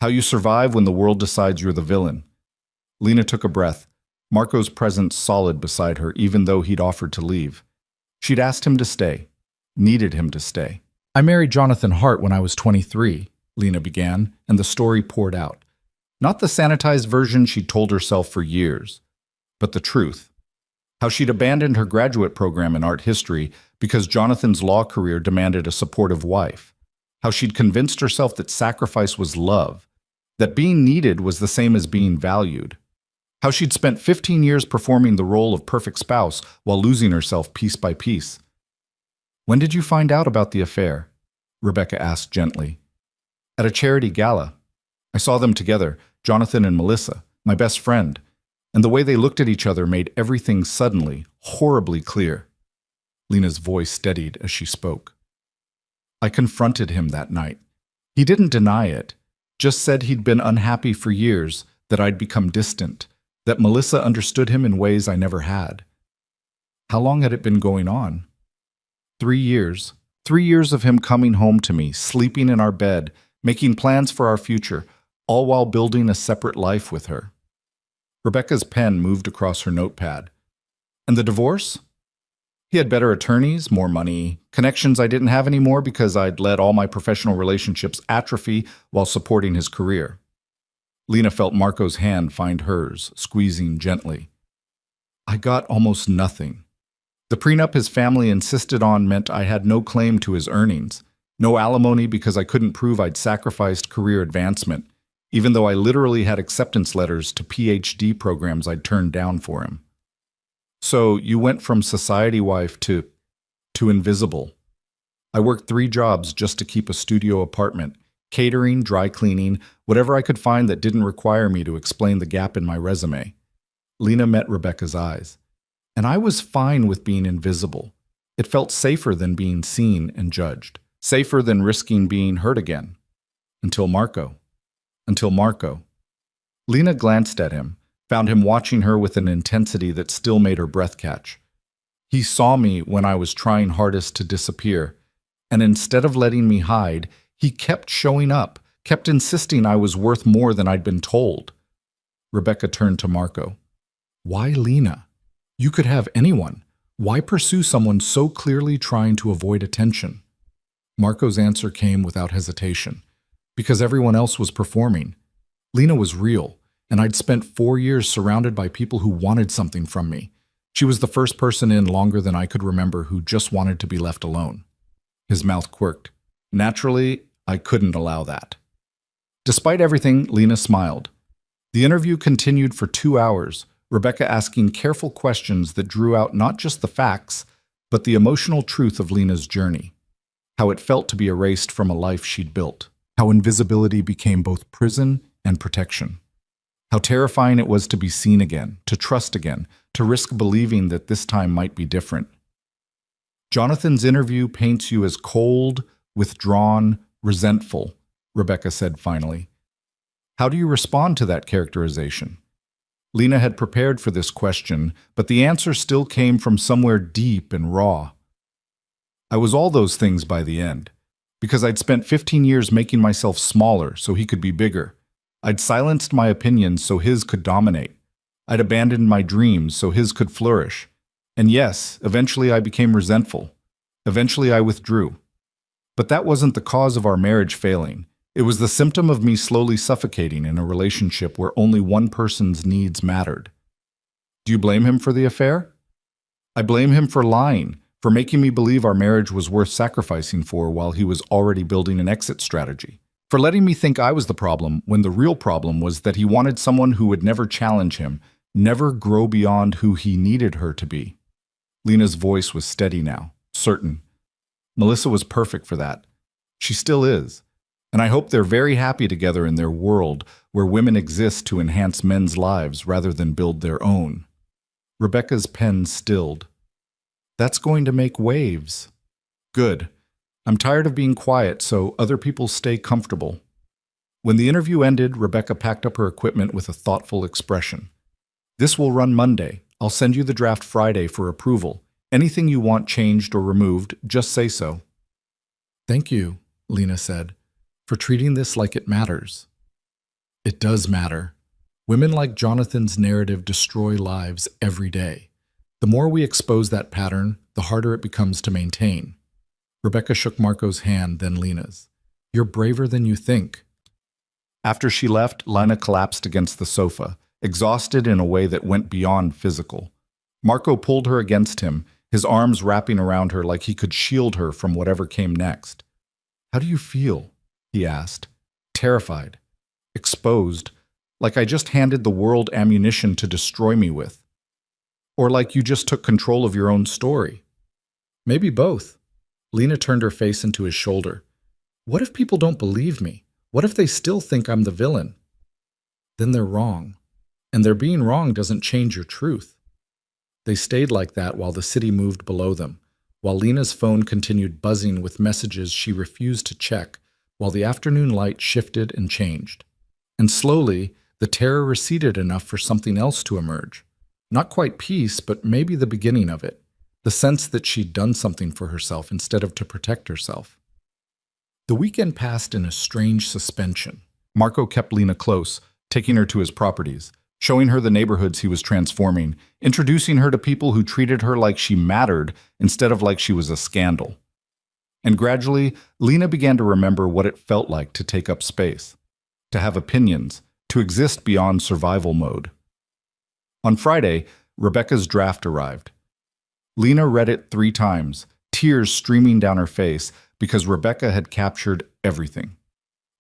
How you survive when the world decides you're the villain." Lena took a breath, Marco's presence solid beside her even though he'd offered to leave. She'd asked him to stay, needed him to stay. "I married Jonathan Hart when I was 23, Lena began, and the story poured out. Not the sanitized version she'd told herself for years, but the truth. How she'd abandoned her graduate program in art history because Jonathan's law career demanded a supportive wife. How she'd convinced herself that sacrifice was love, that being needed was the same as being valued. How she'd spent 15 years performing the role of perfect spouse while losing herself piece by piece. "When did you find out about the affair?" Rebecca asked gently. "At a charity gala. I saw them together, Jonathan and Melissa, my best friend, and the way they looked at each other made everything suddenly, horribly clear." Lena's voice steadied as she spoke. "I confronted him that night. He didn't deny it, just said he'd been unhappy for years, that I'd become distant, that Melissa understood him in ways I never had." "How long had it been going on?" 3 years. 3 years of him coming home to me, sleeping in our bed, making plans for our future, all while building a separate life with her." Rebecca's pen moved across her notepad. "And the divorce?" "He had better attorneys, more money, connections I didn't have anymore because I'd let all my professional relationships atrophy while supporting his career." Lena felt Marco's hand find hers, squeezing gently. "I got almost nothing. The prenup his family insisted on meant I had no claim to his earnings, no alimony because I couldn't prove I'd sacrificed career advancement, even though I literally had acceptance letters to PhD programs I'd turned down for him." "So you went from society wife to invisible." "I worked 3 jobs just to keep a studio apartment, catering, dry cleaning, whatever I could find that didn't require me to explain the gap in my resume." Lena met Rebecca's eyes. "And I was fine with being invisible. It felt safer than being seen and judged, safer than risking being hurt again. Until Marco. Lena glanced at him, found him watching her with an intensity that still made her breath catch. "He saw me when I was trying hardest to disappear, and instead of letting me hide, he kept showing up, kept insisting I was worth more than I'd been told." Rebecca turned to Marco. "Why Lena? You could have anyone. Why pursue someone so clearly trying to avoid attention?" Marco's answer came without hesitation. "Because everyone else was performing. Lena was real, and I'd spent 4 years surrounded by people who wanted something from me. She was the first person in longer than I could remember who just wanted to be left alone." His mouth quirked. "Naturally, I couldn't allow that." Despite everything, Lena smiled. The interview continued for 2 hours, Rebecca asking careful questions that drew out not just the facts, but the emotional truth of Lena's journey. How it felt to be erased from a life she'd built. How invisibility became both prison and protection. How terrifying it was to be seen again, to trust again, to risk believing that this time might be different. "Jonathan's interview paints you as cold, withdrawn, resentful," Rebecca said finally. "How do you respond to that characterization?" Lena had prepared for this question, but the answer still came from somewhere deep and raw. "I was all those things by the end, because I'd spent 15 years making myself smaller so he could be bigger. I'd silenced my opinions so his could dominate. I'd abandoned my dreams so his could flourish. And yes, eventually I became resentful. Eventually I withdrew. But that wasn't the cause of our marriage failing. It was the symptom of me slowly suffocating in a relationship where only one person's needs mattered." "Do you blame him for the affair?" "I blame him for lying, for making me believe our marriage was worth sacrificing for while he was already building an exit strategy. For letting me think I was the problem when the real problem was that he wanted someone who would never challenge him, never grow beyond who he needed her to be. Lena's voice was steady now, certain. Melissa was perfect for that. She still is. And I hope they're very happy together in their world where women exist to enhance men's lives rather than build their own. Rebecca's pen stilled. That's going to make waves. Good. I'm tired of being quiet, so other people stay comfortable. When the interview ended, Rebecca packed up her equipment with a thoughtful expression. This will run Monday. I'll send you the draft Friday for approval. Anything you want changed or removed, just say so. Thank you, Lena said, for treating this like it matters. It does matter. Women like Jonathan's narrative destroy lives every day. The more we expose that pattern, the harder it becomes to maintain. Rebecca shook Marco's hand, then Lena's. You're braver than you think. After she left, Lena collapsed against the sofa, exhausted in a way that went beyond physical. Marco pulled her against him, his arms wrapping around her like he could shield her from whatever came next. How do you feel? He asked. Terrified. Exposed. Like I just handed the world ammunition to destroy me with. Or like you just took control of your own story. Maybe both. Lena turned her face into his shoulder. What if people don't believe me? What if they still think I'm the villain? Then they're wrong. And their being wrong doesn't change your truth. They stayed like that while the city moved below them, while Lena's phone continued buzzing with messages she refused to check, while the afternoon light shifted and changed. And slowly, the terror receded enough for something else to emerge. Not quite peace, but maybe the beginning of it. The sense that she'd done something for herself instead of to protect herself. The weekend passed in a strange suspension. Marco kept Lena close, taking her to his properties, showing her the neighborhoods he was transforming, introducing her to people who treated her like she mattered instead of like she was a scandal. And gradually, Lena began to remember what it felt like to take up space, to have opinions, to exist beyond survival mode. On Friday, Rebecca's draft arrived. Lena read it 3 times, tears streaming down her face because Rebecca had captured everything.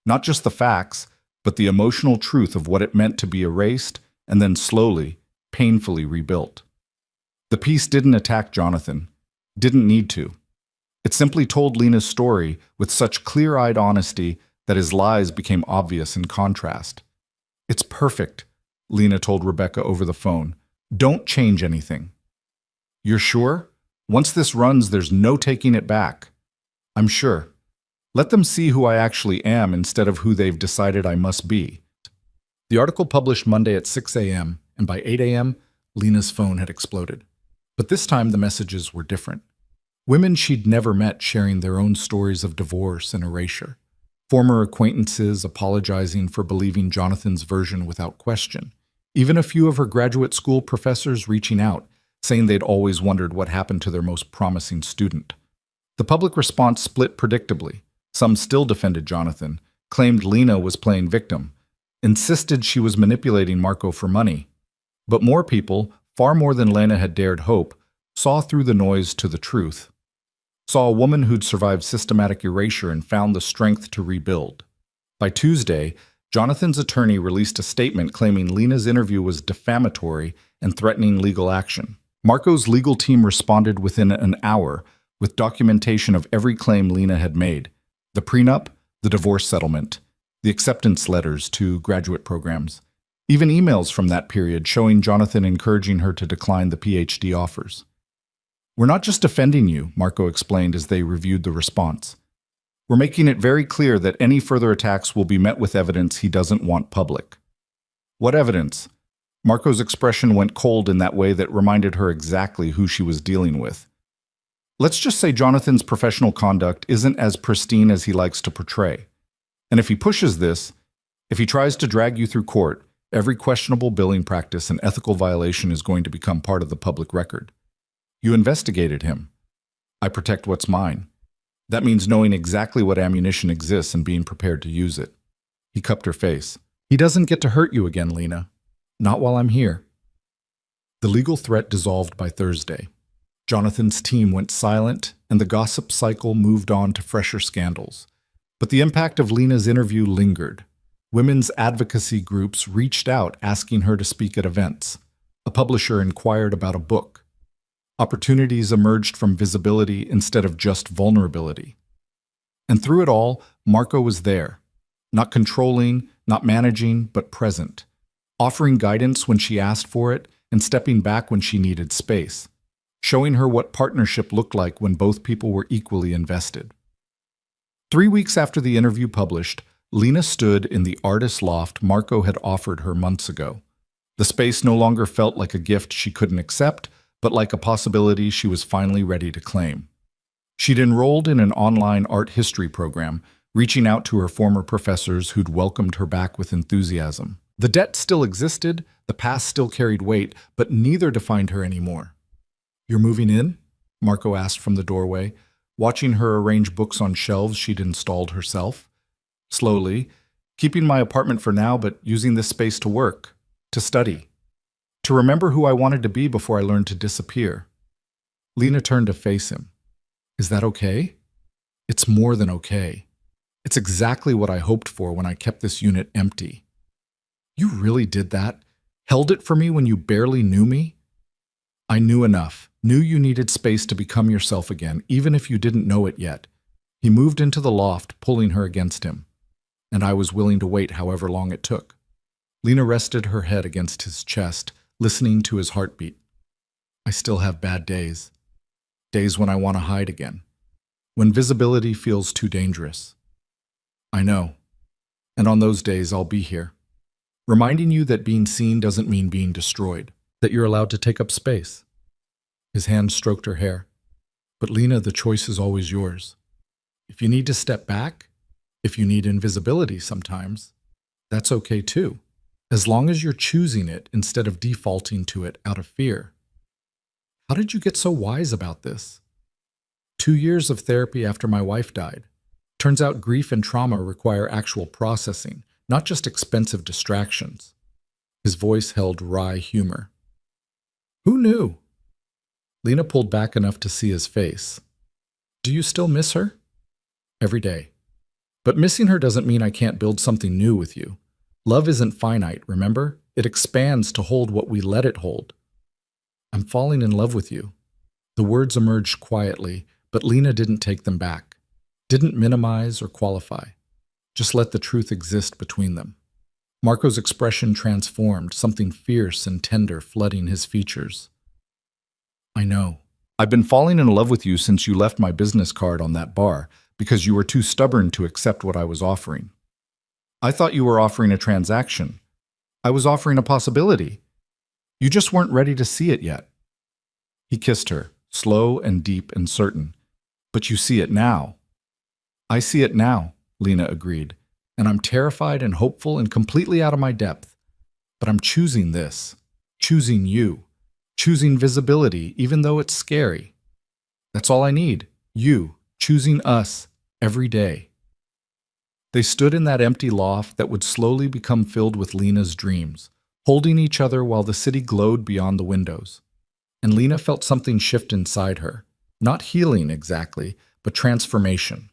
Not just the facts, but the emotional truth of what it meant to be erased and then slowly, painfully rebuilt. The piece didn't attack Jonathan, didn't need to. It simply told Lena's story with such clear-eyed honesty that his lies became obvious in contrast. It's perfect, Lena told Rebecca over the phone. Don't change anything. You're sure? Once this runs, there's no taking it back. I'm sure. Let them see who I actually am instead of who they've decided I must be. The article published Monday at 6 a.m., and by 8 a.m., Lena's phone had exploded. But this time the messages were different. Women she'd never met sharing their own stories of divorce and erasure. Former acquaintances apologizing for believing Jonathan's version without question. Even a few of her graduate school professors reaching out, saying they'd always wondered what happened to their most promising student. The public response split predictably. Some still defended Jonathan, claimed Lena was playing victim, insisted she was manipulating Marco for money. But more people, far more than Lena had dared hope, saw through the noise to the truth. Saw a woman who'd survived systematic erasure and found the strength to rebuild. By Tuesday, Jonathan's attorney released a statement claiming Lena's interview was defamatory and threatening legal action. Marco's legal team responded within an hour with documentation of every claim Lena had made. The prenup, the divorce settlement, the acceptance letters to graduate programs, even emails from that period showing Jonathan encouraging her to decline the PhD offers. We're not just defending you, Marco explained as they reviewed the response. We're making it very clear that any further attacks will be met with evidence he doesn't want public. What evidence? Marco's expression went cold in that way that reminded her exactly who she was dealing with. Let's just say Jonathan's professional conduct isn't as pristine as he likes to portray. And if he pushes this, if he tries to drag you through court, every questionable billing practice and ethical violation is going to become part of the public record. You investigated him. I protect what's mine. That means knowing exactly what ammunition exists and being prepared to use it. He cupped her face. He doesn't get to hurt you again, Lena. Not while I'm here. The legal threat dissolved by Thursday. Jonathan's team went silent, and the gossip cycle moved on to fresher scandals. But the impact of Lena's interview lingered. Women's advocacy groups reached out asking her to speak at events. A publisher inquired about a book. Opportunities emerged from visibility instead of just vulnerability. And through it all, Marco was there. Not controlling, not managing, but present. Offering guidance when she asked for it and stepping back when she needed space. Showing her what partnership looked like when both people were equally invested. 3 weeks after the interview published, Lena stood in the artist loft Marco had offered her months ago. The space no longer felt like a gift she couldn't accept, but like a possibility she was finally ready to claim. She'd enrolled in an online art history program, reaching out to her former professors who'd welcomed her back with enthusiasm. The debt still existed, the past still carried weight, but neither defined her anymore. "You're moving in?" Marco asked from the doorway, watching her arrange books on shelves she'd installed herself. Slowly, keeping my apartment for now, but using this space to work, to study, to remember who I wanted to be before I learned to disappear. Lena turned to face him. "Is that okay?" "It's more than okay. It's exactly what I hoped for when I kept this unit empty." "You really did that? Held it for me when you barely knew me?" "I knew enough, knew you needed space to become yourself again, even if you didn't know it yet." He moved into the loft, pulling her against him. And I was willing to wait however long it took. Lena rested her head against his chest, listening to his heartbeat. "I still have bad days. Days when I want to hide again. When visibility feels too dangerous." "I know. And on those days, I'll be here. Reminding you that being seen doesn't mean being destroyed. That you're allowed to take up space." His hand stroked her hair. "But Lena, the choice is always yours. If you need to step back, if you need invisibility sometimes, that's okay too. As long as you're choosing it instead of defaulting to it out of fear." "How did you get so wise about this?" 2 years of therapy after my wife died. Turns out grief and trauma require actual processing, not just expensive distractions. His voice held wry humor. "Who knew?" Lena pulled back enough to see his face. "Do you still miss her?" "Every day. But missing her doesn't mean I can't build something new with you. Love isn't finite, remember? It expands to hold what we let it hold." "I'm falling in love with you." The words emerged quietly, but Lena didn't take them back. Didn't minimize or qualify. Just let the truth exist between them. Marco's expression transformed, something fierce and tender flooding his features. "I know. I've been falling in love with you since you left my business card on that bar, because you were too stubborn to accept what I was offering. I thought you were offering a transaction. I was offering a possibility. You just weren't ready to see it yet." He kissed her, slow and deep and certain. "But you see it now." "I see it now," Lena agreed, "and I'm terrified and hopeful and completely out of my depth. But I'm choosing this, choosing you, choosing visibility, even though it's scary. That's all I need, you, choosing us, every day." They stood in that empty loft that would slowly become filled with Lena's dreams, holding each other while the city glowed beyond the windows. And Lena felt something shift inside her, not healing exactly, but transformation.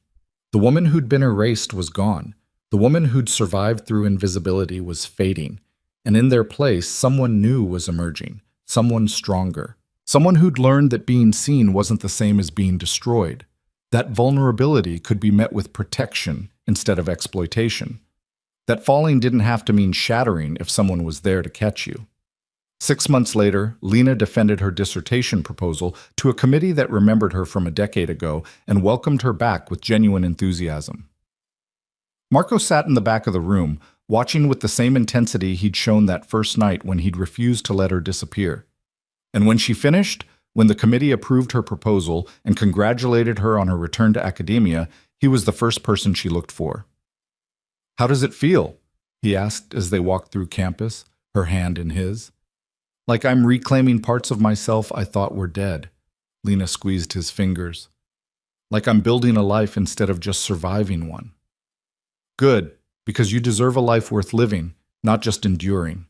The woman who'd been erased was gone. The woman who'd survived through invisibility was fading, and in their place, someone new was emerging, someone stronger, someone who'd learned that being seen wasn't the same as being destroyed. That vulnerability could be met with protection instead of exploitation. That falling didn't have to mean shattering if someone was there to catch you. 6 months later, Lena defended her dissertation proposal to a committee that remembered her from a decade ago and welcomed her back with genuine enthusiasm. Marco sat in the back of the room, watching with the same intensity he'd shown that first night when he'd refused to let her disappear. And when she finished, when the committee approved her proposal and congratulated her on her return to academia, he was the first person she looked for. "How does it feel?" he asked as they walked through campus, her hand in his. "Like I'm reclaiming parts of myself I thought were dead." Lena squeezed his fingers. "Like I'm building a life instead of just surviving one." "Good, because you deserve a life worth living, not just enduring."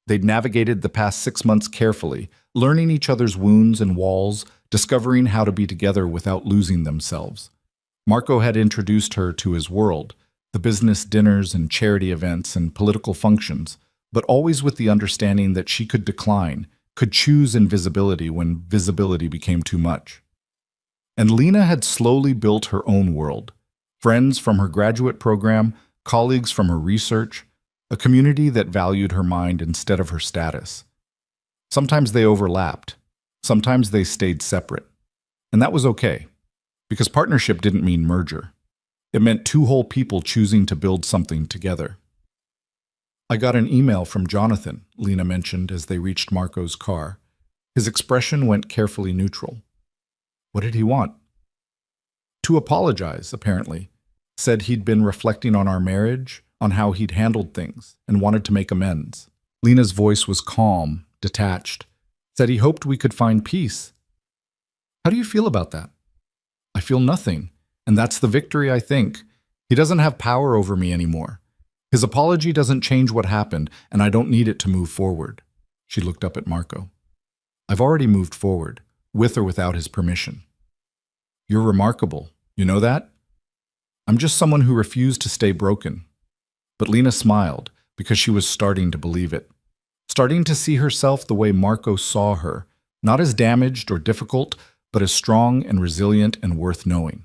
They'd navigated the past 6 months carefully, learning each other's wounds and walls, discovering how to be together without losing themselves. Marco had introduced her to his world, the business dinners and charity events and political functions, but always with the understanding that she could decline, could choose invisibility when visibility became too much. And Lena had slowly built her own world. Friends from her graduate program, colleagues from her research, a community that valued her mind instead of her status. Sometimes they overlapped. Sometimes they stayed separate. And that was okay, because partnership didn't mean merger. It meant two whole people choosing to build something together. I got an email from Jonathan, Lena mentioned as they reached Marco's car. His expression went carefully neutral. What did he want? To apologize, apparently. Said he'd been reflecting on our marriage, on how he'd handled things, and wanted to make amends. Lena's voice was calm, detached. Said he hoped we could find peace. How do you feel about that? I feel nothing, and that's the victory, I think. He doesn't have power over me anymore. His apology doesn't change what happened, and I don't need it to move forward. She looked up at Marco. I've already moved forward, with or without his permission. You're remarkable. You know that? I'm just someone who refused to stay broken. But Lena smiled, because she was starting to believe it. Starting to see herself the way Marco saw her, not as damaged or difficult, but as strong and resilient and worth knowing.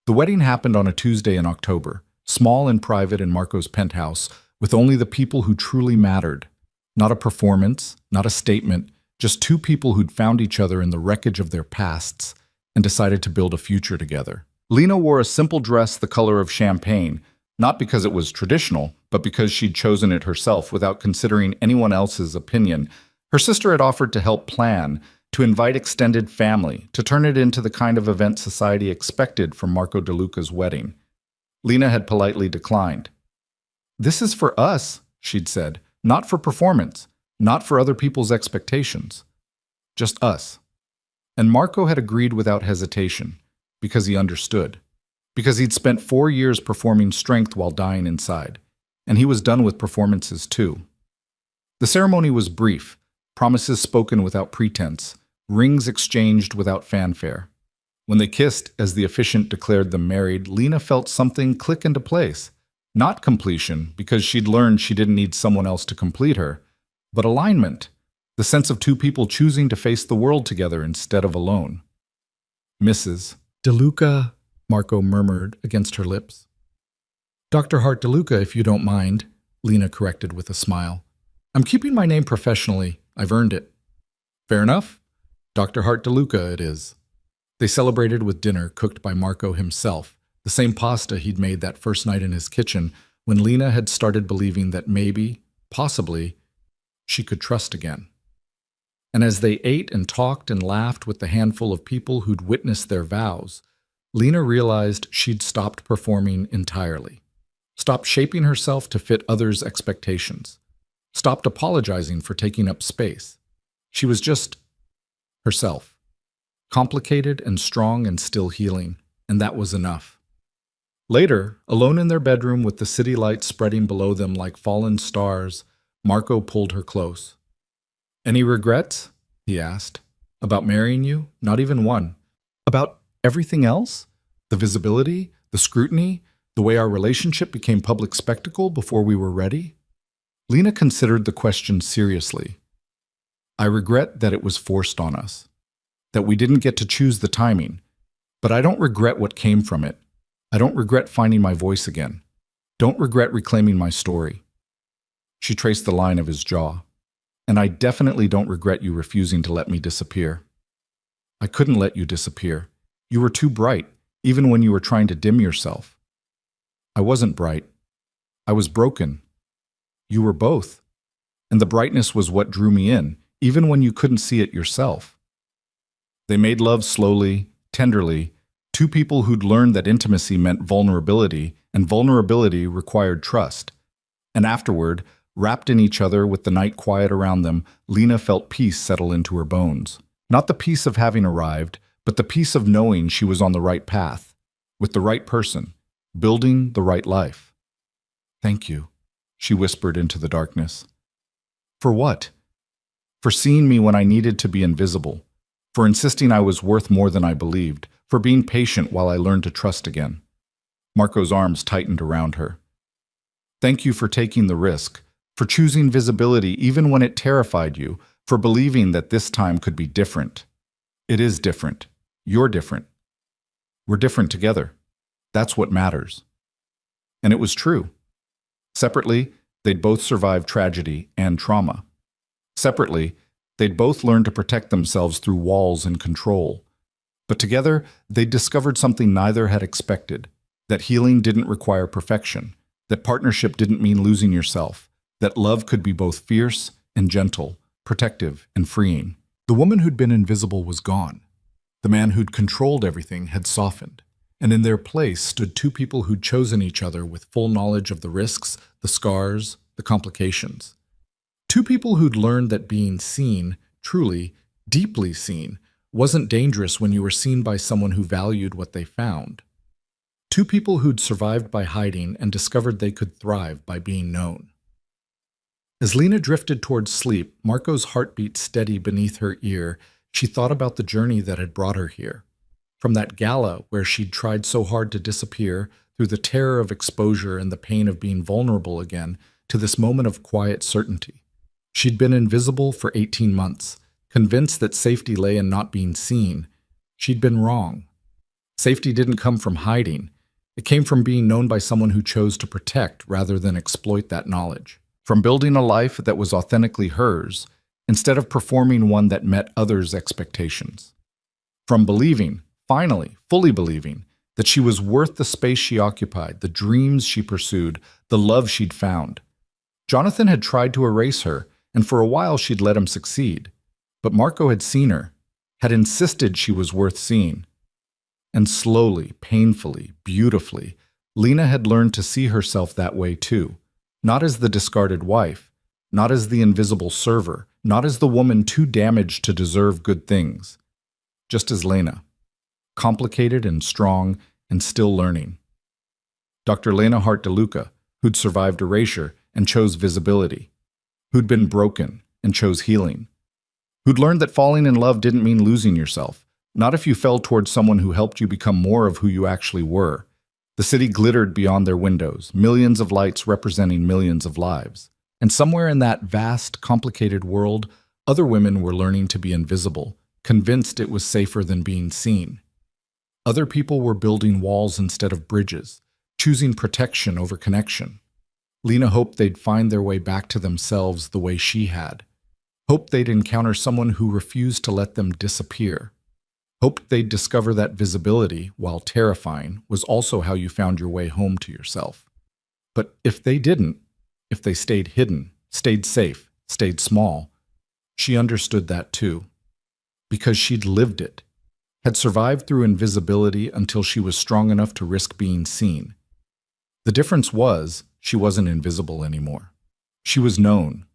The wedding happened on a Tuesday in October, small and private in Marco's penthouse, with only the people who truly mattered. Not a performance, not a statement, just two people who'd found each other in the wreckage of their pasts and decided to build a future together. Lena wore a simple dress the color of champagne, not because it was traditional, but because she'd chosen it herself without considering anyone else's opinion. Her sister had offered to help plan, to invite extended family, to turn it into the kind of event society expected from Marco De Luca's wedding. Lena had politely declined. This is for us, she'd said, not for performance, not for other people's expectations. Just us. And Marco had agreed without hesitation, because he understood. Because he'd spent 4 years performing strength while dying inside, and he was done with performances too. The ceremony was brief, promises spoken without pretense, rings exchanged without fanfare. When they kissed, as the officiant declared them married, Lena felt something click into place. Not completion, because she'd learned she didn't need someone else to complete her, but alignment, the sense of two people choosing to face the world together instead of alone. Mrs. De Luca, Marco murmured against her lips. Dr. Hart De Luca, if you don't mind, Lena corrected with a smile. I'm keeping my name professionally. I've earned it. Fair enough. Dr. Hart De Luca it is. They celebrated with dinner cooked by Marco himself, the same pasta he'd made that first night in his kitchen when Lena had started believing that maybe, possibly, she could trust again. And as they ate and talked and laughed with the handful of people who'd witnessed their vows, Lena realized she'd stopped performing entirely, stopped shaping herself to fit others' expectations, stopped apologizing for taking up space. She was just herself, complicated and strong and still healing, and that was enough. Later, alone in their bedroom with the city lights spreading below them like fallen stars, Marco pulled her close. Any regrets? He asked. About marrying you? Not even one. About everything else? The visibility, the scrutiny, the way our relationship became public spectacle before we were ready? Lena considered the question seriously. I regret that it was forced on us, that we didn't get to choose the timing, but I don't regret what came from it. I don't regret finding my voice again. Don't regret reclaiming my story. She traced the line of his jaw. And I definitely don't regret you refusing to let me disappear. I couldn't let you disappear. You were too bright, even when you were trying to dim yourself. I wasn't bright. I was broken. You were both. And the brightness was what drew me in, even when you couldn't see it yourself. They made love slowly, tenderly, two people who'd learned that intimacy meant vulnerability, and vulnerability required trust. And afterward, wrapped in each other with the night quiet around them, Lena felt peace settle into her bones. Not the peace of having arrived, but the peace of knowing she was on the right path, with the right person, building the right life. Thank you, she whispered into the darkness. For what? For seeing me when I needed to be invisible, for insisting I was worth more than I believed, for being patient while I learned to trust again. Marco's arms tightened around her. Thank you for taking the risk, for choosing visibility even when it terrified you, for believing that this time could be different. It is different. You're different. We're different together. That's what matters. And it was true. Separately, they'd both survived tragedy and trauma. Separately, they'd both learned to protect themselves through walls and control. But together, they'd discovered something neither had expected, that healing didn't require perfection, that partnership didn't mean losing yourself, that love could be both fierce and gentle, protective and freeing. The woman who'd been invisible was gone. The man who'd controlled everything had softened, and in their place stood two people who'd chosen each other with full knowledge of the risks, the scars, the complications. Two people who'd learned that being seen, truly, deeply seen, wasn't dangerous when you were seen by someone who valued what they found. Two people who'd survived by hiding and discovered they could thrive by being known. As Lena drifted towards sleep, Marco's heartbeat steady beneath her ear, she thought about the journey that had brought her here. From that gala where she'd tried so hard to disappear, through the terror of exposure and the pain of being vulnerable again, to this moment of quiet certainty. She'd been invisible for 18 months, convinced that safety lay in not being seen. She'd been wrong. Safety didn't come from hiding. It came from being known by someone who chose to protect rather than exploit that knowledge. From building a life that was authentically hers, instead of performing one that met others' expectations. From believing, finally, fully believing, that she was worth the space she occupied, the dreams she pursued, the love she'd found. Jonathan had tried to erase her, and for a while she'd let him succeed. But Marco had seen her, had insisted she was worth seeing. And slowly, painfully, beautifully, Lena had learned to see herself that way too. Not as the discarded wife, not as the invisible server, not as the woman too damaged to deserve good things. Just as Lena. Complicated and strong and still learning. Dr. Lena Hart DeLuca, who'd survived erasure and chose visibility. Who'd been broken and chose healing. Who'd learned that falling in love didn't mean losing yourself, not if you fell towards someone who helped you become more of who you actually were. The city glittered beyond their windows, millions of lights representing millions of lives. And somewhere in that vast, complicated world, other women were learning to be invisible, convinced it was safer than being seen. Other people were building walls instead of bridges, choosing protection over connection. Lena hoped they'd find their way back to themselves the way she had. Hoped they'd encounter someone who refused to let them disappear. Hoped they'd discover that visibility, while terrifying, was also how you found your way home to yourself. But if they didn't, if they stayed hidden, stayed safe, stayed small, she understood that too. Because she'd lived it, had survived through invisibility until she was strong enough to risk being seen. The difference was, she wasn't invisible anymore. She was known.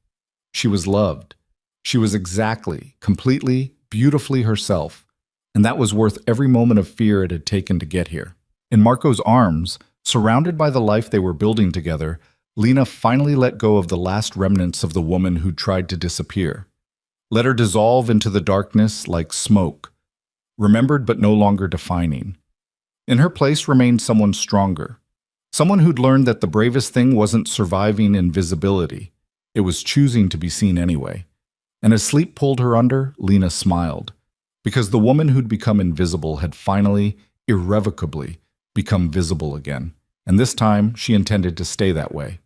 She was loved. She was exactly, completely, beautifully herself, and that was worth every moment of fear it had taken to get here. In Marco's arms, surrounded by the life they were building together, Lena finally let go of the last remnants of the woman who'd tried to disappear. Let her dissolve into the darkness like smoke, remembered but no longer defining. In her place remained someone stronger, someone who'd learned that the bravest thing wasn't surviving invisibility, it was choosing to be seen anyway. And as sleep pulled her under, Lena smiled, because the woman who'd become invisible had finally, irrevocably, become visible again, and this time she intended to stay that way.